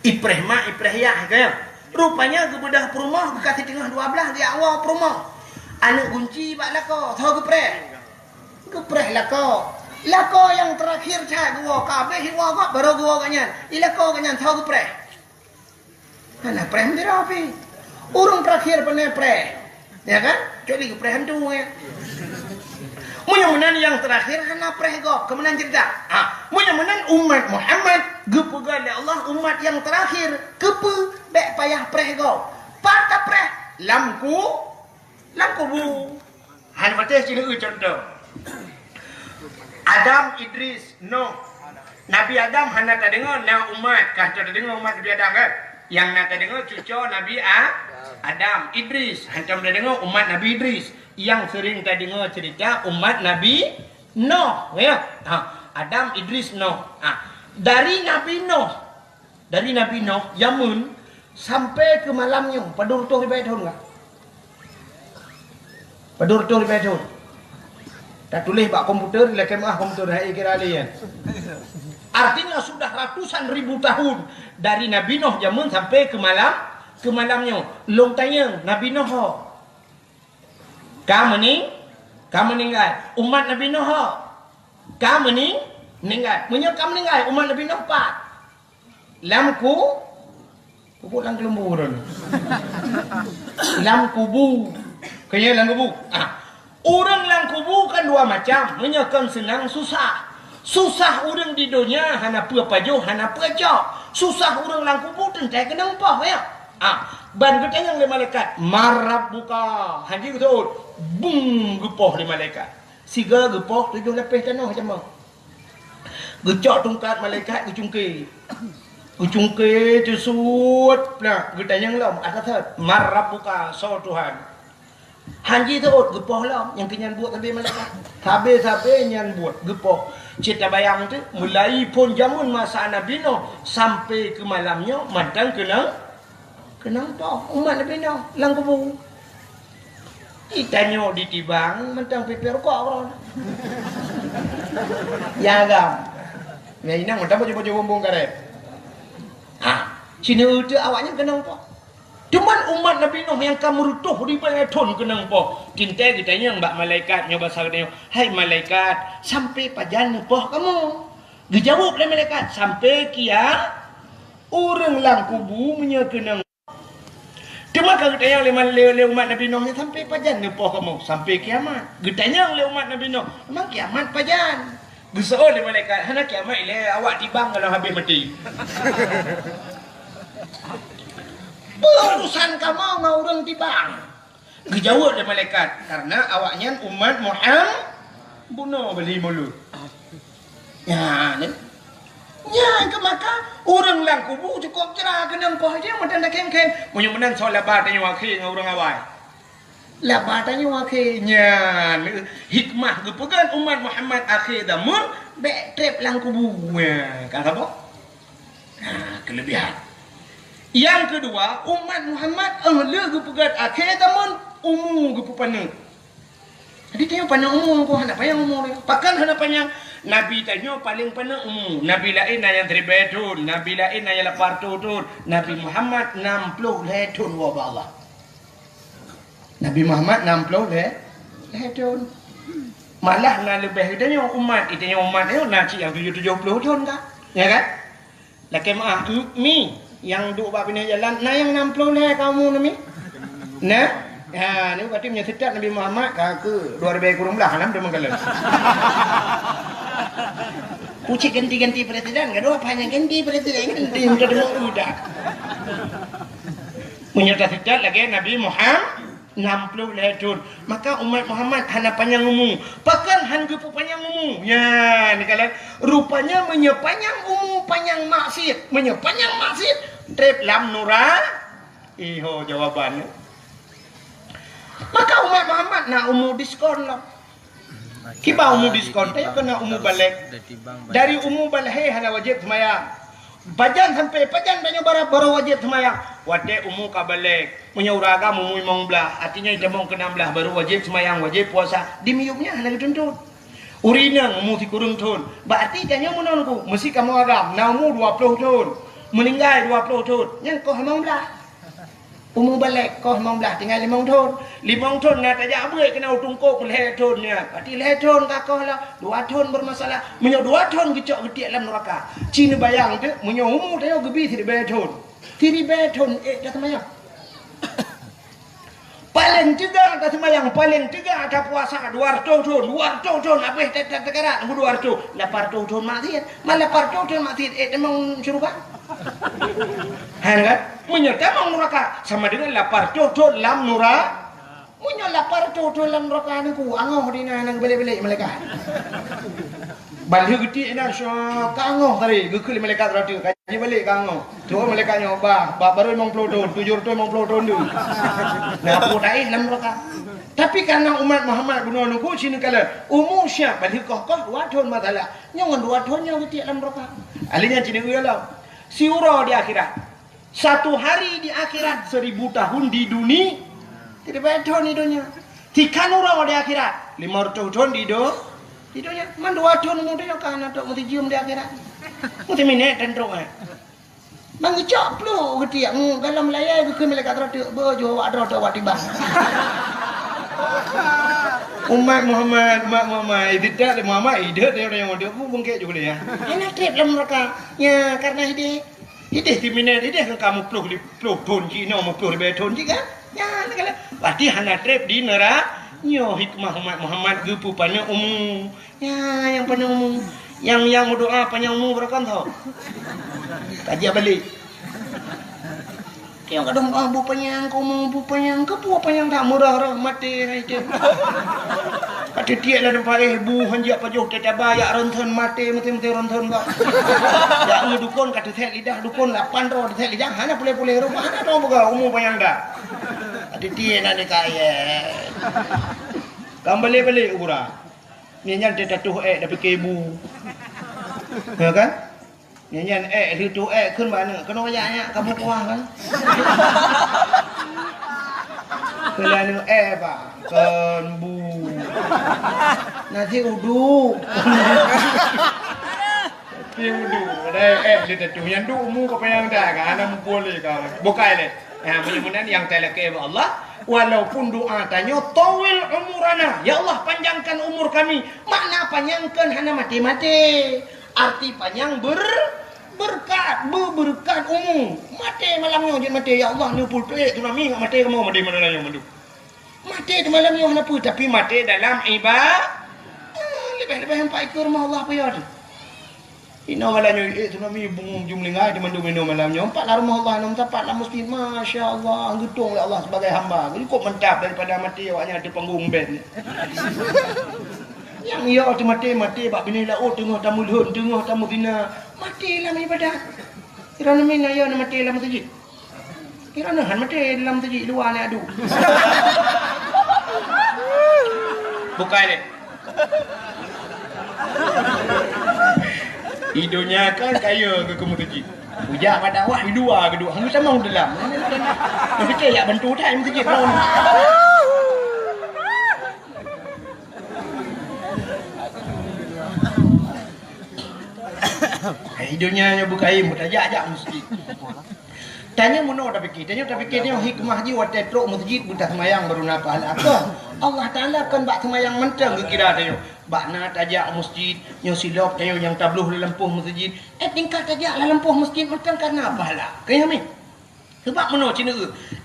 Ipreh ya kan rupanya kebedah perumah kasih tengah 12 di awal perumah anak kunci bak lako tahu gepreh lako yang terakhir cak gua kabeh gua kok baru gua kanyan ilako kanyan tahu gepreh anak preh ndira api urung terakhir pene preh ya kan jadi gepreh hantu ya mudah-mudahan yang terakhir hana preh go kemenan cerita mudah-mudahan umat Muhammad gepegal ya Allah umat yang terakhir kepe bek payah preh go patah preh lamku bu han pateh cina contoh Adam Idris Nuh Nabi Adam hana tak dengar na umat kah tak dengar umat Nabi Adam kan yang nak dengar cucu Nabi Adam Idris hantam dah dengar umat Nabi Idris yang sering kita dengar cerita umat Nabi Nuh ya Adam Idris Nuh dari Nabi Nuh Yamun sampai ke malamnya padur tu ribu tahun enggak padur tu ribu tahun tak tulis bak komputer la kemah komputer hai kira alian artinya sudah ratusan ribu tahun dari Nabi Nuh Yamun sampai ke malamnya long tanya Nabi Nuh kamu meninggal umat Nabi Nuh kamu meninggal kamu meninggal umat Nabi Nuh pat lamku pupuk lang kelembu lamkubu kaya lamkubu orang lamkubu kan dua macam menyekan senang susah orang di dunia hana apa pajo hana apa susah orang lamkubu tentai kena upah ya ban getanyang le malaikat marab buka haji betul bung gepoh le malaikat siga gepoh tujuh lepeh tanah macam mana gecok tungkat malaikat gecungke tusut nah getanyang lam atas marab buka so Tuhan haji tu gepoh lam yang kenyan buat sampai malaikat habis nyan buat gepoh cita bayang tu mulai pun jamun masa Nabi Nuh sampai ke malamnya madang kenang toh umat Nabi Nuh lang kubu itanya ditibang mentang pipir kok orang ya gam ya inang mentang baju bumbung karet sini itu awaknya kenang toh cuman umat Nabi Nuh yang kamu rutuh di beton kenang po cinta kitanya mbak malaikat nyoba saganya hai malaikat sampai pajan poh kamu dijawab oleh malaikat sampai kia orang lang kubu punya kenang cuma kalau kitanya oleh umat Nabi Nuh sampai pajan poh kamu sampai kiamat kitanya oleh umat Nabi Nuh memang kiamat pajan gesol oleh malaikat hana kiamat ile awak tibang kalau habis mati urusan kamu ngau orang tibang dijawab oleh malaikat karena awaknya umat Muhammad bunuh beli mulut ya ke maka orang lang kubu cukup cerah kenang poh dia macam dah keng-keng punya menang soal labat tanya wakil dengan orang awal labat tanya wakilnya hikmah kepegan umat Muhammad akhir damun trap lang kubu kata apa kelebihan yang kedua, umat Muhammad ahli gepegat akhir tamun umum gepupana. Jadi tanya panjang umum ko hana panjang umum. Pakan hana panjang Nabi tanya paling panjang umum. Nabi lain yang teribetun, Nabi lain yang lapar tutun. Nabi Muhammad 60 letun wa Allah. Nabi Muhammad 60 letun. Malah ngan lebih tanya umat, itanya umat itu naci yang 70 tahun kah? Ya kan? Laki mi yang duk bab ini jalan nah yang 60 leh kamu nami nah ni berarti punya setiap Nabi Muhammad ke 2016 enam dia menggalas ucik ganti presiden kedua apa yang ganti presiden ganti udah punya setiap lagi Nabi Muhammad 60 tahun maka umat Muhammad hana panjang umum pakan han gepu panjang umum ya ni kalian rupanya menyepanjang umum panjang maksiat menyepanjang maksiat trip lam nura iho jawabannya maka umat Muhammad nak umum diskon lah kiba umum diskon dia kena umum balik dari umum balik hana wajib semaya pajan sampai pajan banyak baru wajib semaya wate umum kabalik punya uraga mumui mong belah artinya jamong ke-16 baru wajib semayang wajib puasa di miyumnya hana dituntut urina umum kurung tahun berarti jangan menonku mesti kamu agam na umur 20 tahun meninggal 20 tahun yang kau mong belah umur balik kau mong belah tinggal 5 tahun 5 tahun nak tajak abrik kena utungkuk leh tahunnya berarti leh tahun kakau lah 2 tahun bermasalah menyo 2 tahun gecok getik dalam neraka cina bayang tu menyo umur tayo gebi 3 tahun 3 tahun dah semayang paling tiga ada semayang paling tiga ada puasa 200 tahun habis tak tekarat 200 800 tahun maksiat malah 800 tahun maksiat memang syurga kan menyerta memang neraka sama dengan 800 tahun lam neraka punya 800 tahun lam neraka ni ku angoh dina nang balik-balik malaikat balik gede nak syok kangoh tadi gekul malaikat ratu kaji balik kangoh tu malaikat nyoba baru 50 tahun 750 tahun tu nah aku dai lam neraka tapi karena umat Muhammad bunuh nunggu sini kala umur syak balik koh 2 tahun masalah nyon 2 tahun yang gede lam neraka alinya cini uyalah siura di akhirat 1 hari di akhirat 1000 tahun di dunia tidak betul ni dunia 3 orang di akhirat 500 tahun di dunia man 2 tahun muda kan ada mesti cium di akhirat mesti minat dan teruk mangicok plu getiak kalau melayai ke malaikat ratu bojo ada tiba umat Muhammad tidak Muhammad hidup dia yang dia pun bengkek juga dia enak trip dalam mereka ya karena hidup di minat hidup kamu plu ton Cina mau plu beton juga ya kalau berarti hana trip di neraka nyo hikmah umat Muhammad gepu panjang umum ya yang panjang umum yang berdoa panjang umum berapa tahu kaji balik Kaya kadang bu penyang kau mau bu penyang ke bu penyang tak murah mati aja. Ada dia lah nampak bu hanjak pajuh teta bayak ronton mati mati ronton kau. Ya dukun kata teh lidah dukun 8 ro teh lidah hana boleh rumah hana tahu buka umum penyang dah. Ada dia nak kaya. Kembali urang. Nyanyan teta tuh dah fikir ibu. Ya kan? Nyanyian itu kun mana? Kena wayaknya kamu kuah kan? Kelanu pak, kan bu. Nanti udu. Nanti udu. Ada dia tu yang du mu kau yang dah kan? Anak boleh kan? Bukai le. Mudah-mudahan yang teleke Allah. Walaupun doa tanya tawil umurana, ya Allah panjangkan umur kami. Makna panjangkan hana mati-mati. Arti panjang berkat umum. Mati malamnya je mati ya Allah ni pulpit tu nami ngak mati kamu mati mana yang mandu. Mati di malamnya hana apa tapi mati dalam ibadah. Lebih hampa ikut rumah Allah apa ya tu. Ina malamnya tu nami bung jumlingai di mandu minum malamnya. Empat lah rumah Allah 6 tempat lah mesti masya-Allah anggutung oleh Allah sebagai hamba. Jadi kok mentap daripada mati awaknya di panggung band. Yang ia tu mati bab bini laut tengah tamu luhur tengah tamu bina mati dalam ibadat. Kirana mina ya mati dalam masjid. Kirana han mati dalam masjid luar ni adu. Bukan ni. Hidupnya kan kaya ke masjid. Ujak pada awak dua kedua hang sama dalam. Tapi ya bantu dah masjid lawan. Hidupnya bukai mutajak masjid. Tanya muno dah fikir, tanya hikmah ji wat tetrok masjid buta semayang baru napa apa. Allah Taala kan bak semayang mentang ke kira tanya. Bakna tajak masjid, nyo silap tanya yang tabluh lempuh masjid. Tingkat tajak lempuh masjid mentang karena apa lah? Kaya mi. Sebab muno Cina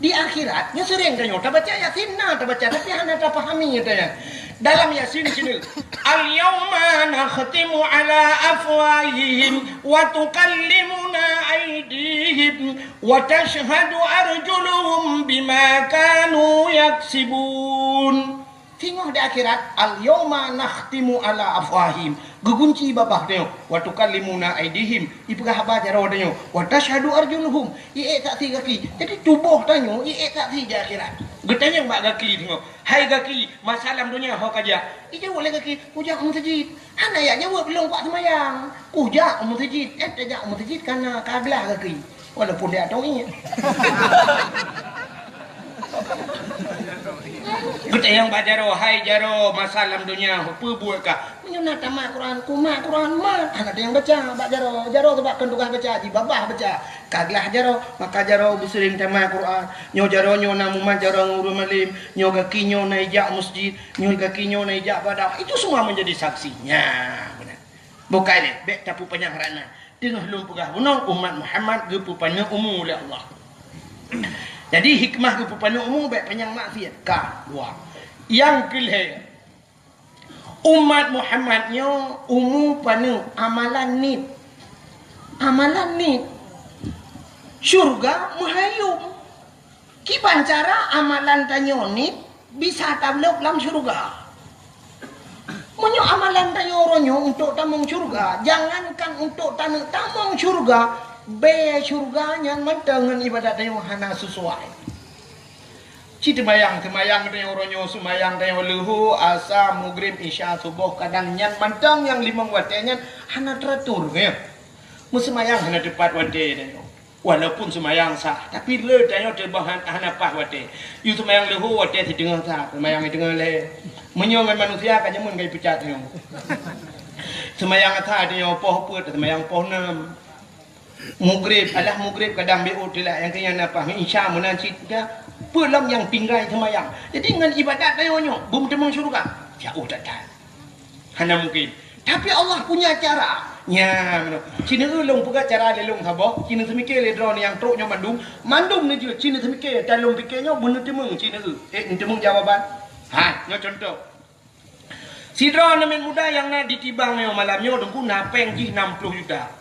di akhirat nya sering tanya tak baca Yasin tak baca tapi hana tak fahami tanya. Dalam Yasin Cina al-yawma nakhtimu ala afwahihim wa tukallimuna aydihim wa tashhadu arjuluhum bima kanu yaksibun. Tengok di akhirat al-yawma nakhtimu ala afwahihim gegunci babah tengok wa tukallimuna aydihim ipegah habar jaro tengok wa tashhadu arjuluhum tak ti kaki jadi tubuh tengok tak ti di akhirat getanya mbak kaki tengok hai kaki masalah dunia ho kaja jawab le kaki kujak masjid hana ya jawab belum kuat semayang kujak masjid tajak masjid karena kaglah kaki walaupun dia tahu ingat kita yang bajaro hai jaro masalah dunia apa buat ka menyunat tamat Quran kuma Quran mat ada yang baca bajaro sebab kendukah baca di babah baca kaglah jaro maka jaro bersering tamat Quran nyo jaro nyo namu jaro nguru malim nyo kaki nyo naijak masjid nyo kaki nyo naijak badak itu semua menjadi saksinya benar bukan ni bek tapu panjang rana tengah lum pegah bunong umat Muhammad gepu panjang umum oleh Allah. Jadi hikmah kepupanan umum baik panjang maksiat ka dua. Yang kelih umat Muhammadnya umum panu amalan ni. Amalan ni syurga muhayyum. Kiban cara amalan tanyo ni bisa tabluk dalam syurga. Menyo amalan tanyo ronyo untuk tamung syurga, jangankan untuk tamung syurga. Be syurganya dengan ibadat yang hana sesuai. Cita temayang dengan orangnya semayang dengan luhu asa maghrib isya subuh kadang nyan mantang yang 5 watenya hana teratur ya. Musemayang hana tepat wate dayo. Walaupun semayang sah tapi le dayo tebahan hana pas wate. Yu semayang luhu wate di tengah sah, semayang di tengah le. Menyong manusia kan nyamun kai pecat dayo. Semayang sah dayo poh put semayang poh 6. Maghrib kadang beut lah yang kena apa insya menanci dia pelam yang tinggal semayang jadi dengan ibadat dayonyo bum temung syurga jauh tak hana mungkin tapi Allah punya cara nya Cina ulung puga cara lelung habo Cina semikir le drone yang troknya mandum ni je Cina semikir dalam fikirnya benar temung Cina temung jawaban nyo contoh si drone men muda yang nak ditibang malamnya dengku napeng ji 60 juta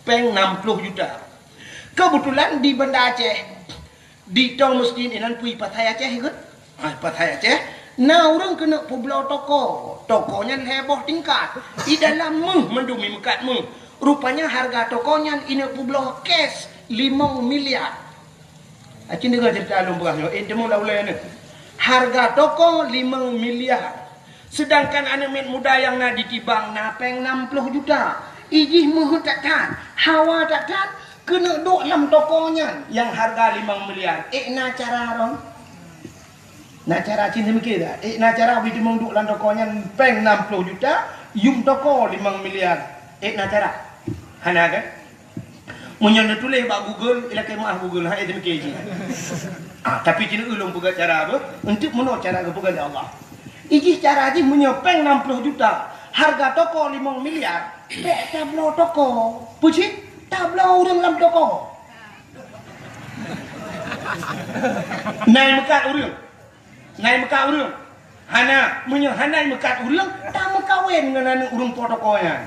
peng 60 juta. Kebetulan di Banda Aceh di tong masjid inan pui Pathai Aceh ikut. Pathai Aceh. Nah orang kena pulau toko. Tokonya heboh tingkat. Di dalam mendumi mekat rupanya harga tokonya ini pulau cash 5 miliar. Acing dengar cerita alum berasnya. Temu laulai ni. Harga toko 5 miliar. Sedangkan anak muda yang nak ditibang napeng 60 juta. Ijih muhut takkan. Hawa takkan. Kena duk dalam tokonya. Yang harga 5 miliar. Nak cara orang. Nak cara cinta mikir tak? Nak cara bila mau duk dalam tokonya. Peng 60 juta. Yum toko 5 miliar. Nak cara. Hana kan? Munya tulis bak Google, ilakai maaf Google, hai itu mikir je. Tapi cina ulung puga cara apa? Untuk mana cara ke puga Allah. Iji cara je munya peng 60 juta. Harga toko 5 miliar. Pek tablo toko. Pucik, tablo orang dalam toko. Naik mekat orang. Naik mekat orang. Hana, munya hana mekat orang, tak mekawin dengan anak orang protokolnya.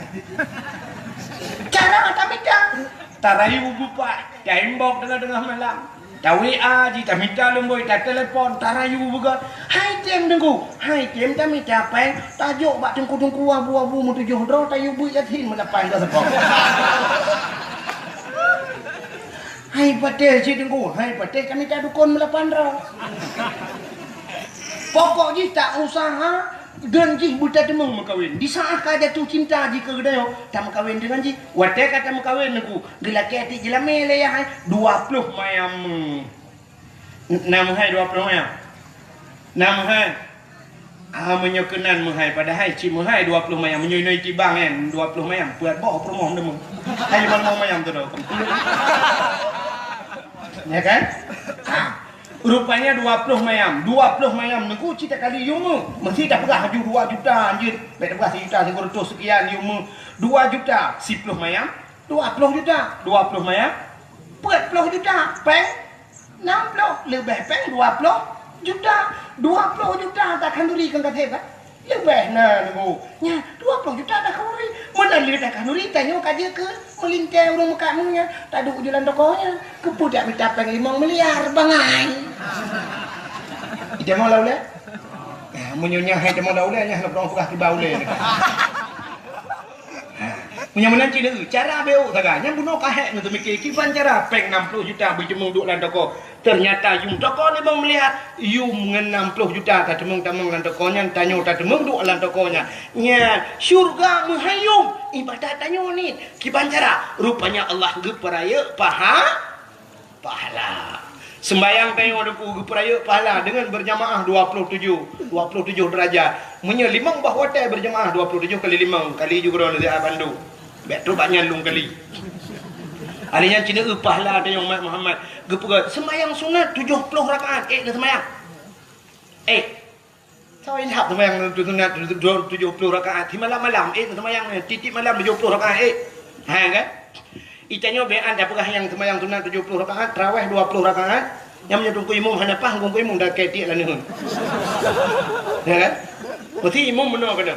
Cara tak minta. Tarayu bupak, tembok tengah-tengah malam. Tak WA je, tak minta lemboi, tak telefon, tarayu buka. Hai tem tengku, hai tem tak minta apa? Tajuk bak tengku-tengku abu-abu mu 7 dro, tayu buik yatin melapan ke sepok. Hai patel si tengku, hai patel kami tak dukun melapan dro. Pokok je tak usaha. Dan jih buta demang makawin. Di saat kada tu cinta jika kedayo tak makawin dengan jih. Wadah kata makawin aku. Gelaki hati jelame le ya hai 20 mayam. Nama hai 20 mayam. Nama hai. Menyokenan mahai pada hai ci mahai 20 mayam menyoi tibang kan 20 mayam buat bawa promo demang. Hai mau mayam tu dah. Ya kan? Rupanya 20 mayam. 20 mayam niku cita kali yumu. Mesti dah pegah haju 2 juta anjir. Baik dah pegah 1 juta sehingga ratus sekian yumu. 2 juta 10 mayam. 20 juta. 20 mayam. 40 juta. Peng 60 lebih peng 20 juta. 20 juta takkan duri kan kata hebat. Lebih nah niku. Nya 20 juta dah kuri. Mana lihat takkan duri tanya kaje ke melingkai orang muka munya. Tak duk jalan tokonya. Kepudak minta peng 5 miliar bangai. Ida mau laule? Munyonya hai demo laule nya nak orang pegah tiba ule. Punya menanci dia cara beu taganya bunuh kahek tu mikir kipan cara peng 60 juta berjemung duk lan toko. Ternyata yum toko 5 miliar, yum 60 juta tak demung-demung lan tokonya tanyo tak demung duk lan tokonya. Nya syurga menghayum ibadat tanyo ni. Kipan cara rupanya Allah geperaya pahala. Sembayang tengok deku peraya pahala dengan berjamaah 27 derajat. Munya 5 bah hotel berjamaah 27 kali 5 kali juga orang dari Bandung. Betul banyak lung kali. Alinya Cina pahala tengok Muhammad. Gepura sembayang sunat 70 rakaat. Dah sembayang. Tahu inhab sembayang sunat 70 rakaat. Di malam-malam dah sembayang titik malam 70 rakaat. Ha kan? Itanya bean dah pegah yang sembahyang sunat 70 rakaat, tarawih 20 rakaat. Yang menyedung ku imam hanapah ngku imam dah ketik lah ni. Ya kan? Berarti imam benar kena.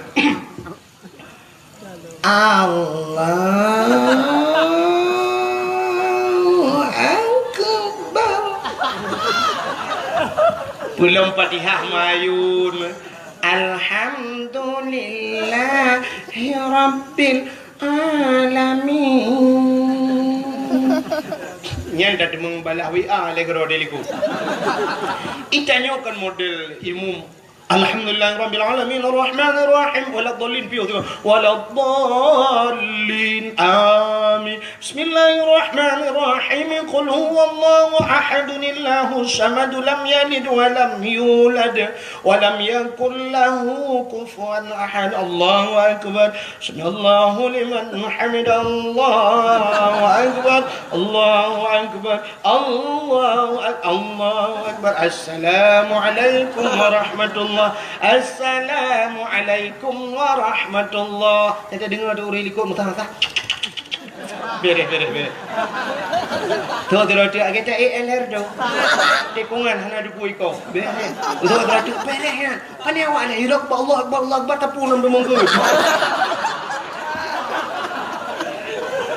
Allahu akbar. Belum Fatihah mayun. Alhamdulillahi rabbil alamin. Yang dah demeng balah WA legro deliku. Itanya kan model ilmu. Alhamdulillahirabbil alamin arrahmanir rahim waladdallin fi waladdallin amin. Bismillahirrahmanirrahim. Qul huwallahu ahadun illahus samad lam yalid wa lam yulad wa lam yakul lahu kufuwan ahad. Allahu akbar. Subhanallahu liman hamidah. Allahu akbar. Allahu akbar. Allahu akbar. Assalamu alaikum warahmatullahi. Assalamualaikum warahmatullah. Kita dengar ada orang ikut mutah-mutah. Beres. Tu terus kita ALR do. Tikungan hana duku iko. Beres. Tu terus beres kan. Pani awak ni hidup Allah Akbar tapung nam demongku.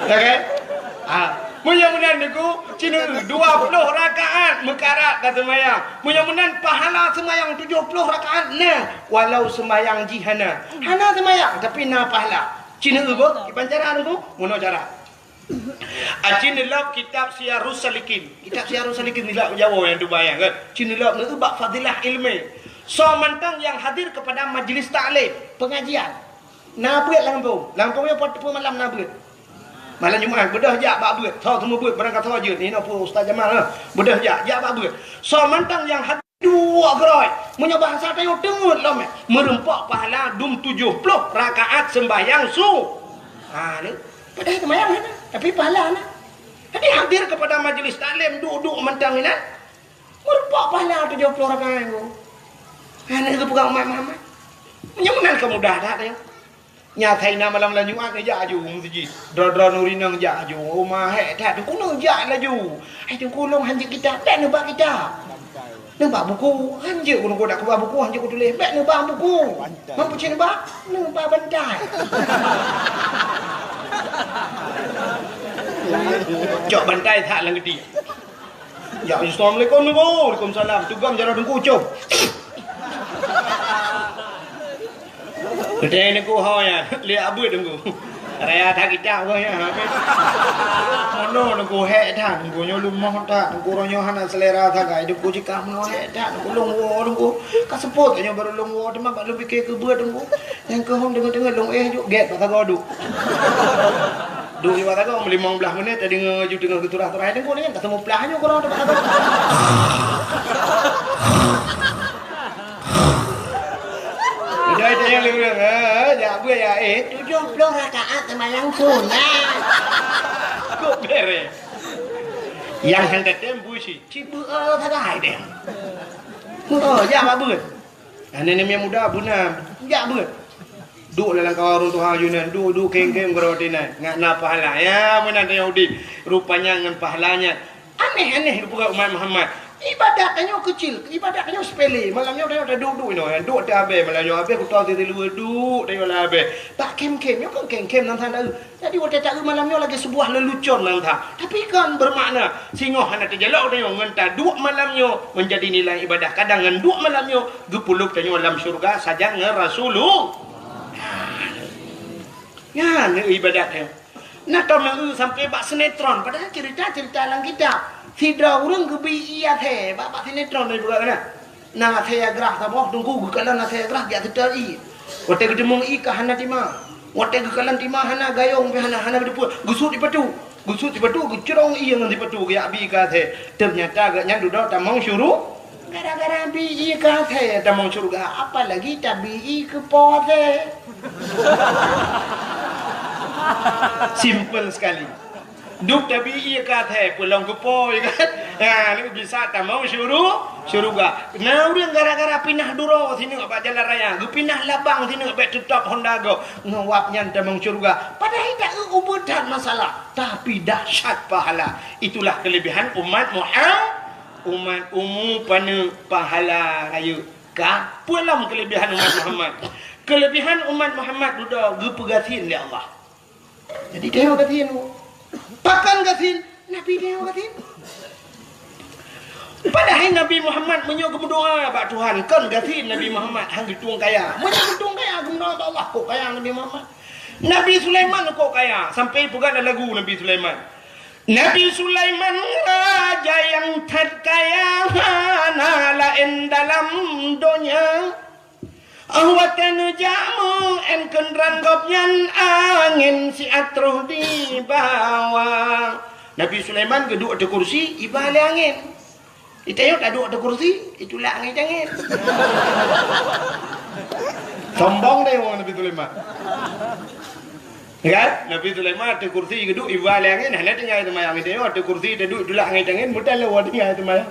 Ya kan? Mudah-mudahan niku cina 20 rakaat mekarat kat semayang. Mudah-mudahan pahala semayang 70 rakaat nah walau semayang jihana. Hana semayang tapi na pahala. Cina ubo kipancara niku mono cara. Cina lab kitab Syiarus Salikin. Kitab Syiarus Salikin ni lab Jawa yang tu bayang kan. Cina lab niku bab fadilah ilmu. So mentang yang hadir kepada majlis taklim, pengajian. Nabuat Lampung. Lampungnya malam nabuat. Malam Jumaat bedah jak bab beut. Tho semua beut barang kata je ni apa Ustaz Jamal lah. Bedah jak bab beut. So mentang yang hadir dua gerai. Punya bahasa tayo tengut lah merempak pahala 70 rakaat sembahyang su. Ni. Padahal sembahyang ni. Tapi pahala ni. Jadi hadir kepada majlis taklim duduk mentang ni. Merempak pahala 70 rakaat tu. Ni ke pegang umat Muhammad. Menyemunan kemudah dah dia. Nyatai nama malam Jumaat ni jak ju masjid. Dra nurina jak ju. Rumah tak tu kuno jak laju. Ai tu kulung hanjik kita, tak nebak kita. Nebak buku, hanjik kuno dak kebar buku, hanjik ku tulis, bak nebak buku. Mampu cin nebak, nebak bantai. Jok bantai tak lang gede. Ya Assalamualaikum tu. Waalaikumsalam. Tugam jarak dengku cop. Kedai ni ku ya, lihat abu tunggu. Raya tak kita apa ya. Mana tunggu hek dah, tunggu nyolong mah tak, tunggu ronyo hana selera tak gay, tunggu jika mana hek dah, tunggu longwo tunggu. Kasepot tanya baru longwo, teman tak lebih ke buat tunggu. Yang ke hong dengar long juk get pasal kau duk. Duk di mata kau 15 minit tadi ngaju dengan keturah-turah tunggu ni kan ketemu pelahnya korang tak ada. Dia yang lebih ya gue ya 70 rakaat sembahyang sunat. Kok bere. Yang hendak tembu si. Cibu tak ada dia. Ya apa buat? Ane ni muda bunam. Ya buat. Duk dalam kawarun Tuhan Yunan, duk keng-keng berotinan. Ngak na pahala. Ya mana ada Yahudi. Rupanya dengan pahalanya. Aneh-aneh bukan umat Muhammad. Ibadahnya kecil, ibadahnya sepele. Malamnya dia duduk ni, duduk dah habis. Malamnya habis aku tahu dia luar duduk dia lah habis. Tak kem-kem, kan kem-kem nang tanda. Jadi waktu tak malamnya lagi sebuah lelucon nang tanda. Tapi kan bermakna singoh hana terjalak dia ngenta duk malamnya menjadi nilai ibadah. Kadang ngan duk malamnya gepulup tanya dalam syurga saja ngan Rasulullah. Ya, ni ibadah dia. Nak tahu sampai bak sinetron padahal cerita-cerita dalam kitab. Tidak orang kebi iya teh, bapak sinetron ni bukan kan? Nah teh gerah taboh tunggu gekalan nah teh gerah dia terteri. Wate gedemung i ka hana tima. Wate gekalan tima hana gayong pe hana bedepu. Gusut di patu gecerong i yang di patu ya bi ka teh. Ternyata agaknya duduk tamang syuru. Gara-gara bi i ka teh tamang syurga apalagi tabi i ke po teh. Simple sekali. Duk tapi ia kata pulang ke poi kan. Ni bisa tak mau syuruga. Nah orang gara-gara pindah duro sini apa jalan raya. Gu pindah labang sini apa tutup Honda go. Ngawapnya tamang syuruga. Padahal tak ubutan masalah. Tapi dahsyat pahala. Itulah kelebihan umat Muhammad. Umat pana pahala ayu. Ka pulang kelebihan umat Muhammad. Kelebihan umat Muhammad sudah gu pegatin oleh Allah. Jadi dia pegatin. Pakan gatin Nabi dia gatin. Padahal Nabi Muhammad menyuruh berdoa pak Tuhan kan gatin Nabi Muhammad hang ditung kaya. Menyuruh ditung kaya guna Allah kok kaya Nabi Muhammad. Nabi Sulaiman kok kaya sampai pegang lagu Nabi Sulaiman. Nabi Sulaiman raja yang terkaya lain dalam dunia. Awatan jamu en kendran gopyan angin si atruh di bawah. Nabi Sulaiman geduk ada kursi, iba le angin. Ditayok tak duduk ada kursi, itulah angin. Sombong deh orang Nabi Sulaiman. Kan? Nabi Sulaiman ada kursi geduk iba le angin, hanya tinggal itu mayang itu ada kursi duduk itulah angin mudah le wading itu mayang.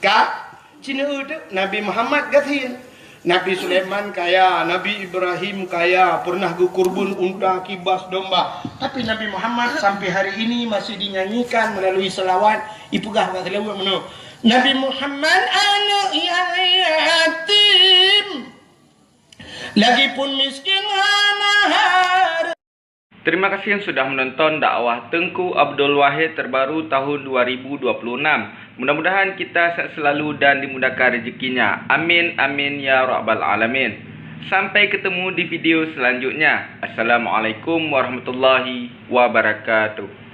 Ka? Cina itu Nabi Muhammad gatin. Nabi Sulaiman kaya, Nabi Ibrahim kaya, pernah gukurbun unta, kibas, domba. Tapi Nabi Muhammad sampai hari ini masih dinyanyikan melalui selawat. Ipugah kat selawat mana? Nabi Muhammad anak yatim, lagi pun miskin anak. Terima kasih yang sudah menonton dakwah Tengku Abdul Wahid terbaru tahun 2026. Mudah-mudahan kita sehat selalu dan dimudahkan rezekinya. Amin amin ya rabbal alamin. Sampai ketemu di video selanjutnya. Assalamualaikum warahmatullahi wabarakatuh.